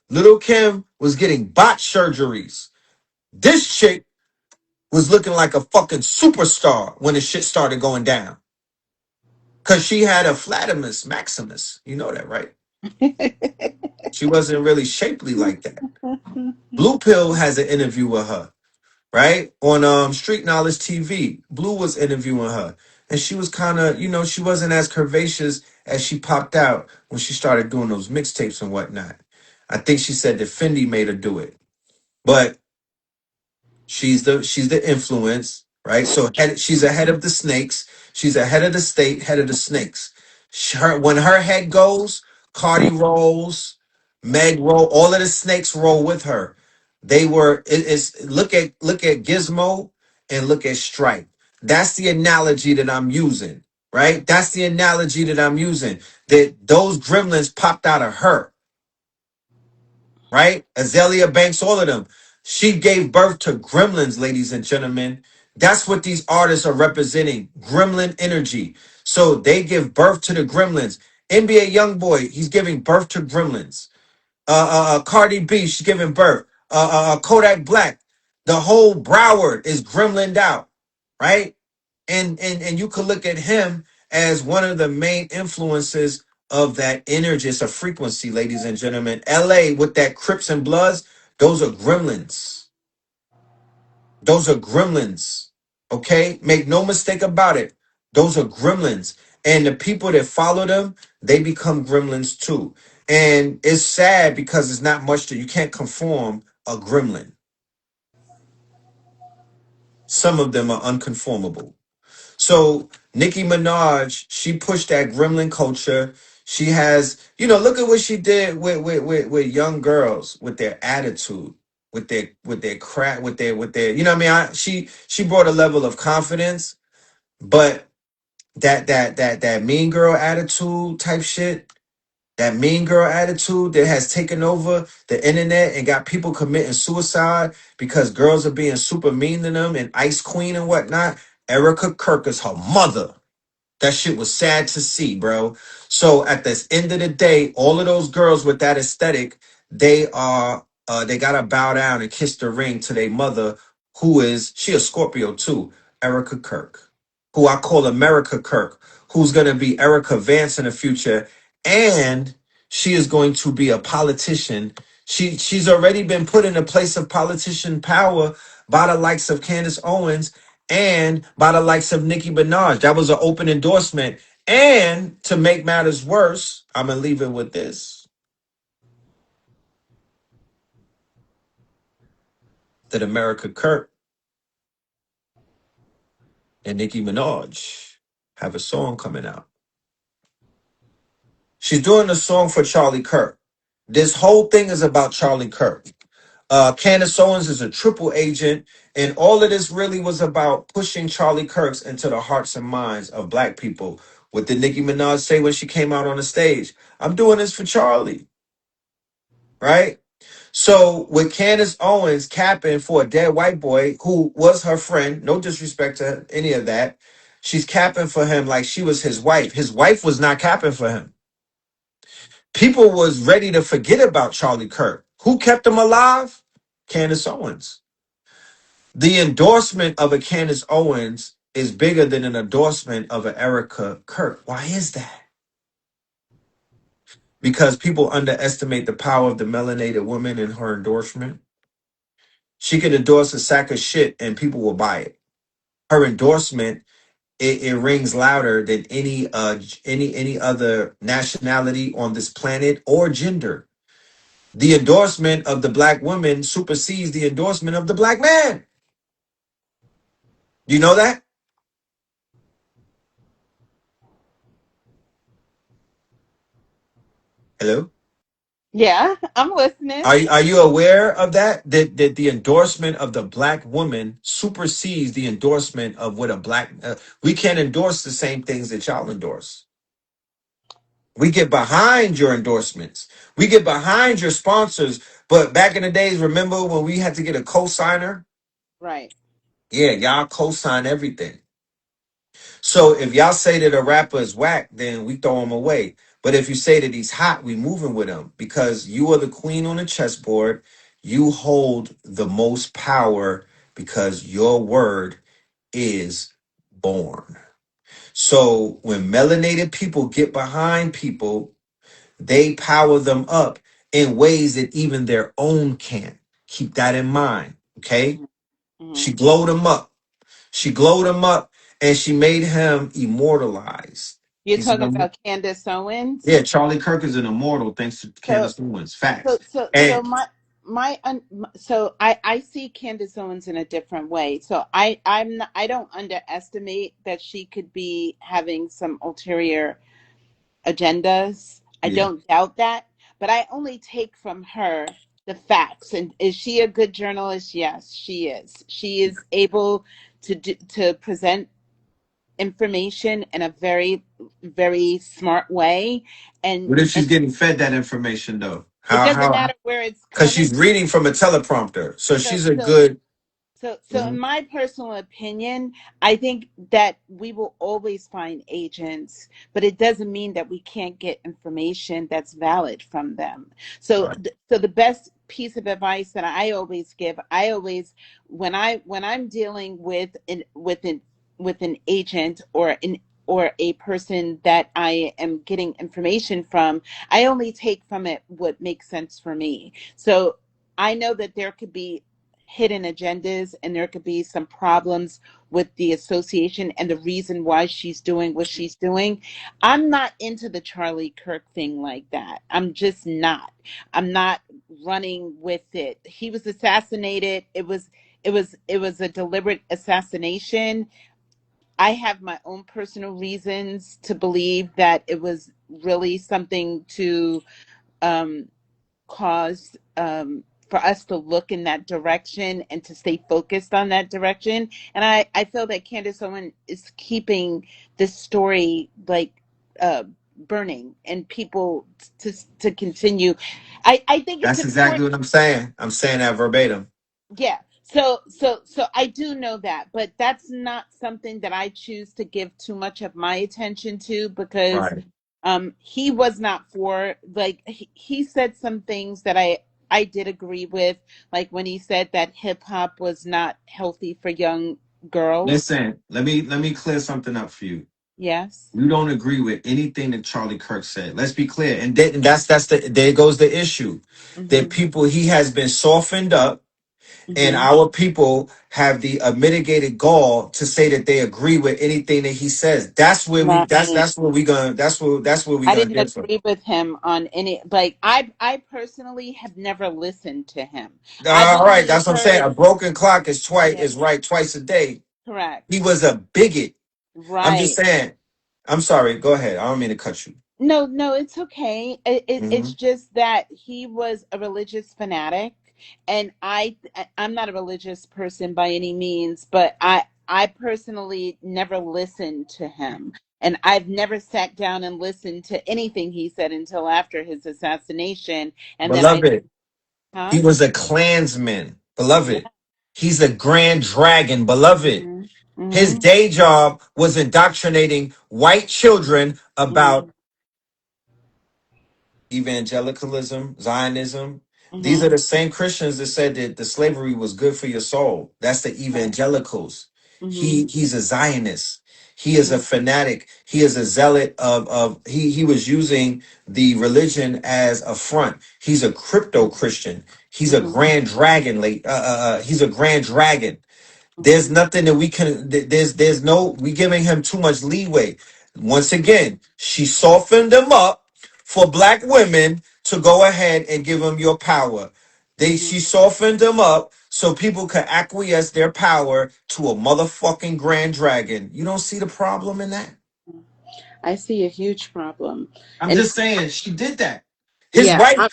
Little Kim was getting bot surgeries. This chick was looking like a fucking superstar when the shit started going down. Cause she had a flatimus maximus. You know that, right? She wasn't really shapely like that. Blue Pill has an interview with her, right? On Street Knowledge TV. Blue was interviewing her. And she was kind of, she wasn't as curvaceous as she popped out when she started doing those mixtapes and whatnot. I think she said that Fendi made her do it. But she's the influence, right? So she's ahead of the snakes. She's ahead of the state, head of the snakes. When her head goes, Cardi rolls, Meg roll, all of the snakes roll with her. They were it's look at Gizmo and look at Stripe. That's the analogy that I'm using, right? That's the analogy that I'm using. That those gremlins popped out of her, right? Azalea Banks, all of them. She gave birth to gremlins, ladies and gentlemen. That's what these artists are representing, gremlin energy. So they give birth to the gremlins. NBA Youngboy, he's giving birth to gremlins. Cardi B, she's giving birth. Kodak Black, the whole Broward is gremlined out, right? And you could look at him as one of the main influences of that energy. It's a frequency, ladies and gentlemen. LA with that Crips and Bloods, those are gremlins. Those are gremlins. Okay? Make no mistake about it. Those are gremlins. And the people that follow them, they become gremlins too. And it's sad because it's not much that you can't conform a gremlin. Some of them are unconformable. So Nicki Minaj, she pushed that gremlin culture. She has, look at what she did with young girls with their attitude, with their crap, with their, you know what I mean? She brought a level of confidence, but that mean girl attitude type shit, that mean girl attitude that has taken over the internet and got people committing suicide because girls are being super mean to them and Ice Queen and whatnot. Erica Kirk is her mother. That shit was sad to see, bro. So at the end of the day, all of those girls with that aesthetic, they gotta bow down and kiss the ring to their mother, she a Scorpio too, Erica Kirk, who I call America Kirk, who's gonna be Erica Vance in the future, and she is going to be a politician. She's already been put in a place of politician power by the likes of Candace Owens and by the likes of Nicki Minaj. That was an open endorsement. And to make matters worse, I'm gonna leave it with this: that America Kurt and Nicki Minaj have a song coming out. She's doing a song for Charlie Kirk. This whole thing is about Charlie Kirk. Candace Owens is a triple agent, and all of this really was about pushing Charlie Kirk's into the hearts and minds of black people. What did Nicki Minaj say when she came out on the stage? I'm doing this for Charlie, right? So with Candace Owens capping for a dead white boy who was her friend, no disrespect to any of that, she's capping for him like she was his wife. His wife was not capping for him. People was ready to forget about Charlie Kirk. Who kept him alive? Candace Owens. The endorsement of a Candace Owens is bigger than an endorsement of an Erica Kirk. Why is that? Because people underestimate the power of the melanated woman in her endorsement. She can endorse a sack of shit and people will buy it. Her endorsement, it rings louder than any other nationality on this planet or gender. The endorsement of the black woman supersedes the endorsement of the black man. Do you know that? Hello? Yeah, I'm listening. Are you aware of that? That the endorsement of the black woman supersedes the endorsement of what a black we can't endorse the same things that y'all endorse. We get behind your endorsements. We get behind your sponsors. But back in the days, remember when we had to get a co-signer? Right. Yeah, y'all co-sign everything. So if y'all say that a rapper is whack, then we throw him away. But if you say that he's hot, we moving with him because you are the queen on the chessboard. You hold the most power because your word is born. So when melanated people get behind people, they power them up in ways that even their own can't. Keep that in mind. Okay. Hmm. She glowed him up. She glowed him up and she made him immortalized. You're He's an talking about Candace Owens. Yeah, Charlie Kirk is an immortal thanks to So, Candace Owens. so, Facts. so, so And so I see Candace Owens in a different way. So I don't underestimate that she could be having some ulterior agendas. I yeah. don't doubt that, but I only take from her the facts. And is she a good journalist? Yes, she is. She is able to present information in a very, very smart way, What if and she's getting fed that information though? it doesn't How matter where it's because coming. she's reading from a teleprompter. So So she's a so good. so in Mhm. my personal opinion, I think that we will always find agents, but it doesn't mean that we can't get information that's valid from them. Right. So the best piece of advice that I always give, I always when I'm dealing with an agent or a person that I am getting information from, I only take from it what makes sense for me. So I know that there could be hidden agendas and there could be some problems with the association and the reason why she's doing what she's doing. I'm not into the Charlie Kirk thing like that. I'm just not. I'm not running with it. He was assassinated. It was a deliberate assassination. I have my own personal reasons to believe that it was really something to um, cause for us to look in that direction and to stay focused on that direction. And I feel that Candace Owen is keeping this story like uh, burning and people to continue. I think it's That's exactly important. what I'm saying. I'm saying that verbatim. Yeah. So I do know that, but that's not something that I choose to give too much of my attention to because Right. he was not for like he said some things that I did agree with, like when he said that hip hop was not healthy for young girls. Listen, let me clear something up for you. Yes. You don't agree with anything that Charlie Kirk said. Let's be clear. And that's the there goes the issue. That Mhm. people he has been softened up, and Mhm. our people have the mitigated gall to say that they agree with anything that he says. That's where we Right. that's where we gonna that's where we I gonna didn't differ. agree with him on any like I personally have never listened to him. I've All right, only that's what I'm saying. heard. A broken clock is twice Yeah, is right twice a day. correct. He was a bigot. I'm just Right. saying. I'm sorry. Go ahead. I don't mean to cut you. No, no, it's okay. It's Hmm. just that he was a religious fanatic, and I'm not a religious person by any means, but I personally never listened to him, and I've never sat down and listened to anything he said until after his assassination, and then I, Beloved, huh? he was a Klansman. Yeah. Beloved, he's a Grand Dragon. Beloved, Mm-hmm. his Mm-hmm. day job was indoctrinating white children about evangelicalism, Zionism. These Mm-hmm. are the same Christians that said that the slavery was good for your soul. That's the evangelicals. Mm-hmm. He's a Zionist. He is a fanatic. He is a zealot of he was using the religion as a front. He's a crypto Christian. He's a Mm-hmm. grand dragon late he's a grand dragon. There's Mm-hmm. nothing that we can. There's no. We giving him too much leeway. Once again, she softened them up for black women to go ahead and give them your power. Mm-hmm. She softened them up so people could acquiesce their power to a motherfucking grand dragon. You don't see the problem in that? I see a huge problem, I'm and just saying she did that. His yeah, wife. I'm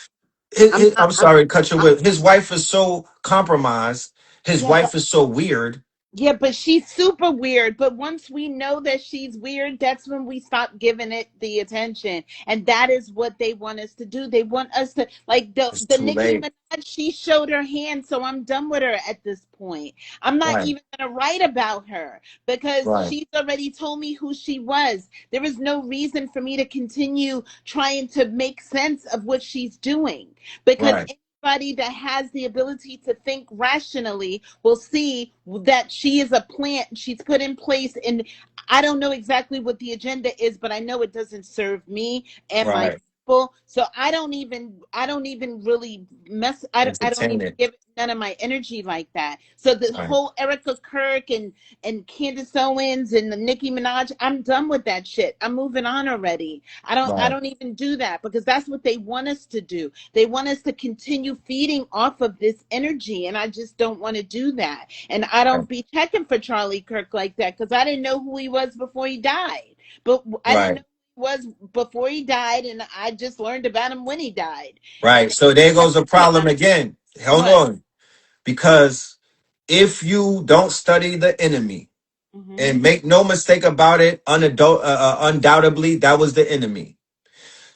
not. I'm sorry, to cut you with. His wife is so compromised. His Yeah, wife is so weird. yeah, but she's super weird. But once we know that she's weird, that's when we stop giving it the attention. And that is what they want us to do. They want us to like It's the too Nicki late. Minaj, she showed her hand, so I'm done with her at this point. I'm not Right. even gonna write about her because Right. she's already told me who she was. There is no reason for me to continue trying to make sense of what she's doing because Right. anybody that has the ability to think rationally will see that she is a plant she's put in place. And I don't know exactly what the agenda is, but I know it doesn't serve me and my Right. people. So I don't even really I don't Entertain even it. give it none of my energy like that. So the Right. whole Erica Kirk and Candace Owens and the Nicki Minaj, I'm done with that shit. I'm moving on already. I Right. don't even do that because that's what they want us to do. They want us to continue feeding off of this energy, and I just don't want to do that. And I Right. don't be checking for Charlie Kirk like that because I didn't know who he was before he died. But I didn't know Right. who he was before he died, and I just learned about him when he died. Right. And So there I goes the be problem honest, again. Hold what? on. Because if you don't study the enemy Hmm. and make no mistake about it, undoubtedly that was the enemy.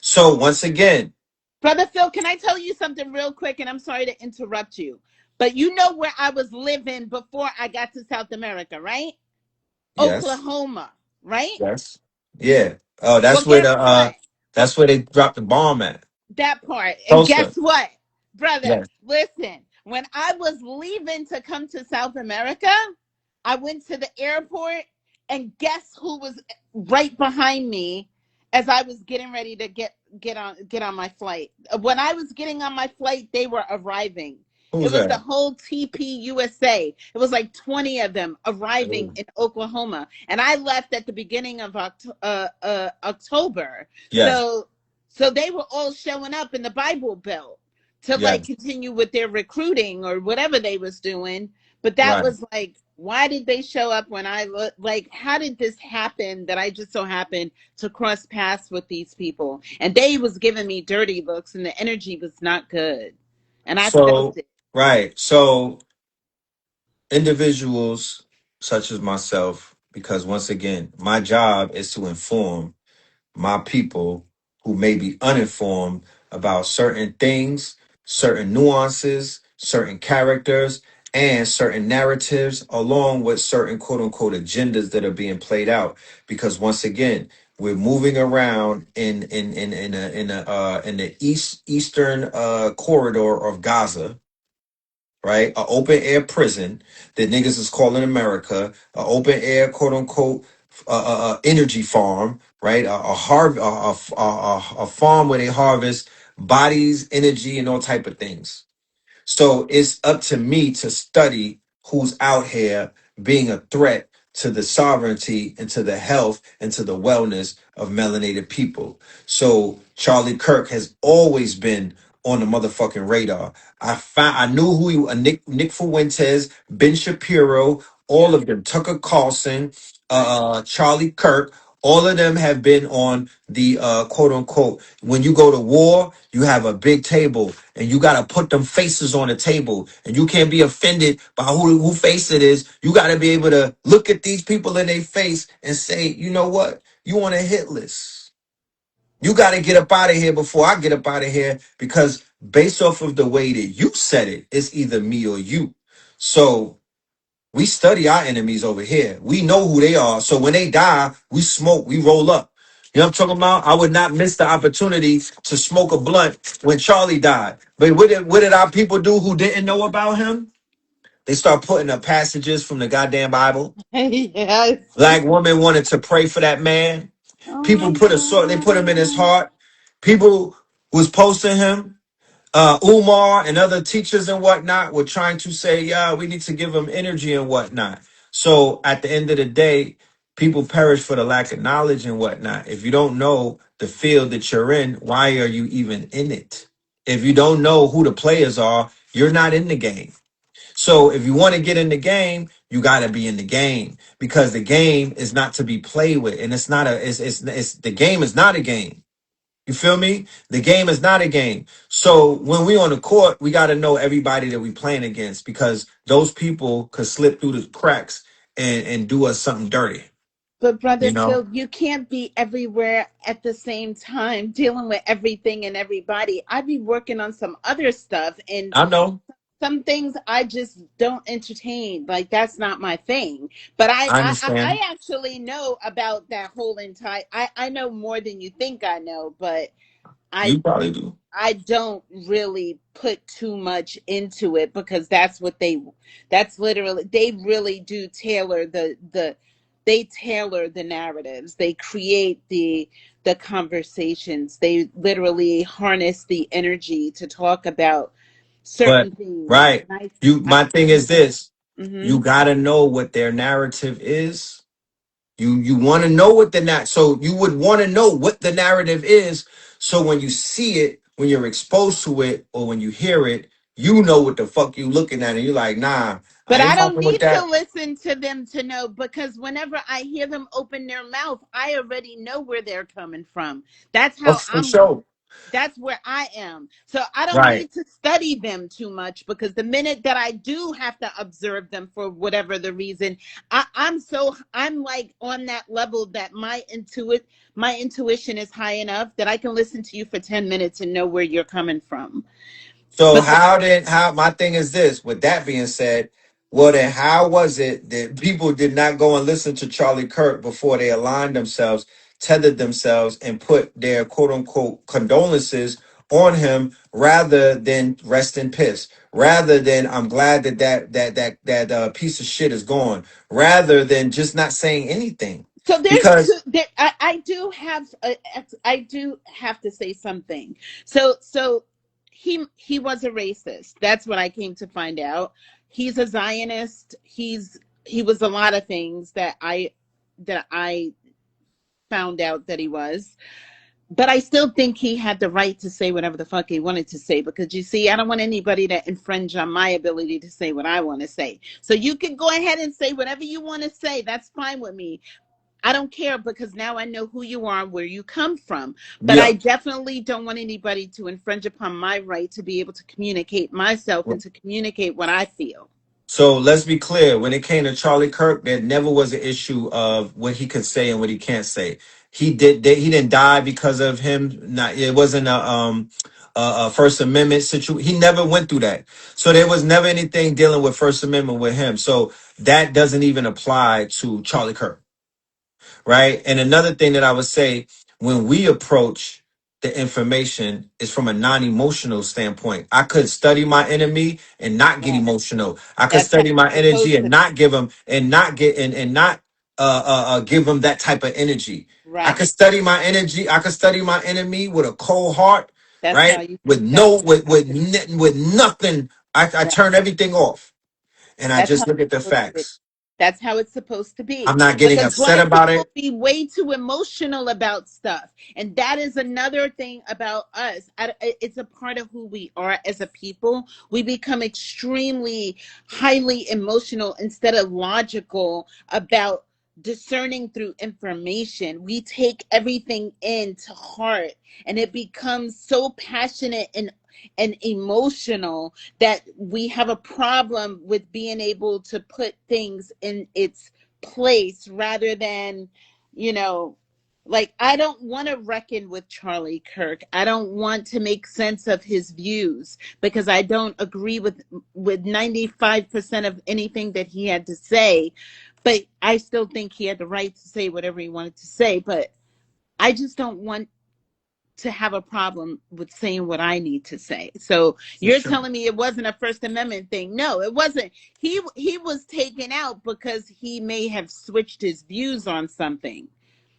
So once again, Brother Phil, can I tell you something real quick? And I'm sorry to interrupt you, but you know where I was living before I got to South America, right? yes, Oklahoma, right? yes, yeah. Oh, Well, guess what? that's where they dropped the bomb at. That part. And Tulsa. guess what, brother? Yes. Listen, when I was leaving to come to South America, I went to the airport, and guess who was right behind me as I was getting ready to get on my flight. When I was getting on my flight, they were arriving. It Who's was the that? whole TPUSA. It was like 20 of them arriving Oh, in Oklahoma, and I left at the beginning of October. yes. So they were all showing up in the Bible Belt to like Yes. continue with their recruiting or whatever they was doing. But that Right. was like Why did they show up when I look? Like, how did this happen that I just so happened to cross paths with these people? And they was giving me dirty looks, and the energy was not good, and I felt So, it. right. So, individuals such as myself, because once again, my job is to inform my people who may be uninformed about certain things, certain nuances, certain characters, and certain narratives, along with certain quote unquote agendas that are being played out. Because once again, we're moving around in the eastern corridor of Gaza, right? An open air prison that niggas is calling America, an open air quote unquote energy farm, right? A farm where they harvest bodies, energy, and all type of things. So it's up to me to study who's out here being a threat to the sovereignty and to the health and to the wellness of melanated people. So Charlie Kirk has always been on the motherfucking radar. I knew who he Nick Fuentes, Ben Shapiro, all Yeah. of them, Tucker Carlson, Right. Charlie Kirk, all of them have been on the quote unquote. When you go to war, you have a big table and you got to put them faces on the table and you can't be offended by who face it is. You got to be able to look at these people in their face and say, you know what? You on a hit list. You got to get up out of here before I get up out of here because based off of the way that you said it, it's either me or you. So we study our enemies over here. We know who they are. So when they die, we smoke, we roll up. You know what I'm talking about? I would not miss the opportunity to smoke a blunt when Charlie died. But what did our people do who didn't know about him? They start putting up passages from the goddamn Bible. Yes. Black woman wanted to pray for that man. Oh People my put a sword, they put him in his God. heart. People was posting him. Umar and other teachers and whatnot were trying to say, yeah, we need to give them energy and whatnot. So at the end of the day, people perish for the lack of knowledge and whatnot. If you don't know the field that you're in, why are you even in it? If you don't know who the players are, you're not in the game. So if you want to get in the game, you got to be in the game because the game is not to be played with, and it's not a. It's the game is not a game. You feel me? The game is not a game. So when we on the court, we got to know everybody that we playing against because those people could slip through the cracks and do us something dirty. But You brother know? Phil, you can't be everywhere at the same time dealing with everything and everybody. I be working on some other stuff, and I know. some things I just don't entertain. Like, that's not my thing. But I understand. I actually know about that whole entire. I know more than you think I know, but I You probably do. I don't really put too much into it because that's literally, they really do tailor they tailor the narratives. They create the conversations. They literally harness the energy to talk about But certain things. right, And you. I My thing is this: hmm you got to know what their narrative is. You want to know what the so you would want to know what the narrative is. So when you see it, when you're exposed to it, or when you hear it, you know what the fuck you looking at, and you're like, nah, But I I ain't don't fucking with need to that. listen to them to know, because whenever I hear them open their mouth, I already know where they're coming from. That's how For I'm sure. That's where I am. So I don't Right. need to study them too much, because the minute that I do have to observe them for whatever the reason, I'm like on that level that my intuition is high enough that I can listen to you for 10 minutes and know where you're coming from. So Because how my thing is this, with that being said, well then how was it that people did not go and listen to Charlie Kirk before they aligned themselves, tethered themselves, and put their quote unquote condolences on him rather than rest in piss, rather than I'm glad that piece of shit is gone, rather than just not saying anything. so there's two Because there, I do have to say something. So he was a racist. That's what I came to find out. He's a Zionist. He was a lot of things that I found out that he was. but I still think he had the right to say whatever the fuck he wanted to say, because you see, I don't want anybody to infringe on my ability to say what I want to say. So you can go ahead and say whatever you want to say. That's fine with me. I don't care, because now I know who you are and where you come from. But I Yeah. definitely don't want anybody to infringe upon my right to be able to communicate myself and to communicate what I feel. So let's be clear. When it came to Charlie Kirk, there never was an issue of what he could say and what he can't say. He didn't die because of him. Not it wasn't a First Amendment situation. He never went through that. So there was never anything dealing with First Amendment with him. So that doesn't even apply to Charlie Kirk, right? And another thing that I would say, when we approach the information, is from a non-emotional standpoint. I could study my enemy and not get Right. emotional. I could That's how study my it's energy supposed and to. not give him and not get and not give him that type of energy. I could Right. study my energy. I could study my enemy with a cold heart, That's how right? you. With That's no how it's with nothing. I right. turn everything off and I That's how just it's look at the supposed to be. facts. That's how it's supposed to be. I'm not getting Because upset black about people it. be way too emotional about stuff. And that is another thing about us. It's a part of who we are as a people. We become extremely highly emotional instead of logical about discerning through information. We take everything in to heart, and it becomes so passionate and emotional that we have a problem with being able to put things in its place, rather than, you know, like, I don't want to reckon with Charlie Kirk. I don't want to make sense of his views, because I don't agree with 95% of anything that he had to say. But I still think he had the right to say whatever he wanted to say. But I just don't want to have a problem with saying what I need to say. So For you're sure. telling me it wasn't a First Amendment thing? No, it wasn't. He was taken out because he may have switched his views on something.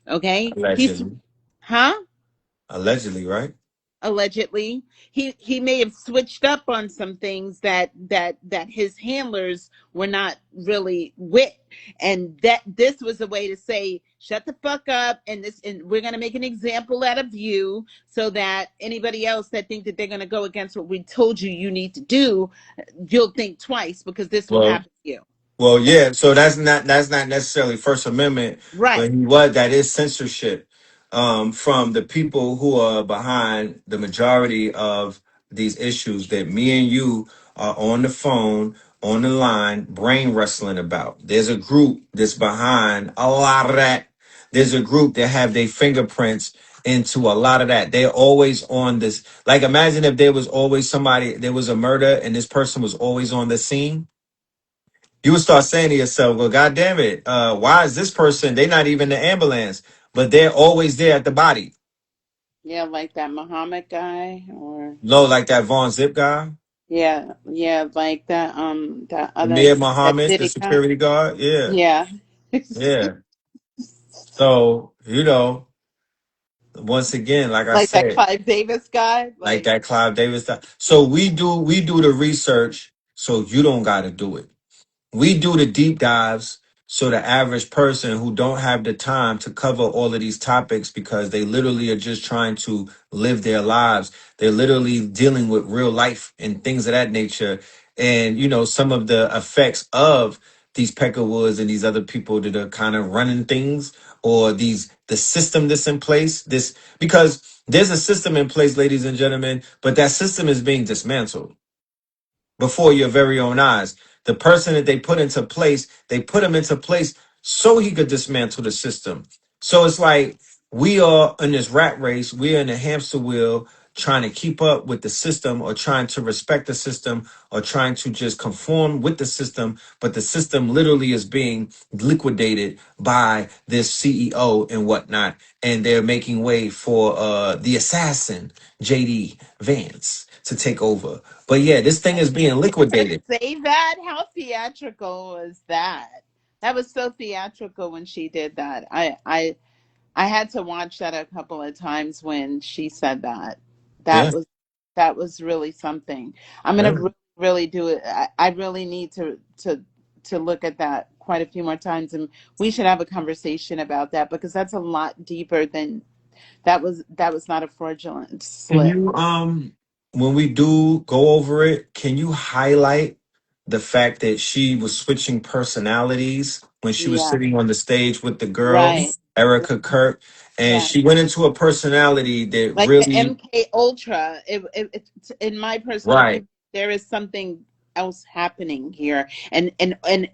Okay, he's, Allegedly. huh? Allegedly, right? Allegedly, he may have switched up on some things that his handlers were not really with, and that this was a way to say, shut the fuck up, and we're going to make an example out of you, so that anybody else that think that they're going to go against what we told you you need to do, you'll think twice, because this will Well, happen to you. well, yeah. So that's not necessarily First Amendment, Right. but what that is censorship from the people who are behind the majority of these issues that me and you are on the phone, on the line, brain wrestling about. There's a group that's behind a lot of that. There's a group that have their fingerprints into a lot of that. They're always on this. Like, imagine if there was always somebody, there was a murder, and this person was always on the scene. You would start saying to yourself, well, God damn it, why is this person, they're not even the ambulance, but they're always there at the body. Yeah, like that Muhammad guy, or Low, like that Vaughn Zip guy, yeah, yeah, like that other, Amir that Muhammad, the Diddy guy. security guard. Yeah, Yeah. yeah. So, once again, like I Like that said, Clive Davis guy. like Like, that Clive Davis stuff. So we do the research so you don't gotta do it. We do the deep dives so the average person who don't have the time to cover all of these topics, because they literally are just trying to live their lives. They're literally dealing with real life and things of that nature. And some of the effects of these Peckerwoods and these other people that are kind of running things, or the system that's in place. This Because there's a system in place, ladies and gentlemen, but that system is being dismantled before your very own eyes. The person that they put into place, they put him into place so he could dismantle the system. So it's like we are in this rat race, we're in a hamster wheel trying to keep up with the system, or trying to respect the system, or trying to just conform with the system. But the system literally is being liquidated by this CEO and whatnot. And they're making way for the assassin, JD Vance, to take over. But yeah, this thing is being her liquidated. say that? How theatrical was that? That was so theatrical when she did that. I had to watch that a couple of times when she said that. That Yeah. was that was really something. I'm gonna Yeah. really do it. I really need to look at that quite a few more times, and we should have a conversation about that, because that's a lot deeper than That was not a fraudulent Can slip. you when we do go over it, can you highlight the fact that she was switching personalities when she was Yeah. sitting on the stage with the girl, Right. Erica Kirk, and Yeah. she went into a personality that Like the really MK Ultra. It's in my personal right, opinion, there is something else happening here, and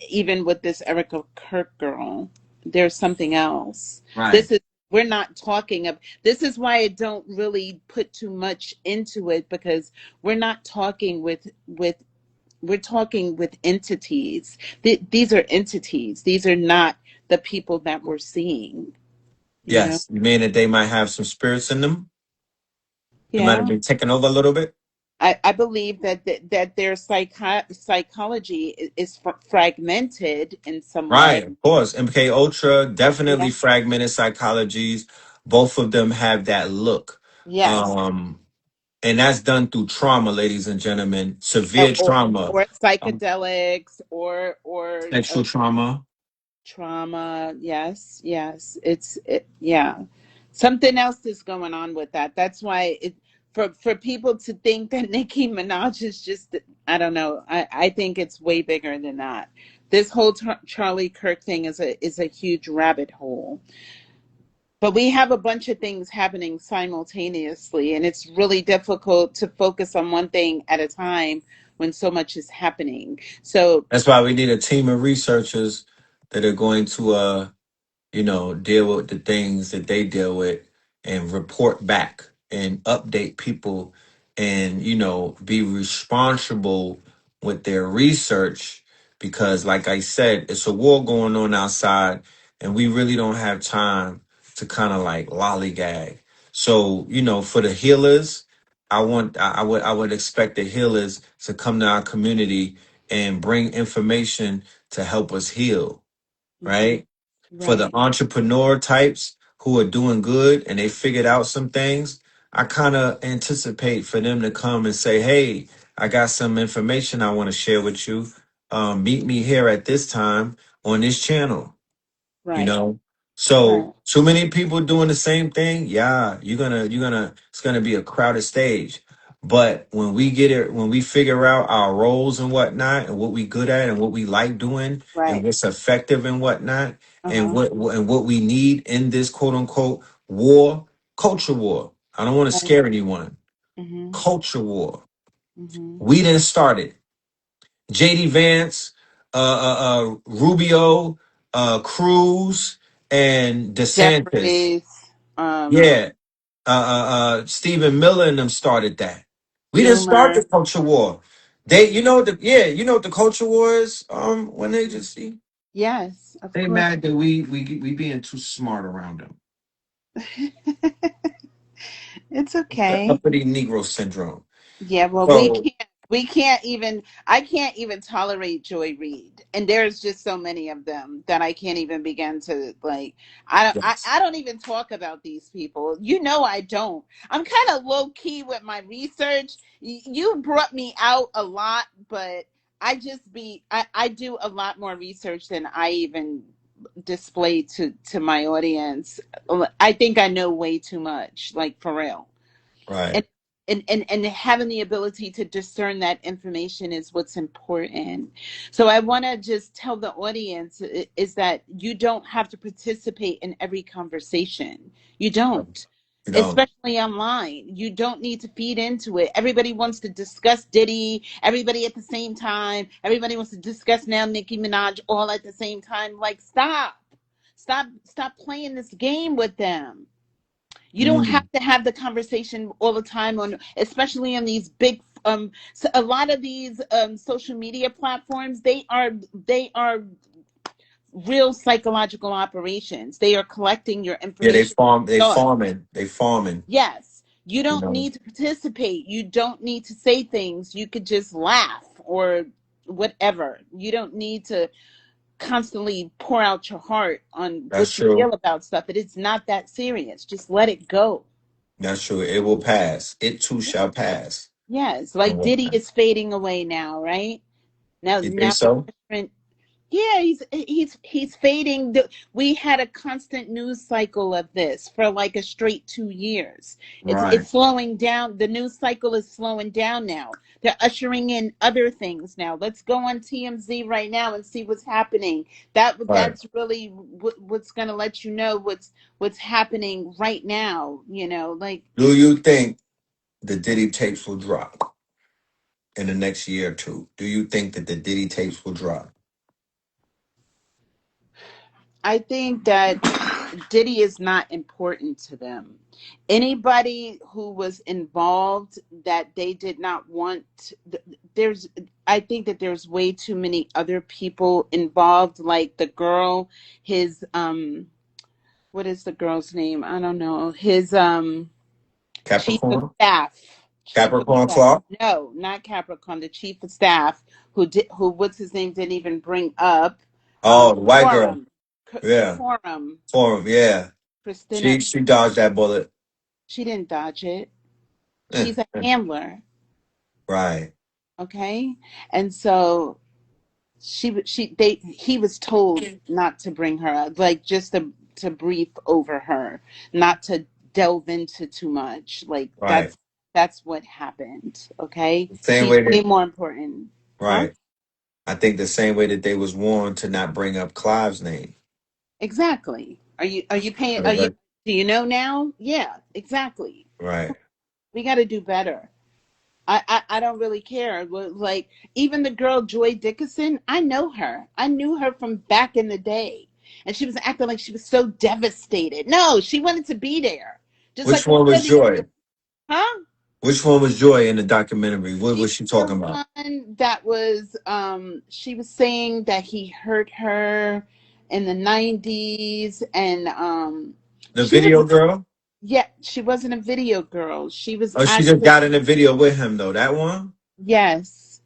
even with this Erica Kirk girl, there's something else. right. This is we're not talking of. This is why I don't really put too much into it because we're not talking with we're talking with entities. These are entities. These are not the people that we're seeing. You know. Yes. You mean that they might have some spirits in them? They might have Yeah. been taken over a little bit? I believe that their psychology is fragmented in some way. Right, of course. MK Ultra, definitely Yeah. fragmented psychologies. Both of them have that look. Yes. Um, and that's done through trauma, ladies and gentlemen. Severe Or, trauma, or um, psychedelics or sexual trauma. trauma. Yes. Yes. Yeah. Something else is going on with that. That's why for people to think that Nicki Minaj is just, I don't know. I think it's way bigger than that. This whole Charlie Kirk thing is a huge rabbit hole. But we have a bunch of things happening simultaneously, and it's really difficult to focus on one thing at a time when so much is happening. So, That's why we need a team of researchers that are going to deal with the things that they deal with and report back and update people and, be responsible with their research because, like I said, it's a war going on outside and we really don't have time to kind of like lollygag. So, for the healers, I would expect the healers to come to our community and bring information to help us heal, mhm, right? For the right, entrepreneur types who are doing good and they figured out some things, I kind of anticipate for them to come and say, "Hey, I got some information I want to share with you. Meet me here at this time on this channel." you right, know so right, too many people doing the same thing, yeah, you're gonna it's gonna be a crowded stage. But when we figure out our roles and whatnot and what we good at and what we like doing and right. what's effective and whatnot and Uh-huh. what we need in this quote unquote war, culture war, I don't want to Right. scare anyone. Mhm. Culture war, Mhm. we didn't start it. JD Vance, Rubio, Cruz, and DeSantis. Jeffries, um, Yeah, Stephen Miller and them started that. We didn't start the Schumer. culture war. They, you know what the culture war is. When they just see Yes, of they course. mad that we being too smart around them. It's The okay. uppity Negro syndrome. Yeah, well, So we can't even I can't even tolerate Joy Reid. And there's just so many of them that I can't even begin to like yes, I don't even talk about these people. You know I don't. I'm kind of low key with my research. You brought me out a lot, but I do a lot more research than I even display to my audience. I think I know way too much, like for real. right. And and having the ability to discern that information is what's important. So I want to just tell the audience is that you don't have to participate in every conversation. You don't. You know, Especially online, you don't need to feed into it. Everybody wants to discuss Diddy, everybody at the same time, everybody wants to discuss now Nicki Minaj all at the same time. Like, stop playing this game with them. You don't have mm, to have the conversation all the time on, especially on these big so a lot of these social media platforms, they are real psychological operations. They are collecting your yeah, information, thought. they farming. Yes, you You don't know, need to participate, you don't need to say things, you could just laugh or whatever. You don't need to constantly pour out your heart on that's what you true. feel about stuff. It's not that serious, just let it go. That's true. It will pass. It too shall pass. Yes, And like Diddy whatnot. is fading away now, right? Now, You think now so? different. Yeah, he's fading. We had a constant news cycle of this for like a straight 2 years. Right. It's slowing down. The news cycle is slowing down now. They're ushering in other things now. Let's go on TMZ right now and see what's happening. Right. That's really what's going to let you know what's happening right now. Like Do you think the Diddy tapes will drop in the next year or two? Do you think that the Diddy tapes will drop? I think that Diddy is not important to them. Anybody who was involved that they did not want, there's, I think that there's way too many other people involved, like the girl, his, what is the girl's name? I don't know. His, chief of Capricorn? staff. Chief of Capricorn staff. Claw? No, not Capricorn. The chief of staff who what's his name didn't even bring up. Oh, the white girl. Quorum. Yeah. Quorum. For him, yeah. Christina. She dodged that bullet. She didn't dodge it. Eh, She's a eh. handler. Right. Okay. And so he was told not to bring her up, like just to brief over her, not to delve into too much. Like Right. that's what happened. Okay. The same She's way way that more important. Huh? right. I think the same way that they was warned to not bring up Clive's name. Exactly. Are you paying are you Right. do you know now? Yeah, exactly. Right. We got to do better. I don't really care. Like even the girl Joy Dickinson, I know her. I knew her from back in the day, and she was acting like she was so devastated. No, she wanted to be there, just Which like one all was of these. Joy? Huh? Which one was Joy in the documentary? What She was she was talking about? the one that was. She was saying that he hurt her in the '90s, and The she was. video girl? Yeah, she wasn't a video girl. She was Oh, she just actually. got in the video with him though. That one? Yes.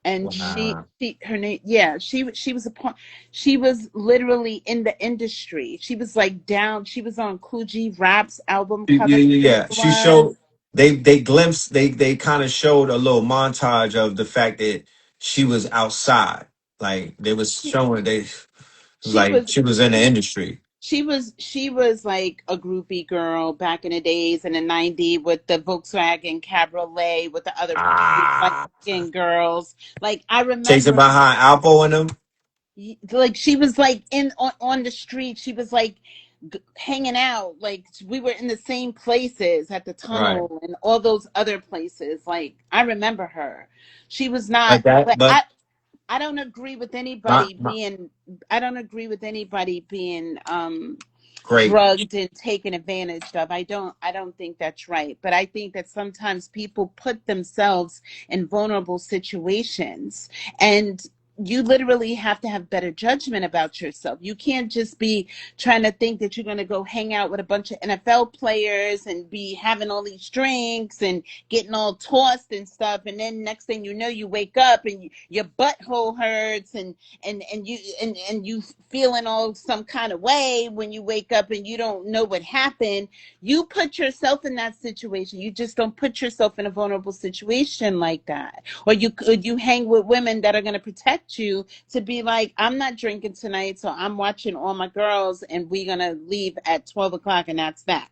And Wow. her name, yeah, she was a part. She was literally in the industry. She was like down. She was on Coogee Rap's album Yeah, cover. yeah, She yeah. She was. showed they glimpsed they kind of showed a little montage of the fact that she was outside. Like they was She, showing they she like was. she was in the industry. She was like a groupie girl back in the days in the '90s with the Volkswagen Cabriolet with the other pretty light Ah, skinned girls. Like I chasing remember. behind Alpo and them. Like she was like in on the street. She was like hanging out. Like we were in the same places at the Right. tunnel and all those other places. Like I remember her. She was not, But that but but I don't agree with my, anybody my being. I don't agree with anybody being great. drugged and taken advantage of. I don't think that's right. But I think that sometimes people put themselves in vulnerable situations, and you literally have to have better judgment about yourself. You can't just be trying to think that you're going to go hang out with a bunch of NFL players and be having all these drinks and getting all tossed and stuff, and then next thing you know you wake up and your butthole hurts and you feeling all some kind of way when you wake up and you don't know what happened. You put yourself in that situation. You just don't put yourself in a vulnerable situation like that. Or you hang with women that are going to protect you to be like, I'm not drinking tonight, so I'm watching all my girls and we're going to leave at 12 o'clock and that's that.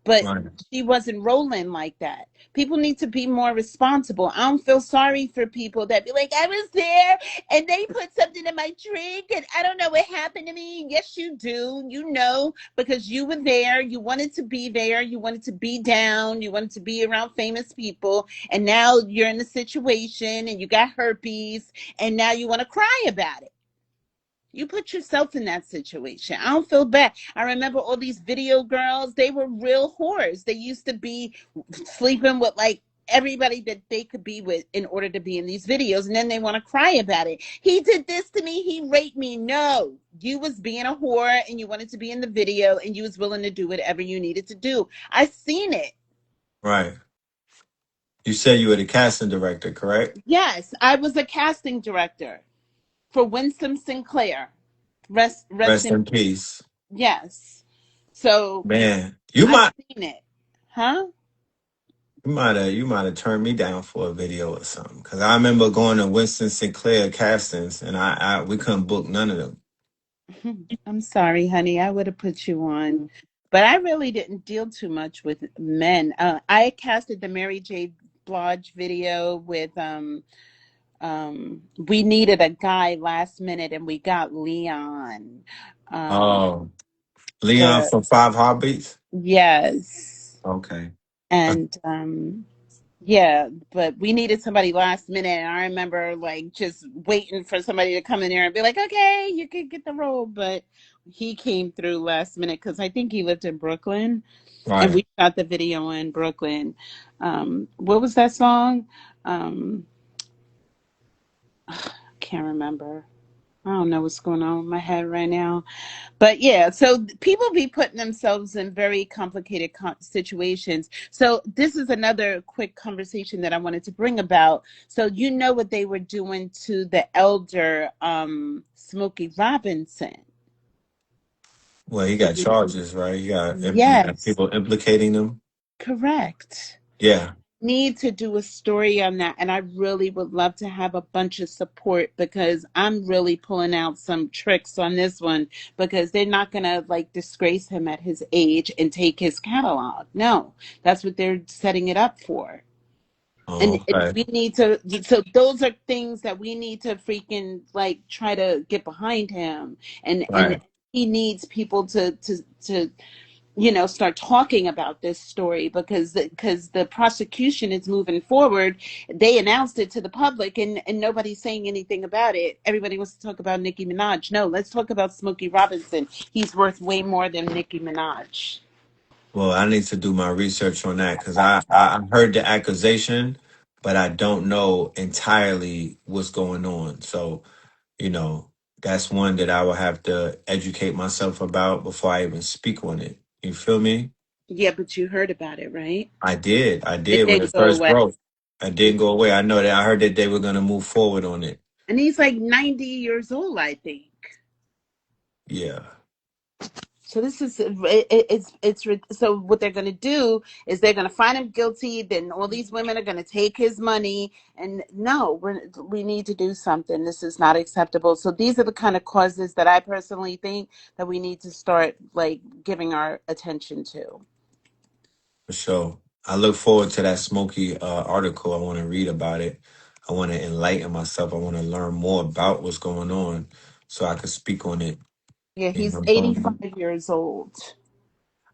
But Right. she wasn't rolling like that. People need to be more responsible. I don't feel sorry for people that be like, I was there and they put something in my drink and I don't know what happened to me. Yes, you do. You know, because you were there. You wanted to be there. You wanted to be down. You wanted to be around famous people. And now you're in a situation and you got herpes and now you want to cry about it. You put yourself in that situation. I don't feel bad. I remember all these video girls, they were real whores. They used to be sleeping with like everybody that they could be with in order to be in these videos. And then they want to cry about it. He did this to me. He raped me. No, you was being a whore and you wanted to be in the video and you was willing to do whatever you needed to do. I seen it. Right. You said you were the casting director, correct? Yes, I was a casting director for Winston Sinclair. Rest Rest in in peace. yes. So Man. You I've might seen it. Huh? You might have turned me down for a video or something. Cause I remember going to Winston Sinclair castings, and I we couldn't book none of them. I'm sorry, honey. I would have put you on, but I really didn't deal too much with men. I casted the Mary J. Blige video with we needed a guy last minute and we got Leon. Um, Oh, Leon the from Five Heartbeats. yes, Okay. and yeah, but we needed somebody last minute, and I remember like just waiting for somebody to come in there and be like, "Okay, you can get the role," but he came through last minute because I think he lived in Brooklyn, and Right. we shot the video in Brooklyn. What was that song? Um, can't remember. I don't know what's going on with my head right now. But yeah, so people be putting themselves in very complicated situations. So this is another quick conversation that I wanted to bring about. So you know what they were doing to the elder Smokey Robinson. Well, he got charges, right? You got Yes, people implicating them. correct. Yeah, Need to do a story on that, and I really would love to have a bunch of support because I'm really pulling out some tricks on this one because they're not going to like disgrace him at his age and take his catalog. No, that's what they're setting it up for. oh, And okay. we need to, so those are things that we need to freaking like try to get behind him, and Right. he needs people to start talking about this story because the prosecution is moving forward. They announced it to the public, and nobody's saying anything about it. Everybody wants to talk about Nicki Minaj. No, let's talk about Smokey Robinson. He's worth way more than Nicki Minaj. Well, I need to do my research on that because I heard the accusation, but I don't know entirely what's going on. So, you know, that's one that I will have to educate myself about before I even speak on it. You feel me? Yeah, but you heard about it, right? I It did when didn't it go first away. broke. I didn't go away. I know that I heard that they were going to move forward on it. And he's like 90 years old, I think. Yeah. So this is so what they're going to do is they're going to find him guilty. Then all these women are going to take his money, and no, we need to do something. This is not acceptable. So these are the kind of causes that I personally think that we need to start like giving our attention to. For sure. I look forward to that Smokey article. I want to read about it. I want to enlighten myself. I want to learn more about what's going on so I can speak on it. Yeah, You he's know, 85 years old.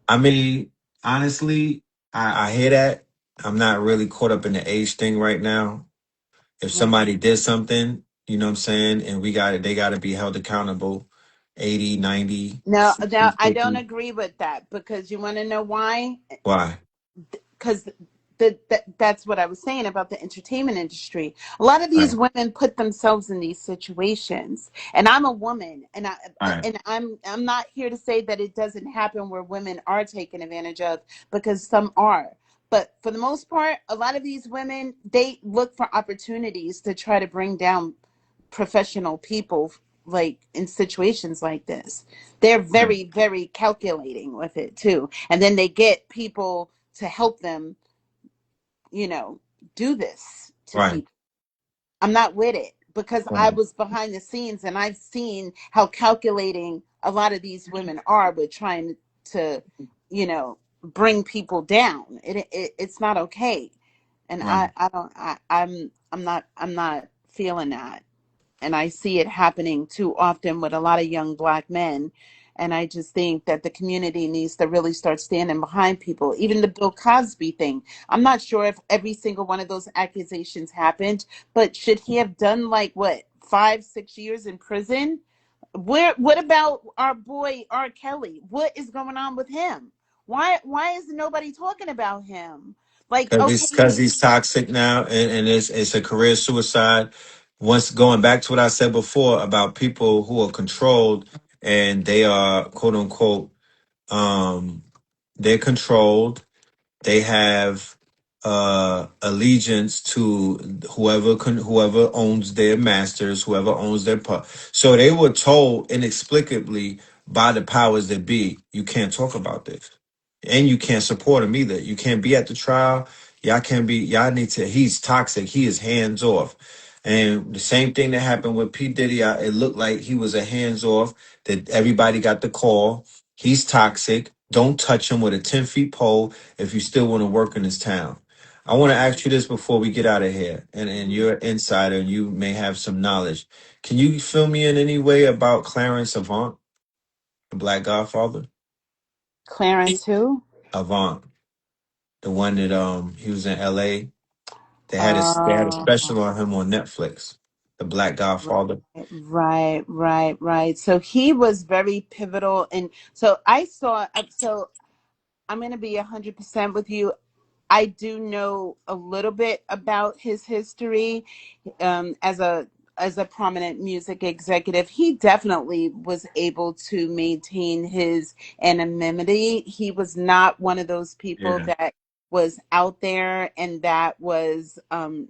I mean, honestly, I hear that. I'm not really caught up in the age thing right now. If Right. somebody did something, you know what I'm saying, and they got to be held accountable 80, 90, Now, 60, now I don't 50. agree with that because you want to know why? Why? Because that's what I was saying about the entertainment industry. A lot of these Right. women put themselves in these situations, and I'm a woman, and Right. I'm not here to say that it doesn't happen where women are taken advantage of because some are. But for the most part, a lot of these women they look for opportunities to try to bring down professional people like in situations like this. They're Right. very, very calculating with it too. And then they get people to help them, you know, do this to Right. people. I'm not with it because I Right. was behind the scenes and I've seen how calculating a lot of these women are with trying to, bring people down. It's not okay. And Right. I'm not feeling that, and I see it happening too often with a lot of young black men. And I just think that the community needs to really start standing behind people. Even the Bill Cosby thing. I'm not sure if every single one of those accusations happened, but should he have done like what 5, 6 years in prison? What about our boy R. Kelly? What is going on with him? Why is nobody talking about him? Like, okay, Because he's toxic now, and it's a career suicide. Once going back to what I said before about people who are controlled and they are quote unquote they're controlled. They have allegiance to whoever owns their masters, whoever owns their so they were told inexplicably by the powers that be, you can't talk about this, and you can't support them either. You can't be at the trial. Y'all can be, y'all need to, he's toxic. He is hands off. And the same thing that happened with P. Diddy, it looked like he was a hands off, that everybody got the call. He's toxic. Don't touch him with a 10 feet pole if you still want to work in this town. I want to ask you this before we get out of here. And you're an insider and you may have some knowledge. Can you fill me in any way about Clarence Avant, the Black Godfather? Clarence who? Avant, the one that he was in LA. They had a Oh, special on him on Netflix, The Black Godfather. right. So he was very pivotal, and so I saw. So I'm going to be 100% with you. I do know a little bit about his history as a prominent music executive. He definitely was able to maintain his anonymity. He was not one of those people Yeah. that was out there and that was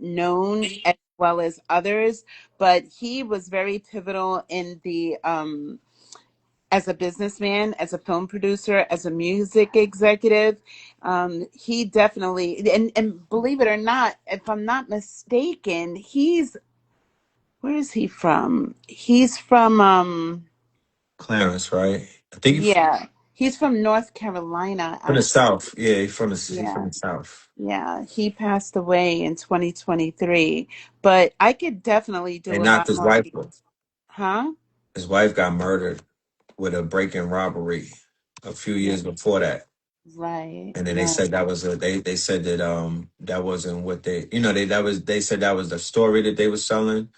known as well as others, but he was very pivotal in the as a businessman, as a film producer, as a music executive. He definitely, and believe it or not, if I'm not mistaken, where is he from? He's from, Clarence, right? I think he's yeah, he's from North Carolina, from the actually. South. Yeah, he's from Yeah, the South. yeah. He passed away in 2023, but I could definitely They do a knocked lot his more. wife up. Huh? His wife got murdered with a break-in robbery a few Yeah, years before that. right, And then they right. said that was they said that that wasn't what they said that was the story that they were selling,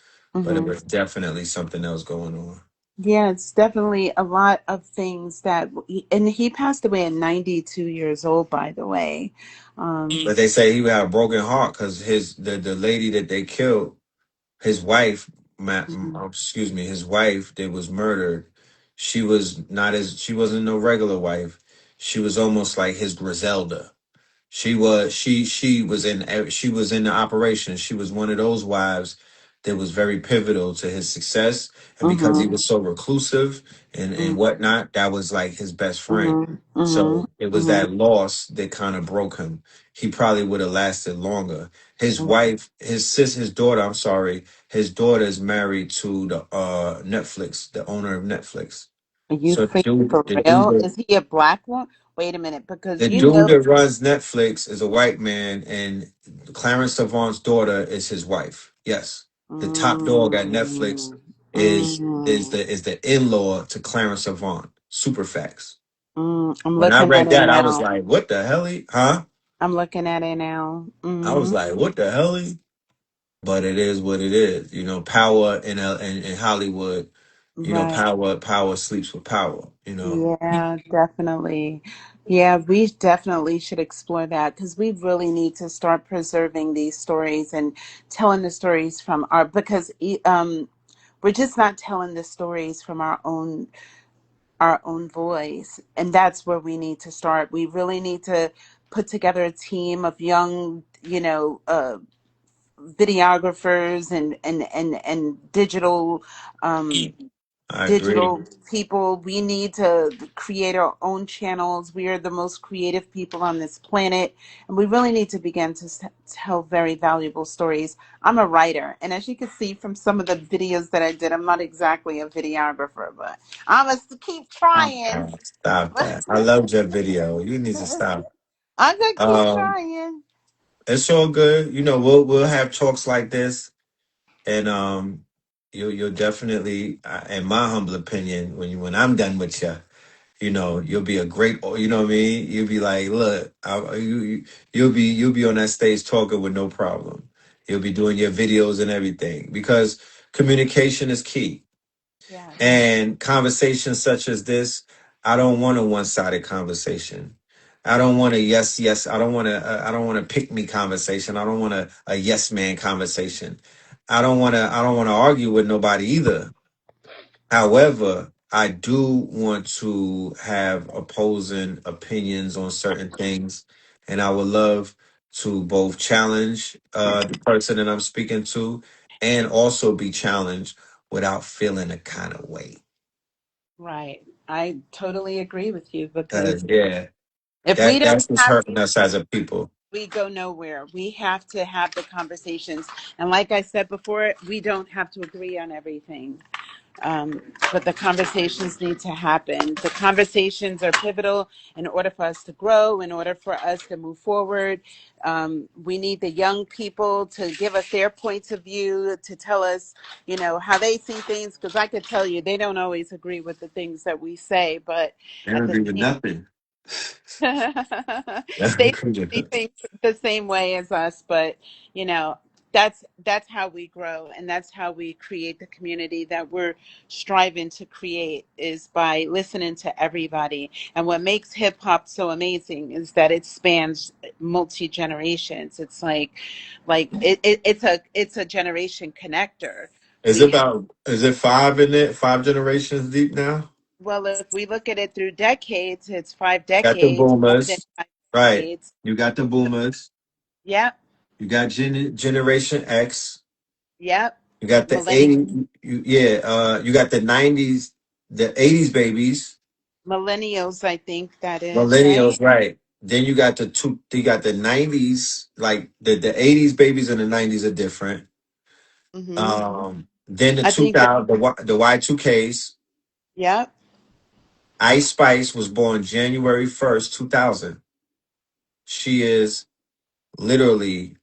but it Mm-hmm. was definitely something else going on. Yeah, it's definitely a lot of things and he passed away at 92 years old, by the way. But they say he had a broken heart because the lady that they killed, his wife, Mhm, excuse me, his wife that was murdered, she wasn't no regular wife. She was almost like his Griselda. She was in the operation. She was one of those wives that was very pivotal to his success. And because he mhm, was so reclusive and mhm, whatnot, that was like his best friend. mhm, mhm, So it was mhm, that loss that kind of broke him. He probably would have lasted longer. His mhm. wife, his daughter, I'm sorry, his daughter is married to the Netflix, the owner of Netflix. Are you So freaking for the real? dude Is he a black one? Wait a minute, because the you dude know, that runs Netflix is a white man, and Clarence Savant's daughter is his wife. Yes, the top dog at Netflix mm, is is mm, the is the in law to Clarence Savant. Super facts. I'm When I looking at read it that, I was now. like, "What the hell?" Huh? I'm looking at it now. I was like, "What the hell?" But it is what it is. Power in Hollywood. Right. Power sleeps with power. Yeah, definitely. Yeah, we definitely should explore that because we really need to start preserving these stories and telling the stories from because we're just not telling the stories from our own voice, and that's where we need to start. We really need to put together a team of young, videographers and um, I agree. digital people. We need to create our own channels. We are the most creative people on this planet, and we really need to begin to tell very valuable stories. I'm a writer, and as you can see from some of the videos that I did, I'm not exactly a videographer, but I'm gonna keep Stop trying. that. Stop that. I loved your video. You need to stop. I'm gonna keep Um, trying. it's all good. We'll have talks like this, and you'll definitely, in my humble opinion, when I'm done with you, you'll be a great. You know what I mean? You'll be like, look, you'll be on that stage talking with no problem. You'll be doing your videos and everything because communication is key. Yes. And conversations such as this, I don't want a one-sided conversation. I don't want a yes, yes. I don't want a pick me conversation. I don't want a yes man conversation. I don't want to argue with nobody either. However, I do want to have opposing opinions on certain things, and I would love to both challenge the person that I'm speaking to, and also be challenged without feeling a kind of way. Right. I totally agree with you because Yeah, if we that don't that's what's have hurting us as a people. we go nowhere. We have to have the conversations. And like I said before, we don't have to agree on everything. But the conversations need to happen. The conversations are pivotal in order for us to grow, in order for us to move forward. We need the young people to give us their points of view, to tell us, how they see things. Because I could tell you, they don't always agree with the things that we say, but They don't at the agree with same nothing. they They don't don't agree with see nothing. things the same way as us, but you know, that's how we grow, and that's how we create the community that we're striving to create, is by listening to everybody. And what makes hip hop so amazing is that it spans multi generations. It's it's a generation connector. We Is it five in it? Five generations deep now? Well, if we look at it through decades, it's five Got the decades, more than boomers. five Right. decades. You got the boomers. Yep, You got Generation X. yep. You got the Millennial, 80, yeah, you got the 90s, the 80s babies, millennials, I think that is right. millennials, right? Then you got the 90s, like the 80s babies and the 90s are different. Hmm. Then the I think that, 2000, the Y2Ks. yep, Ice Spice was born January 1st, 2000. She is literally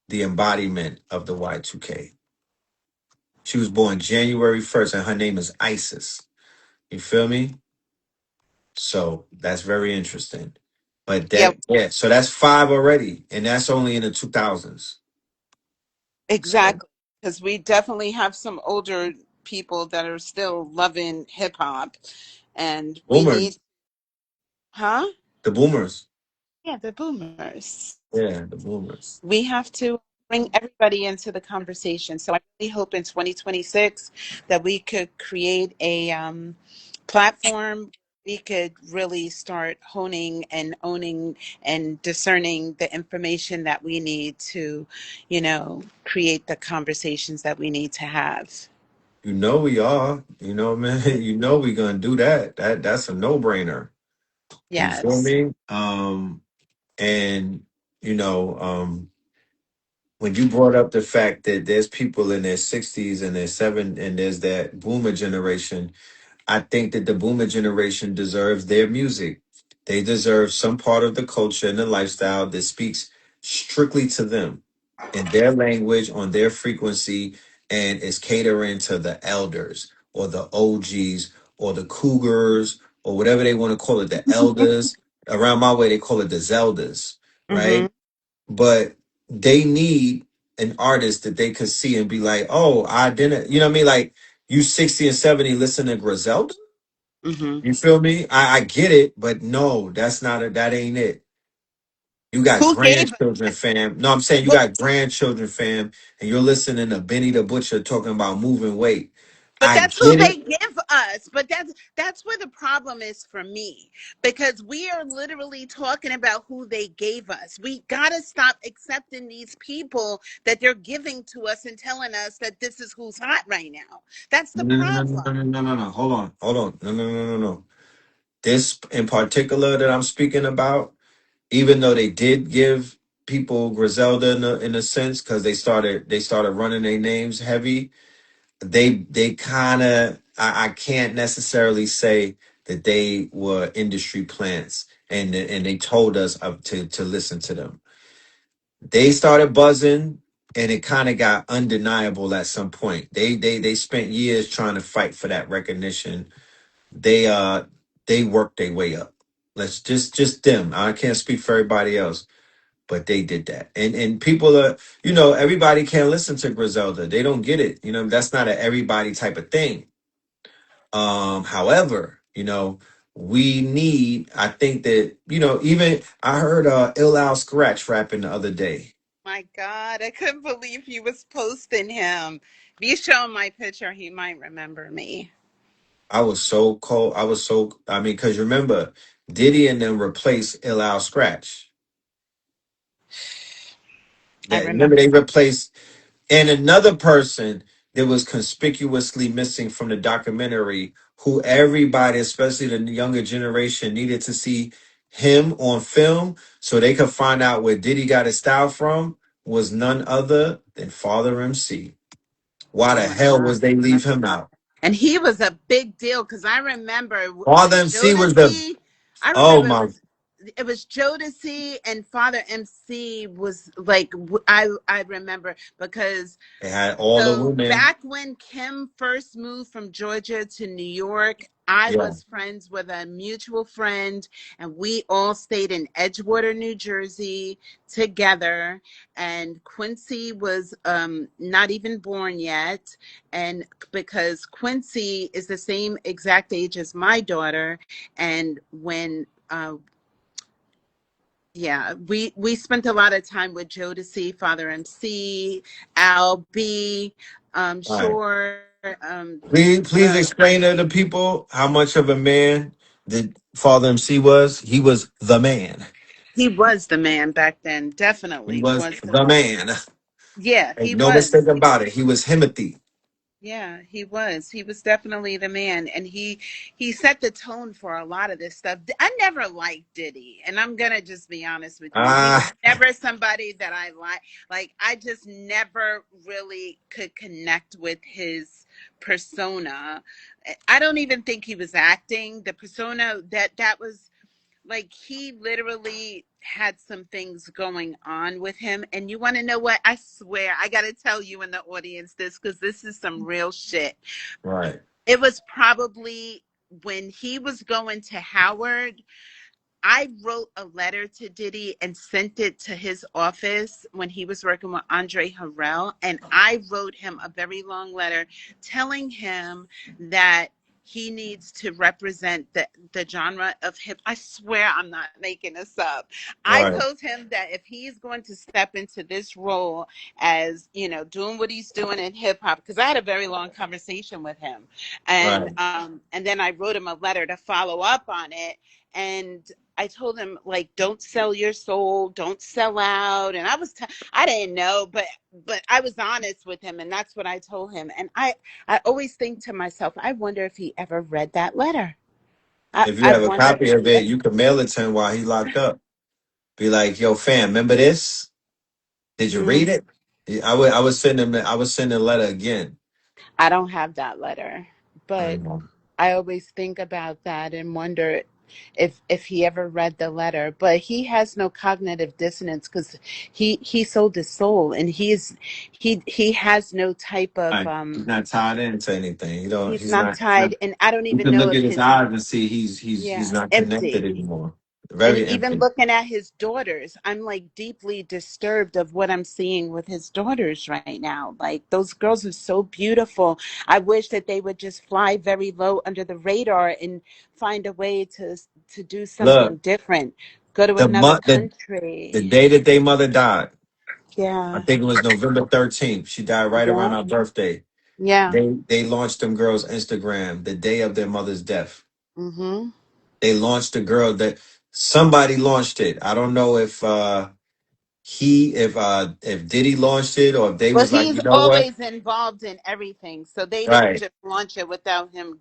the embodiment of the Y2K. She was born January 1st, and her name is Isis. You feel me? So that's very interesting. But yeah, yeah, so that's five already, and that's only in the 2000s. So exactly. Because we definitely have some older people that are still loving hip hop, and we need, boomers, huh? the boomers, Yeah, the boomers. yeah, the boomers. We have to bring everybody into the conversation. So I really hope in 2026 that we could create a platform. We could really start honing and owning and discerning the information that we need to, create the conversations that we need to have. You know we are. You know, man. You know we gonna do that. That's a no brainer. You feel Yes. me? And you know, when you brought up the fact that there's people in their 60s and their seven, and there's that boomer generation, I think that the boomer generation deserves their music. They deserve some part of the culture and the lifestyle that speaks strictly to them in their language, on their frequency, and is catering to the elders or the OGs or the cougars or whatever they want to call it, the elders. Around my way, they call it the Zeldas, Mm-hmm. right? But they need an artist that they could see and be like, oh, I didn't, you know what I mean? Like, you 60 and 70 listen to Griselda? Mm-hmm. You feel me? I get it, but no, that's not it. That ain't it. You got Who gave grandchildren, us? fam. No, I'm saying you Well, got grandchildren, fam, and you're listening to Benny the Butcher talking about moving weight. but I that's who get they it. give us. But that's where the problem is for me, because we are literally talking about who they gave us. We gotta stop accepting these people that they're giving to us and telling us that this is who's hot right now. That's the No, no, no, no, problem. no, no, no, no. Hold on. Hold on. No, no, no, no, no. This in particular that I'm speaking about, even though they did give people Griselda in a sense, because they started running their names heavy, they kind of I can't necessarily say that they were industry plants, and they told us up to listen to them. They started buzzing, and it kind of got undeniable at some point. They spent years trying to fight for that recognition. They worked their way up. Let's just them. I can't speak for everybody else, but they did that. And people are, everybody can't listen to Griselda. They don't get it. That's not a everybody type of thing. However, we need, I think that, even I heard Ill Al Scratch rapping the other day. My God, I couldn't believe he was posting him. If you show him my picture, he might remember me. I was so cold. I mean, because remember, Diddy and them replaced Ill Al Scratch. I That remember. remember they replaced, and another person that was conspicuously missing from the documentary, who everybody, especially the younger generation, needed to see him on film so they could find out where Diddy got his style from was none other than Father MC. Why Oh the my hell God. was they leave him out? And he was a big deal because I remember Father when MC was the Jodeci, I oh remember my, it was Jodeci and Father MC was like I remember because they had all the so women. back when Kim first moved from Georgia to New York, I Yeah, was friends with a mutual friend, and we all stayed in Edgewater, New Jersey together. And Quincy was not even born yet. And because Quincy is the same exact age as my daughter, and when yeah, we spent a lot of time with Jodeci, Father MC, Al B, all right. Shore. Please explain to the people how much of a man that Father MC was. He was the man. He was the man back then. He Definitely was was the the man. man. Yeah, Ain't he no mistake was. about it. He was Himothy. Yeah, he was. He was definitely the man, and he set the tone for a lot of this stuff. I never liked Diddy, and I'm gonna just be honest with you. He was Ah, never somebody that I like. Like I just never really could connect with his persona. I don't even think he was acting. The persona that was like he literally had some things going on with him. And you want to know what? I swear, I got to tell you in the audience this because this is some real shit. right, It was probably when he was going to Howard. I wrote a letter to Diddy and sent it to his office when he was working with Andre Harrell. And I wrote him a very long letter telling him that he needs to represent the genre of hip. I swear I'm not making this up. I right, told him that if he's going to step into this role as, doing what he's doing in hip hop, because I had a very long conversation with him. right. And then I wrote him a letter to follow up on it. And I told him like, don't sell your soul, don't sell out. And I didn't know, but I was honest with him, and that's what I told him. And I always think to myself, I wonder if he ever read that letter. If you I have a wonder copy if of he it, you can mail it to him while he locked up. Be like, yo, fam, remember this? Did you mm, read it? Yeah, I would send him. I would send a letter again. I don't have that letter, I but know. I always think about that and wonder if he ever read the letter. But he has no cognitive dissonance because he sold his soul, and he has no type of He's not tied into anything. You know, he's he's not not. tied, and I don't You even can know look if at his his eyes and see he's yeah not connected empty. anymore. And Very even empty. looking at his daughters, I'm like deeply disturbed of what I'm seeing with his daughters right now. Like those girls are so beautiful. I wish that they would just fly very low under the radar and find a way to do something Look, different. Go to the another mo- the country. day that their mother died, I Yeah. think it was November 13th. She died right around Yeah. our birthday. Yeah. They launched them girls Instagram the day of their mother's death. Mm-hmm. They launched a girl that somebody launched it. I don't know if Diddy launched it or if they Well, was like, he's you know what? always involved in everything. So they didn't Right, just launch it without him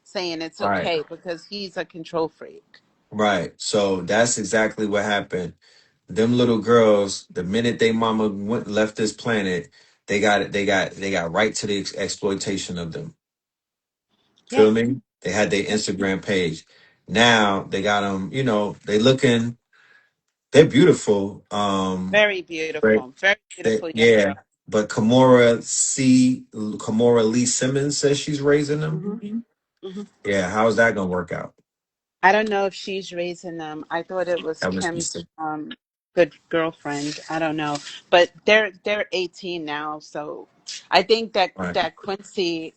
saying it's right, okay because he's a control freak. right. So that's exactly what happened. Them little girls, the minute they mama left this planet, they got right to the exploitation of them. Yeah. Feel me? They had their Instagram page. Now they got them. You know, they're beautiful. Very Right. beautiful. Very beautiful young Yeah. girl. But Kamora Lee Simmons says she's raising them. Hmm. Hmm. Yeah, how's that gonna work out? I don't know if she's raising them. I thought it was That was Kim's good girlfriend. I don't know, but they're 18 now, so I think that right. that Quincy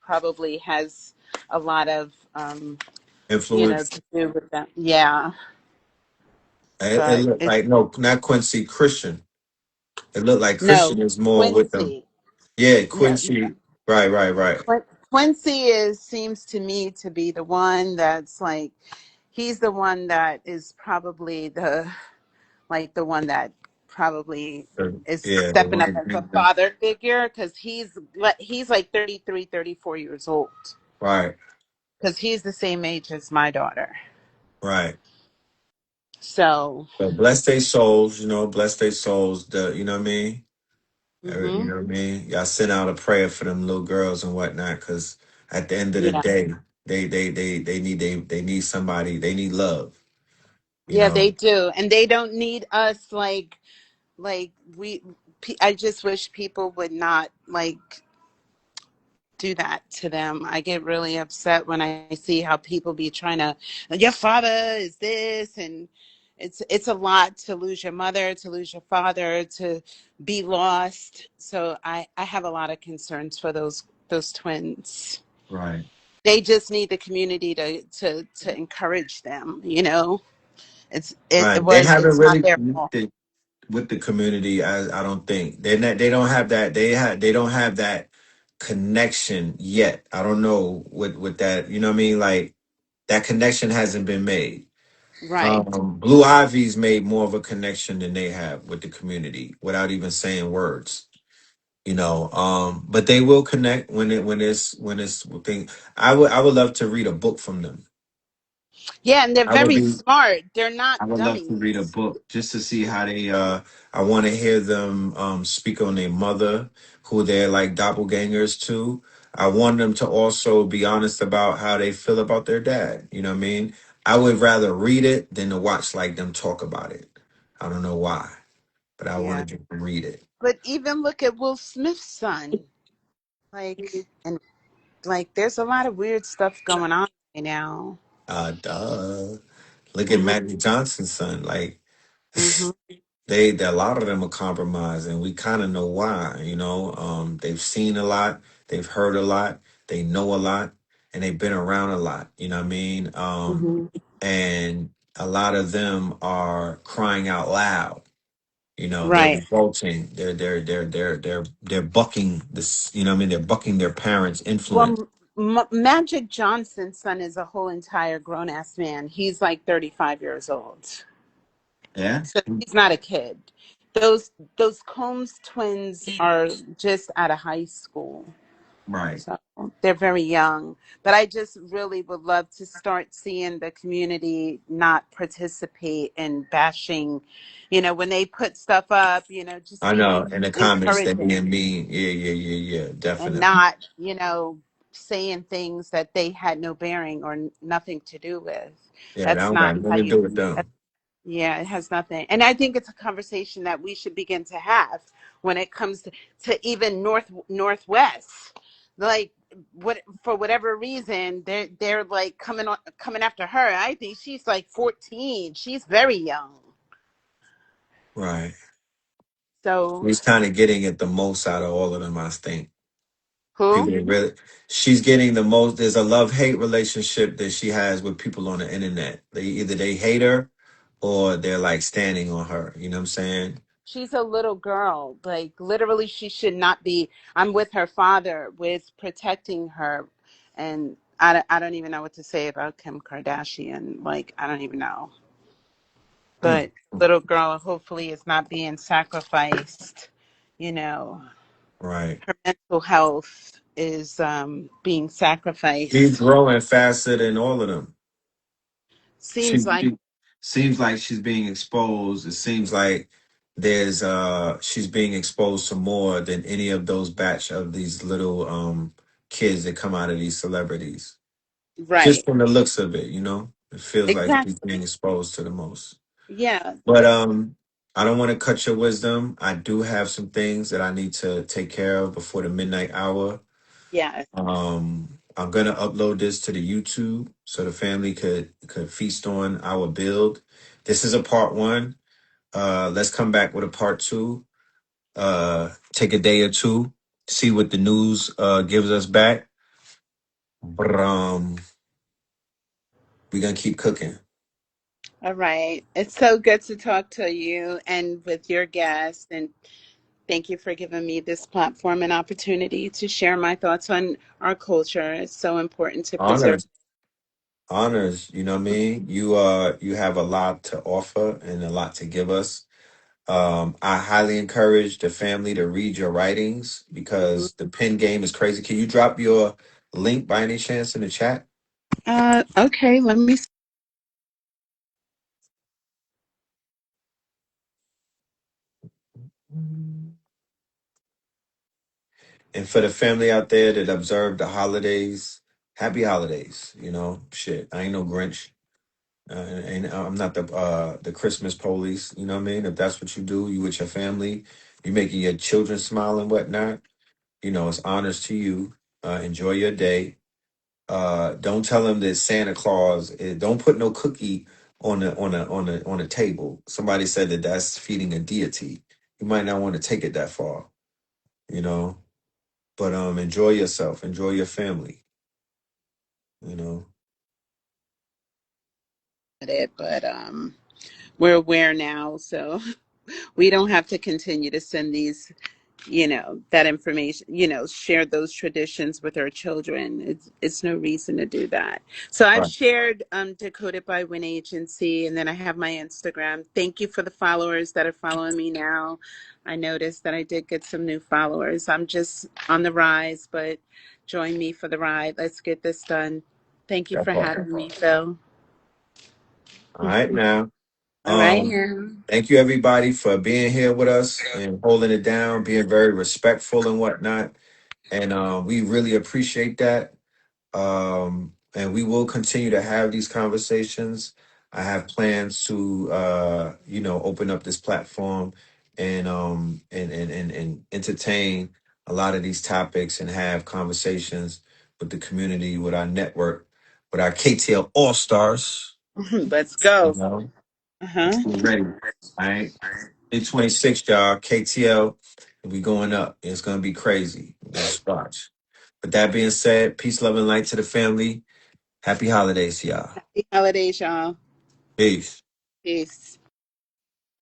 probably has a lot of Influence. to do with them. Yeah, It but looked it's like no, not Quincy Christian. It looked like no Christian is more with them. Quincy. Yeah, No, Quincy. Right, right, right, Quincy is seems to me to be the one that's like he's the one that is probably the one that probably is yeah. The stepping up one, as a father figure because he's like 33, 34 years old right, because he's the same age as my daughter. right. So, But bless their souls, bless their souls. You know what I mean? You hmm know what I mean? Y'all send out a prayer for them little girls and whatnot, because at the end of the yeah, day, they need somebody. They need love. You yeah, they know. do, and they don't need us like we. I just wish people would not like do that to them. I get really upset when I see how people be trying to, your father is this, and it's a lot to lose your mother, to lose your father, to be lost. So I have a lot of concerns for those twins. Right. They just need the community to encourage them. Right. They haven't It's not really their fault. connected with the community. I don't think they're not. They don't have that. They don't have that connection yet. I don't know with that. You know what I mean? Like that connection hasn't been made. Right. Blue Ivy's made more of a connection than they have with the community without even saying words. But they will connect when it's thing. I would love to read a book from them. Yeah, and they're I would very be smart. They're not I would love to read a dummies. book just to see how they I want to hear them speak on their mother, who they're like doppelgangers to. I want them to also be honest about how they feel about their dad. You know what I mean? I would rather read it than to watch like them talk about it. I don't know why, but I Yeah. wanted to read it. But even look at Will Smith's son. And like there's a lot of weird stuff going on right now. Duh. Look at Hmm. Magic Johnson's son. Like Hmm. a lot of them are compromised, and we kind of know why. They've seen a lot, they've heard a lot, they know a lot, and they've been around a lot. You know what I mean? Hmm. And a lot of them are crying out loud. They're Right. revolting. They're bucking this. You know what I mean? They're bucking their parents' influence. Well, Magic Johnson's son is a whole entire grown ass man. He's like 35 years old. Yeah. So he's not a kid. Those Combs twins are just out of high school. Right. So they're very young. But I just really would love to start seeing the community not participate in bashing, when they put stuff up, just I know. being In the comments, they encouraging being mean. Yeah, yeah, yeah, yeah. and Definitely. not, saying things that they had no bearing or nothing to do with. Yeah, that That's don't got not nothing how to you, do with them. yeah, it has nothing. And I think it's a conversation that we should begin to have when it comes to even Northwest. Like what for whatever reason they're like coming after her. I think she's like 14. She's very young. Right. So She's kind of getting it the most out of all of them, I think. who? People that really, she's getting the most. There's a love hate relationship that she has with people on the internet. They hate her or they're like standing on her. You know what I'm saying? She's a little girl. Like literally she should not be. I'm with her father with protecting her, and I don't even know what to say about Kim Kardashian. Like I don't even know. Mm, But little girl hopefully is not being sacrificed. You know, right. her mental health is being She's sacrificed. growing faster than all of them. Seems like She seems like she's being exposed. It seems like there's she's being exposed to more than any of those batch of these little kids that come out of these celebrities. Just right. from the looks of it, it feels like she's being Exactly. exposed to the most. Yeah. But I don't want to cut your wisdom. I do have some things that I need to take care of before the midnight hour. Yeah. I'm gonna upload this to the YouTube so the family could feast on our build. This is a part one. Let's come back with a part two. Take a day or two, see what the news gives us back. But we're gonna keep cooking. All right. It's so good to talk to you and with your guest. And thank you for giving me this platform and opportunity to share my thoughts on our culture. It's so important to preserve. Honors, honors. You know what I mean. You have a lot to offer and a lot to give us. I highly encourage the family to read your writings because the pen game is crazy. Can you drop your link by any chance in the chat? Okay, let me And for the family out there that observe the holidays, happy holidays. You know, shit, I ain't no Grinch. And I'm not the Christmas police. You know what I mean? If that's what you do, you with your family, you making your children smile and whatnot. You know, it's honors to you. Enjoy your day. Don't tell them that Santa Claus. Don't put no cookie on a table. Somebody said that that's feeding a deity. You might not want to take it that far. You know, but enjoy yourself. Enjoy your family. You know. It, but we're aware now, so we don't have to continue to send these, that information, share those traditions with our children. It's no reason to do that. So I've Right. shared Decoded by Winagency, and then I have my Instagram. Thank you for the followers that are following me now. I noticed that I did get some new followers. I'm just on the rise, but join me for the ride. Let's get this done. Thank you That for part. having me, Phil. All right now. All right Um, now. Thank you everybody for being here with us and holding it down, being very respectful and whatnot. And we really appreciate that. And we will continue to have these conversations. I have plans to open up this platform and entertain a lot of these topics and have conversations with the community, with our network, with our KTL All Stars. Let's You go. know, Uh-huh. we're ready. All right. 826, y'all. KTL. We going up. It's gonna be crazy. Just watch. With that being said, peace, love, and light to the family. Happy holidays, y'all. Happy holidays, y'all. Peace. Peace.